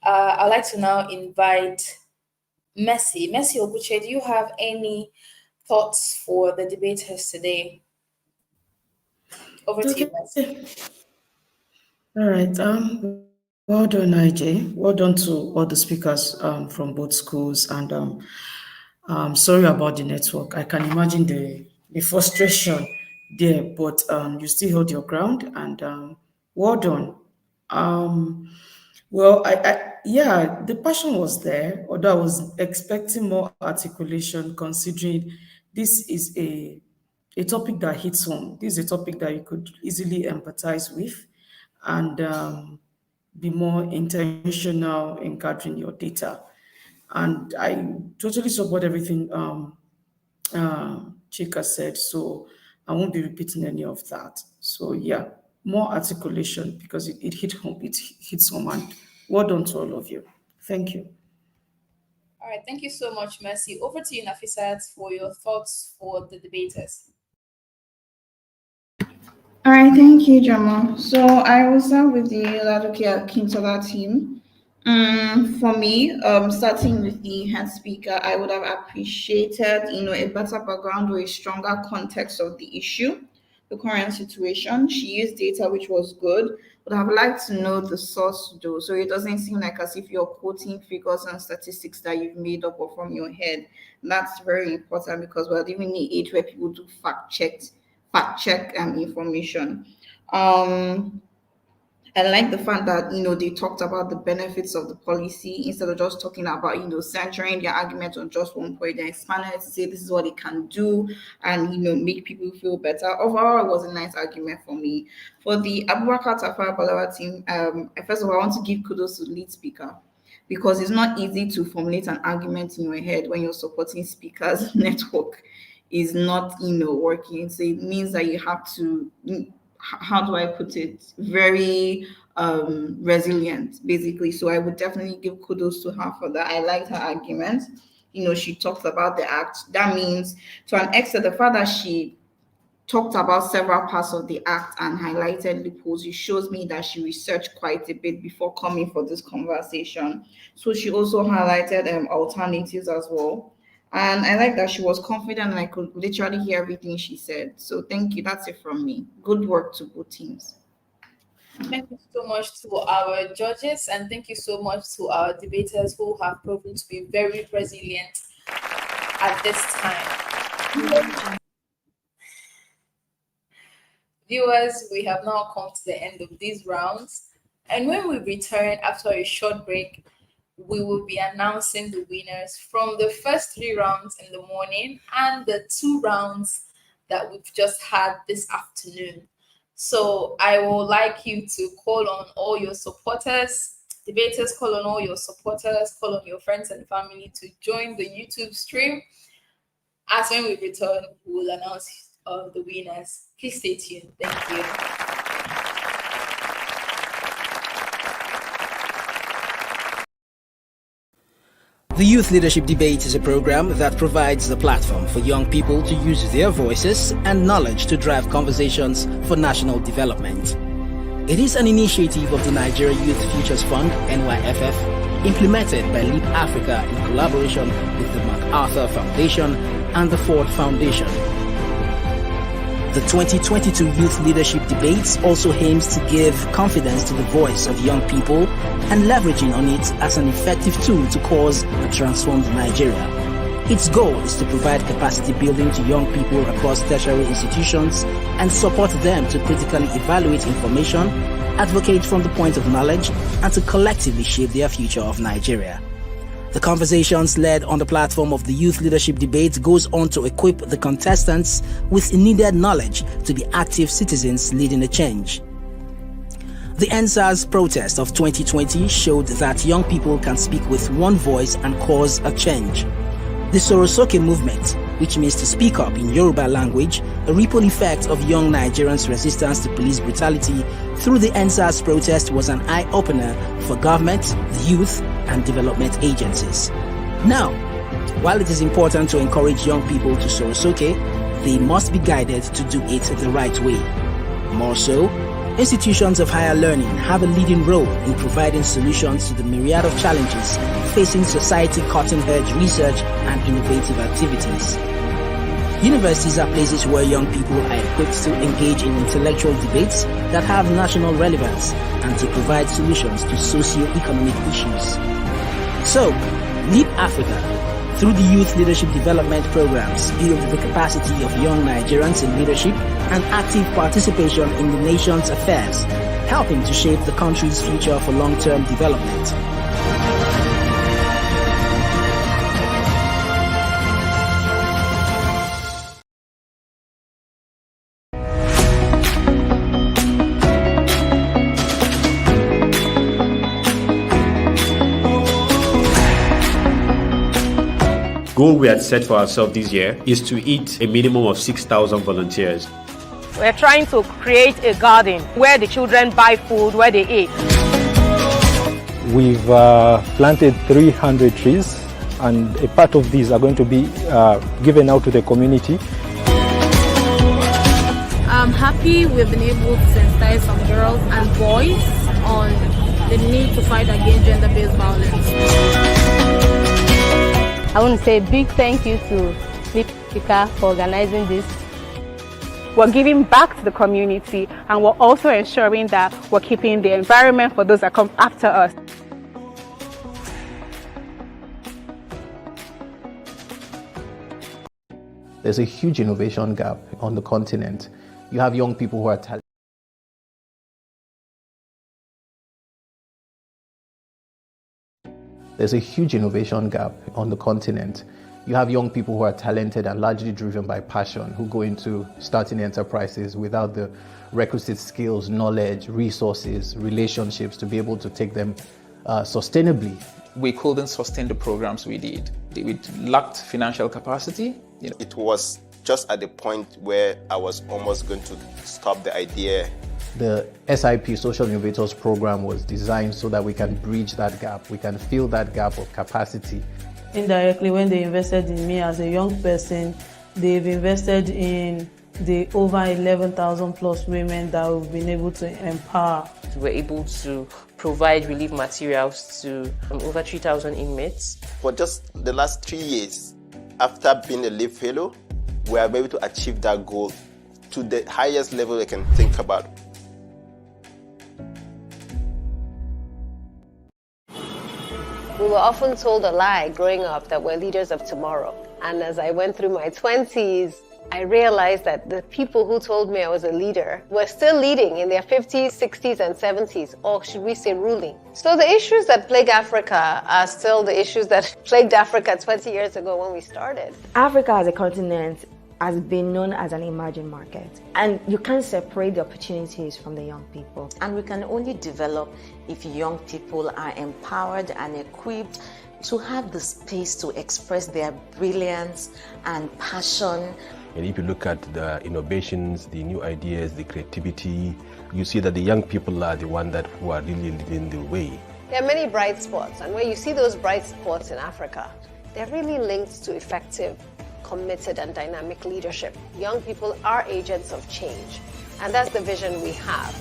Speaker 16: I'd like to now invite Messi. Messi Oguche, do you have any thoughts for the debaters today? Over to you, Messi.
Speaker 10: All right. Well done, IJ. Well done to all the speakers from both schools. And sorry about the network. I can imagine the frustration there, but you still held your ground, and well done. Well, yeah, the passion was there, although I was expecting more articulation considering this is a topic that hits home. This is a topic that you could easily empathize with and be more intentional in gathering your data. And I totally support everything Chika said, so I won't be repeating any of that. So yeah, more articulation because it hit home, it hits home, and well done to all of you. Thank you.
Speaker 16: All right, thank you so much, Mercy. Over to you, Nafisat, for your thoughts for the debaters.
Speaker 8: All right, thank you, Jamal. So I will start with the Ladokia Kintola team. For me, starting with the head speaker, I would have appreciated, a better background or a stronger context of the issue, the current situation. She used data which was good, but I would like to know the source though, so it doesn't seem like as if you're quoting figures and statistics that you've made up or from your head. That's very important because we're living in an age where people do fact check information. Um, I like the fact that they talked about the benefits of the policy instead of just talking about centering their argument on just one point. They expanded it to say this is what it can do and make people feel better. Overall, it was a nice argument for me. For the Abubakar Tafawa Balewa team, first of all, I want to give kudos to the lead speaker because it's not easy to formulate an argument in your head when you're supporting speakers network is not working. So it means that you have to, how do I put it, very resilient basically. So I would definitely give kudos to her for that. I liked her argument. she talked about the act. That means, to an extent, the fact that she talked about several parts of the act and highlighted loopholes, it shows me that she researched quite a bit before coming for this conversation. So she also highlighted alternatives as well. And I like that she was confident and I could literally hear everything she said. So thank you. That's it from me. Good work to both teams.
Speaker 16: Thank you so much to our judges, and thank you so much to our debaters who have proven to be very resilient at this time. Viewers, we have now come to the end of these rounds, and when we return after a short break, we will be announcing the winners from the first 3 rounds in the morning and the 2 rounds that we've just had this afternoon. So I would like you to call on all your supporters, debaters, call on all your supporters, call on your friends and family to join the YouTube stream. As when we return, we will announce the winners. Please stay tuned. Thank you.
Speaker 1: The Youth Leadership Debate is a program that provides the platform for young people to use their voices and knowledge to drive conversations for national development. It is an initiative of the Nigeria Youth Futures Fund, NYFF, implemented by Leap Africa in collaboration with the MacArthur Foundation and the Ford Foundation. The 2022 Youth Leadership Debates also aims to give confidence to the voice of young people and leveraging on it as an effective tool to cause a transformed Nigeria. Its goal is to provide capacity building to young people across tertiary institutions and support them to critically evaluate information, advocate from the point of knowledge, and to collectively shape their future of Nigeria. The conversations led on the platform of the Youth Leadership Debate goes on to equip the contestants with needed knowledge to be active citizens leading a change. The NSAS protest of 2020 showed that young people can speak with one voice and cause a change. The Sorosoke movement, which means to speak up in Yoruba language, a ripple effect of young Nigerians' resistance to police brutality through the NSAS protest, was an eye-opener for government, the youth, and development agencies. Now, while it is important to encourage young people to Sorosoke, they must be guided to do it the right way. More so, institutions of higher learning have a leading role in providing solutions to the myriad of challenges facing society, cutting-edge research and innovative activities. Universities are places where young people are equipped to engage in intellectual debates that have national relevance and to provide solutions to socio-economic issues. So, Leap Africa, through the Youth Leadership Development Programs, build the capacity of young Nigerians in leadership and active participation in the nation's affairs, helping to shape the country's future for long-term development.
Speaker 13: Goal we had set for ourselves this year is to hit a minimum of 6,000 volunteers.
Speaker 14: We're trying to create a garden where the children buy food, where they eat.
Speaker 18: We've planted 300 trees, and a part of these are going to be given out to the community.
Speaker 19: I'm happy we've been able to sensitize some girls and boys on the need to fight against gender-based violence.
Speaker 20: I want to say a big thank you to Leap Africa for organizing this.
Speaker 14: We're giving back to the community, and we're also ensuring that we're keeping the environment for those that come after us.
Speaker 25: There's a huge innovation gap on the continent. You have young people who are talented. There's a huge innovation gap on the continent. You have young people who are talented and largely driven by passion, who go into starting enterprises without the requisite skills, knowledge, resources, relationships to be able to take them sustainably.
Speaker 26: We couldn't sustain the programs we did. We lacked financial capacity.
Speaker 27: It was just at the point where I was almost going to stop the idea.
Speaker 25: The SIP, Social Innovators Program, was designed so that we can bridge that gap. We can fill that gap of capacity
Speaker 3: indirectly, when they invested in me as a young person, they've invested in the over 11,000 plus women that we've been able to empower.
Speaker 4: We were able to provide relief materials to over 3,000 inmates.
Speaker 27: For just the last 3 years, after being a LIVE fellow, we are able to achieve that goal to the highest level I can think about.
Speaker 5: We were often told a lie growing up that we're leaders of tomorrow. And as I went through my 20s, I realized that the people who told me I was a leader were still leading in their 50s, 60s, and 70s, or should we say ruling. So the issues that plague Africa are still the issues that plagued Africa 20 years ago when we started.
Speaker 21: Africa as a continent has been known as an emerging market, and you can't separate the opportunities from the young people.
Speaker 22: And we can only develop if young people are empowered and equipped to have the space to express their brilliance and passion.
Speaker 23: And if you look at the innovations, the new ideas, the creativity, you see that the young people are the ones who are really leading the way.
Speaker 5: There are many bright spots, and where you see those bright spots in Africa, they're really linked to effective, committed, and dynamic leadership. Young people are agents of change, and that's the vision we have.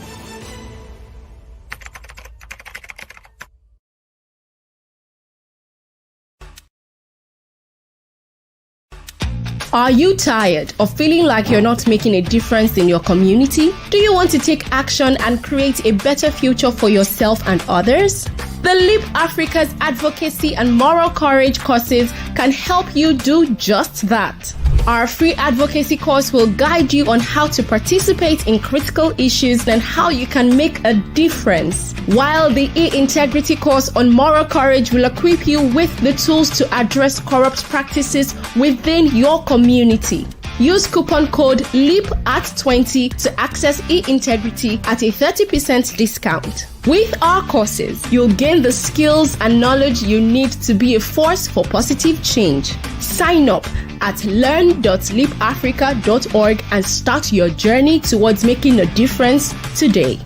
Speaker 6: Are you tired of feeling like you're not making a difference in your community? Do you want to take action and create a better future for yourself and others? The Leap Africa's advocacy and moral courage courses can help you do just that. Our free advocacy course will guide you on how to participate in critical issues and how you can make a difference, while the e-integrity course on moral courage will equip you with the tools to address corrupt practices within your community. Use coupon code LEAP@20 to access e-integrity at a 30% discount. With our courses, you'll gain the skills and knowledge you need to be a force for positive change. Sign up at learn.leapafrica.org and start your journey towards making a difference today.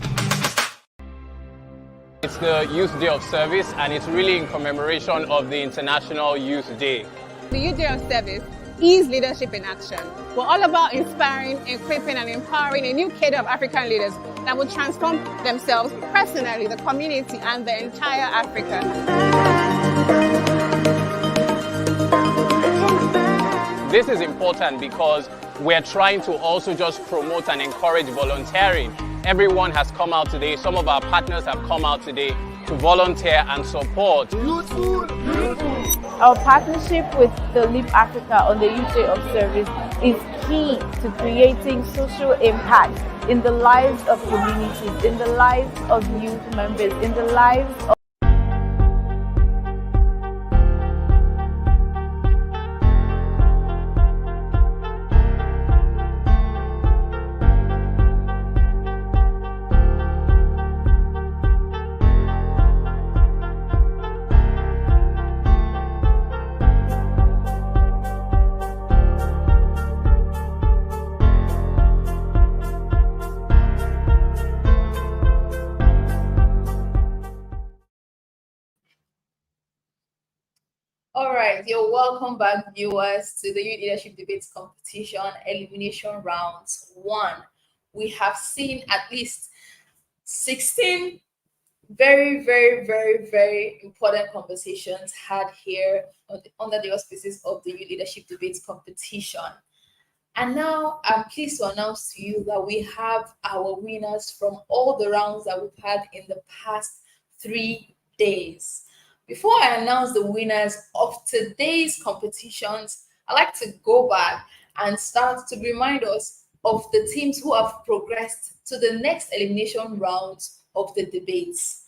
Speaker 24: It's the Youth Day of Service, and it's really in commemoration of the International Youth Day.
Speaker 28: The Youth Day of Service is leadership in action. We're all about inspiring, equipping, and empowering a new cadre of African leaders that will transform themselves personally, the community, and the entire Africa.
Speaker 24: This is important because we're trying to also just promote and encourage volunteering. Everyone has come out today. Some of our partners have come out today to volunteer and support.
Speaker 29: Our partnership with the Leap Africa on the Youth Day of Service is key to creating social impact in the lives of communities, in the lives of youth members, in the lives of
Speaker 16: All right, you're welcome back, viewers, to the Youth Leadership Debates Competition Elimination Rounds 1. We have seen at least 16 very important conversations had here under the auspices of the Youth Leadership Debates Competition. And now I'm pleased to announce to you that we have our winners from all the rounds that we've had in the past 3 days. Before I announce the winners of today's competitions, I'd like to go back and start to remind us of the teams who have progressed to the next elimination rounds of the debates.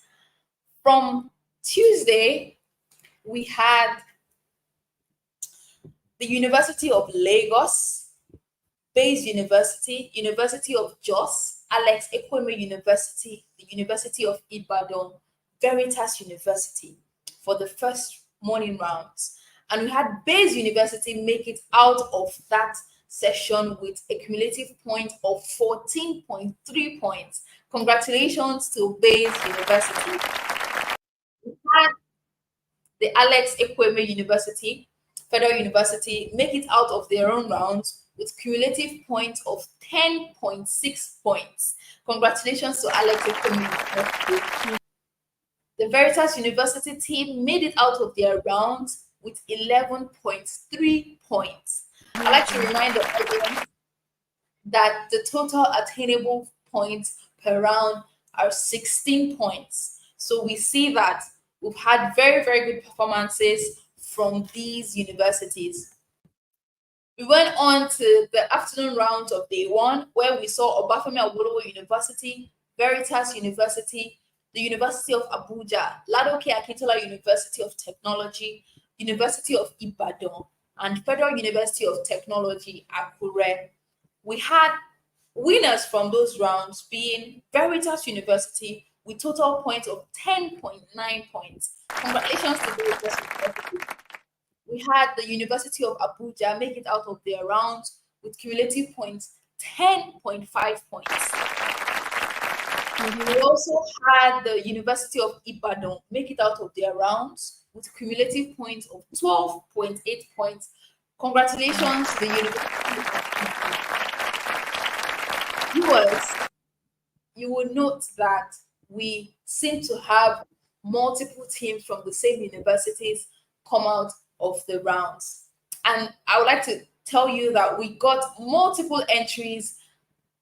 Speaker 16: From Tuesday, we had the University of Lagos, Bayes University, University of Jos, Alex Ekweme University, the University of Ibadan, Veritas University for the first morning rounds. And we had Bayes University make it out of that session with a cumulative point of 14.3 points. Congratulations to Bayes University. We had the Alex Ekweme University, Federal University, make it out of their own rounds with cumulative points of 10.6 points. Congratulations to Alex Ekweme University. The Veritas University team made it out of their rounds with 11.3 points. I'd like to remind the audience that the total attainable points per round are 16 points. So we see that we've had very, very good performances from these universities. We went on to the afternoon round of day one, where we saw Obafemi Awolowo University, Veritas University, the University of Abuja, Ladoke Akintola University of Technology, University of Ibadan, and Federal University of Technology, Akure. We had winners from those rounds being Veritas University with total points of 10.9 points. Congratulations to Veritas University. We had the University of Abuja make it out of their rounds with cumulative points 10.5 points. We also had the University of Ibadan make it out of their rounds with cumulative points of 12.8 points. Congratulations to the University of Ibadan. Viewers, you will note that we seem to have multiple teams from the same universities come out of the rounds. And I would like to tell you that we got multiple entries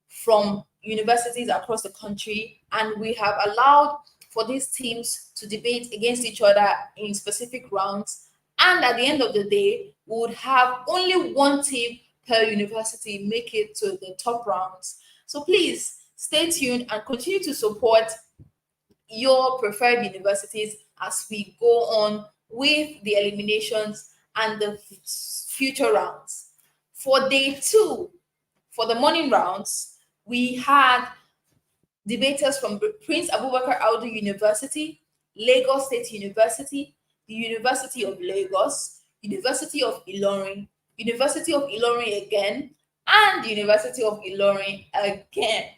Speaker 16: from universities across the country, and we have allowed for these teams to debate against each other in specific rounds. And at the end of the day, we would have only one team per university make it to the top rounds. So please stay tuned and continue to support your preferred universities as we go on with the eliminations and the future rounds. For day two, for the morning rounds, we had debaters from Prince Abubakar Audu University, Lagos State University, the University of Lagos, University of Ilorin, University of Ilorin again, and the University of Ilorin again.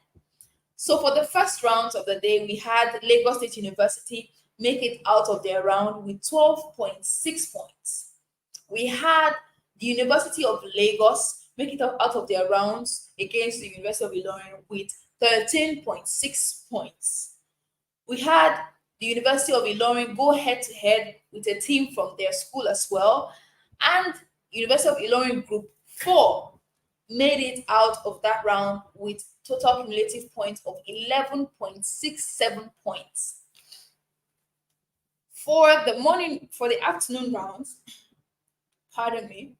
Speaker 16: So for the first rounds of the day, we had Lagos State University make it out of their round with 12.6 points. We had the University of Lagos make it out of their rounds against the University of Ilorin with 13.6 points. We had the University of Ilorin go head-to-head with a team from their school as well, and University of Ilorin Group 4 made it out of that round with total cumulative points of 11.67 points. For the afternoon rounds, pardon me,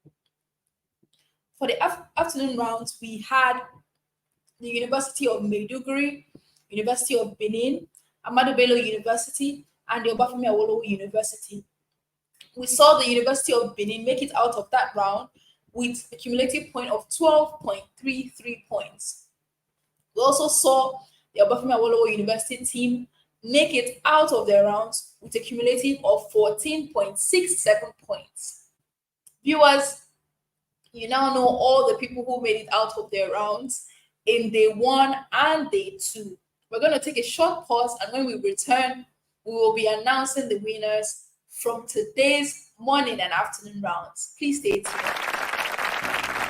Speaker 16: for the afternoon rounds, we had the University of Maiduguri, University of Benin, Ahmadu Bello University, and the Obafemi Awolowo University. We saw the University of Benin make it out of that round with a cumulative point of 12.33 points. We also saw the Obafemi Awolowo University team make it out of their rounds with a cumulative of 14.67 points. Viewers, you now know all the people who made it out of their rounds in day one and day two. We're going to take a short pause, and when we return, we will be announcing the winners from today's morning and afternoon rounds. Please stay tuned.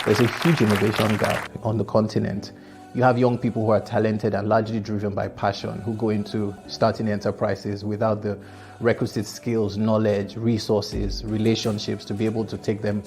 Speaker 25: There's a huge innovation gap on the continent. You have young people who are talented and largely driven by passion, who go into starting enterprises without the requisite skills, knowledge, resources, relationships to be able to take them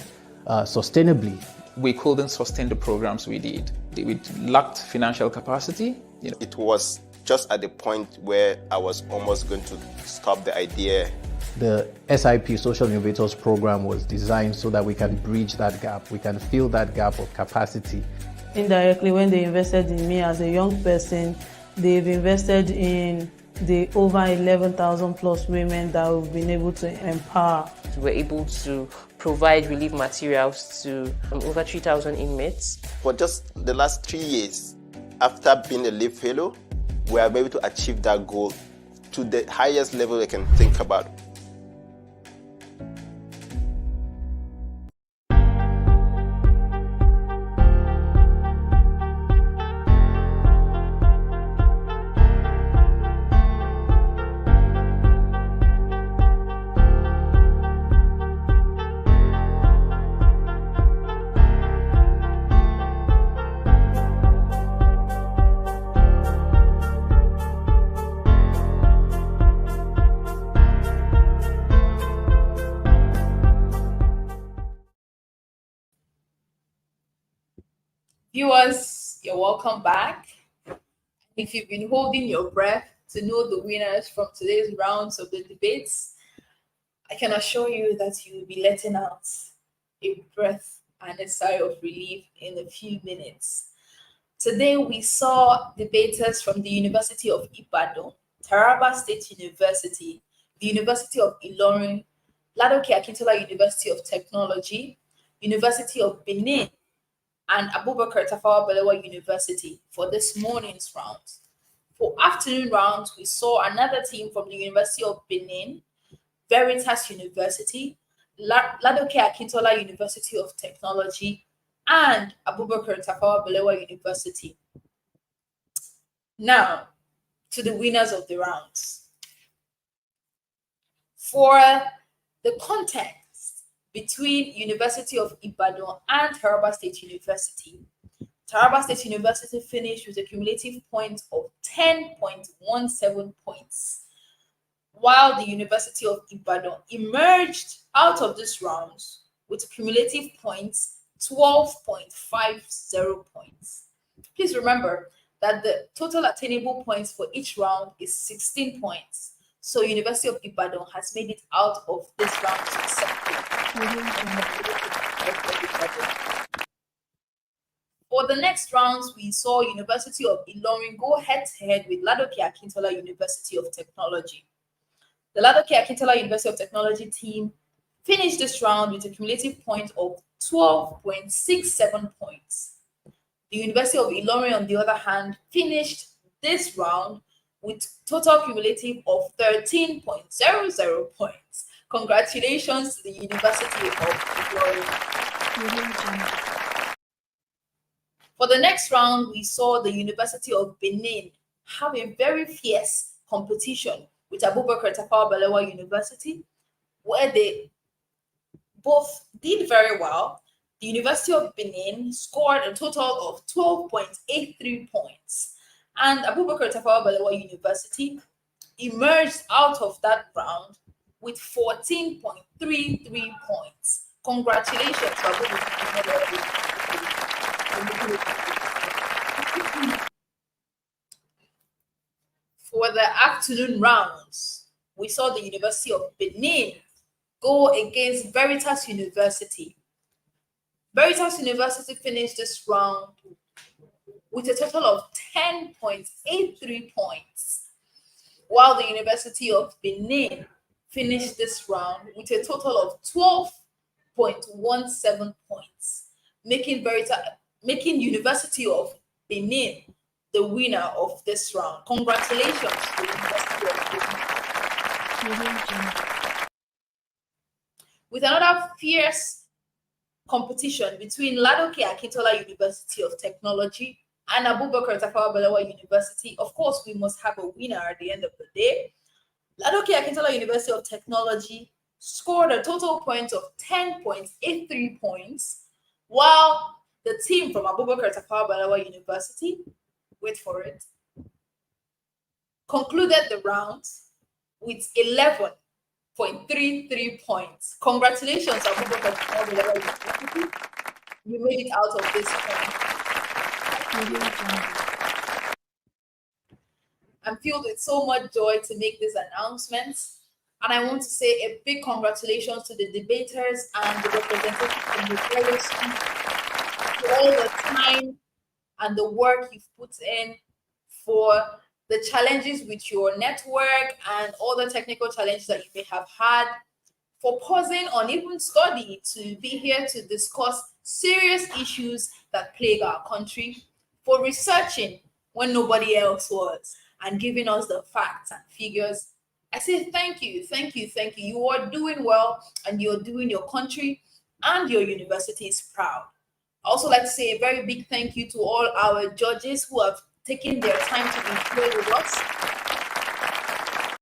Speaker 25: sustainably.
Speaker 26: We couldn't sustain the programs we did. We lacked financial capacity.
Speaker 27: It was just at the point where I was almost going to stop the idea.
Speaker 25: The SIP Social Innovators Program was designed so that we can bridge that gap. We can fill that gap of capacity.
Speaker 3: Indirectly, when they invested in me as a young person, they've invested in the over 11,000 plus women that we've been able to empower.
Speaker 4: We're able to provide relief materials to over 3,000 inmates.
Speaker 27: For just the last 3 years, after being a LEAP fellow, we are able to achieve that goal to the highest level I can think about.
Speaker 16: Viewers, you're welcome back. If you've been holding your breath to know the winners from today's rounds of the debates, I can assure you that you will be letting out a breath and a sigh of relief in a few minutes. Today we saw debaters from the University of Ibadan, Taraba State University, the University of Ilorin, Ladoke Akintola University of Technology, University of Benin, and Abubakar Tafawa Balewa University for this morning's round. For afternoon rounds, we saw another team from the University of Benin, Veritas University, Ladoke Akintola University of Technology, and Abubakar Tafawa Balewa University. Now, to the winners of the rounds. For the contest between University of Ibadan and Taraba State University, Taraba State University finished with a cumulative point of 10.17 points, while the University of Ibadan emerged out of this round with cumulative points 12.50 points. Please remember that the total attainable points for each round is 16 points. So University of Ibadan has made it out of this round successfully. For the next rounds, we saw University of Ilorin go head-to-head with Ladoke Akintola University of Technology. The Ladoke Akintola University of Technology team finished this round with a cumulative point of 12.67 points. The University of Ilorin, on the other hand, finished this round with total cumulative of 13.00 points. Congratulations to the University of Ilorin. For the next round, we saw the University of Benin have a very fierce competition with Abubakar Tafawa Balewa University, where they both did very well. The University of Benin scored a total of 12.83 points, and Abubakar Tafawa Balewa University emerged out of that round with 14.33 points. Congratulations to Abubakar Tafawa University. For the afternoon rounds, we saw the University of Benin go against Veritas University. Veritas University finished this round with a total of 10.83 points, while the University of Benin finished this round with a total of 12.17 points, making University of Benin the winner of this round. Congratulations to the University of Benin. With another fierce competition between Ladoke Akintola University of Technology and Abubakar Tafawa Balewa University, of course, we must have a winner at the end of the day. Ladoke Akintola University of Technology scored a total point of 10.83 points, while the team from Abubakar Tafawa Balewa University, wait for it, concluded the round with 11.33 points. Congratulations, Abubakar Tafawa Balewa University. You made it out of this point. I'm filled with so much joy to make these announcements. And I want to say a big congratulations to the debaters and the representatives from the various schools for all the time and the work you've put in, for the challenges with your network and all the technical challenges that you may have had, for pausing on even study to be here to discuss serious issues that plague our country, for researching when nobody else was, and giving us the facts and figures. I say thank you, thank you, thank you. You are doing well, and you're doing your country and your universities proud. I also like to say a very big thank you to all our judges who have taken their time to be here with us,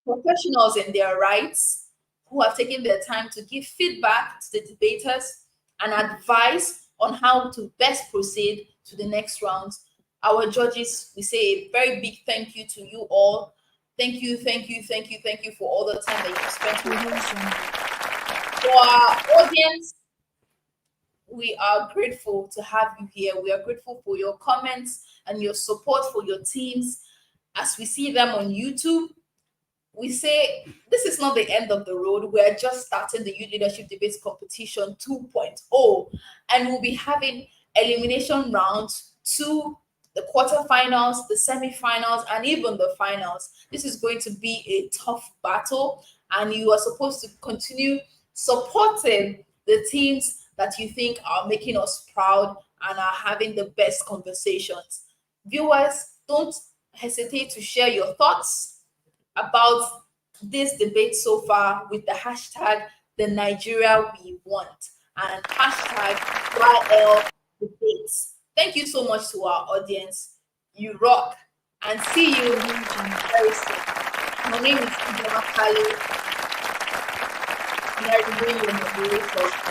Speaker 16: professionals in their rights who have taken their time to give feedback to the debaters and advice on how to best proceed to the next rounds. Our judges, we say a very big thank you to you all. Thank you, thank you, thank you, thank you for all the time that you spent with us. For our audience, we are grateful to have you here. We are grateful for your comments and your support for your teams. As we see them on YouTube, we say this is not the end of the road. We're just starting the Youth Leadership Debates Competition 2.0, and we'll be having elimination rounds to the quarterfinals, the semifinals, and even the finals. This is going to be a tough battle, and you are supposed to continue supporting the teams that you think are making us proud and are having the best conversations. Viewers, don't hesitate to share your thoughts about this debate so far with the hashtag the Nigeria we want and hashtag YL debates. Thank you so much to our audience. You rock, and see you very soon. My name is Ijoma Kali. We are doing the moderator.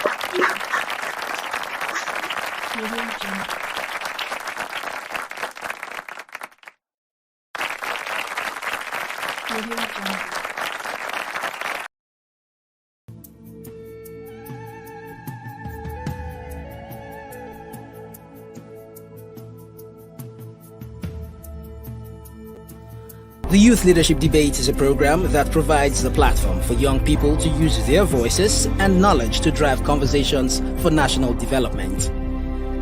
Speaker 1: The Youth Leadership Debate is a program that provides the platform for young people to use their voices and knowledge to drive conversations for national development.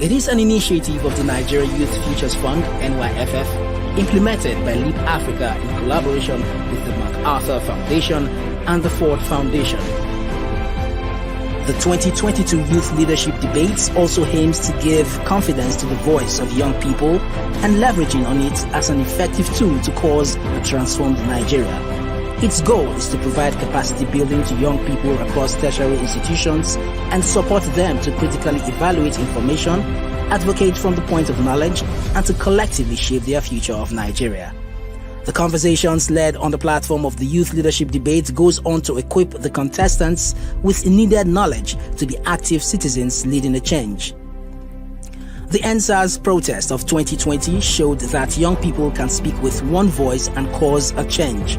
Speaker 1: It is an initiative of the Nigeria Youth Futures Fund, NYFF, implemented by Leap Africa in collaboration with the MacArthur Foundation and the Ford Foundation. The 2022 Youth Leadership Debates also aims to give confidence to the voice of young people and leveraging on it as an effective tool to cause a transformed Nigeria. Its goal is to provide capacity building to young people across tertiary institutions and support them to critically evaluate information, advocate from the point of knowledge, and to collectively shape their future of Nigeria. The conversations led on the platform of the Youth Leadership Debate goes on to equip the contestants with needed knowledge to be active citizens leading a change. The NSAS protest of 2020 showed that young people can speak with one voice and cause a change.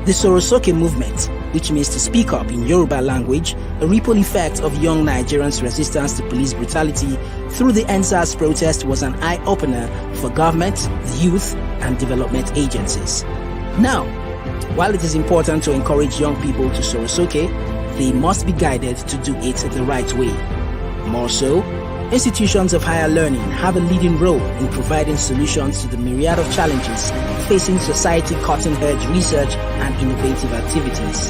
Speaker 1: The Sorosoke movement, which means to speak up in Yoruba language, a ripple effect of young Nigerians' resistance to police brutality through the NSAS protest, was an eye-opener for government, the youth, and development agencies. Now, while it is important to encourage young people to Sorosoke, they must be guided to do it the right way. More so, institutions of higher learning have a leading role in providing solutions to the myriad of challenges facing society, cutting-edge research and innovative activities.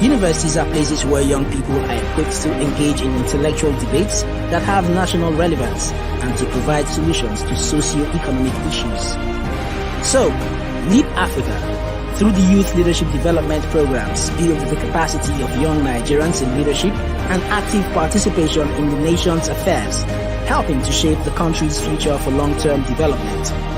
Speaker 1: Universities are places where young people are equipped to engage in intellectual debates that have national relevance and to provide solutions to socio-economic issues. So, Leap Africa, through the Youth Leadership Development Programs, build the capacity of young Nigerians in leadership and active participation in the nation's affairs, helping to shape the country's future for long-term development.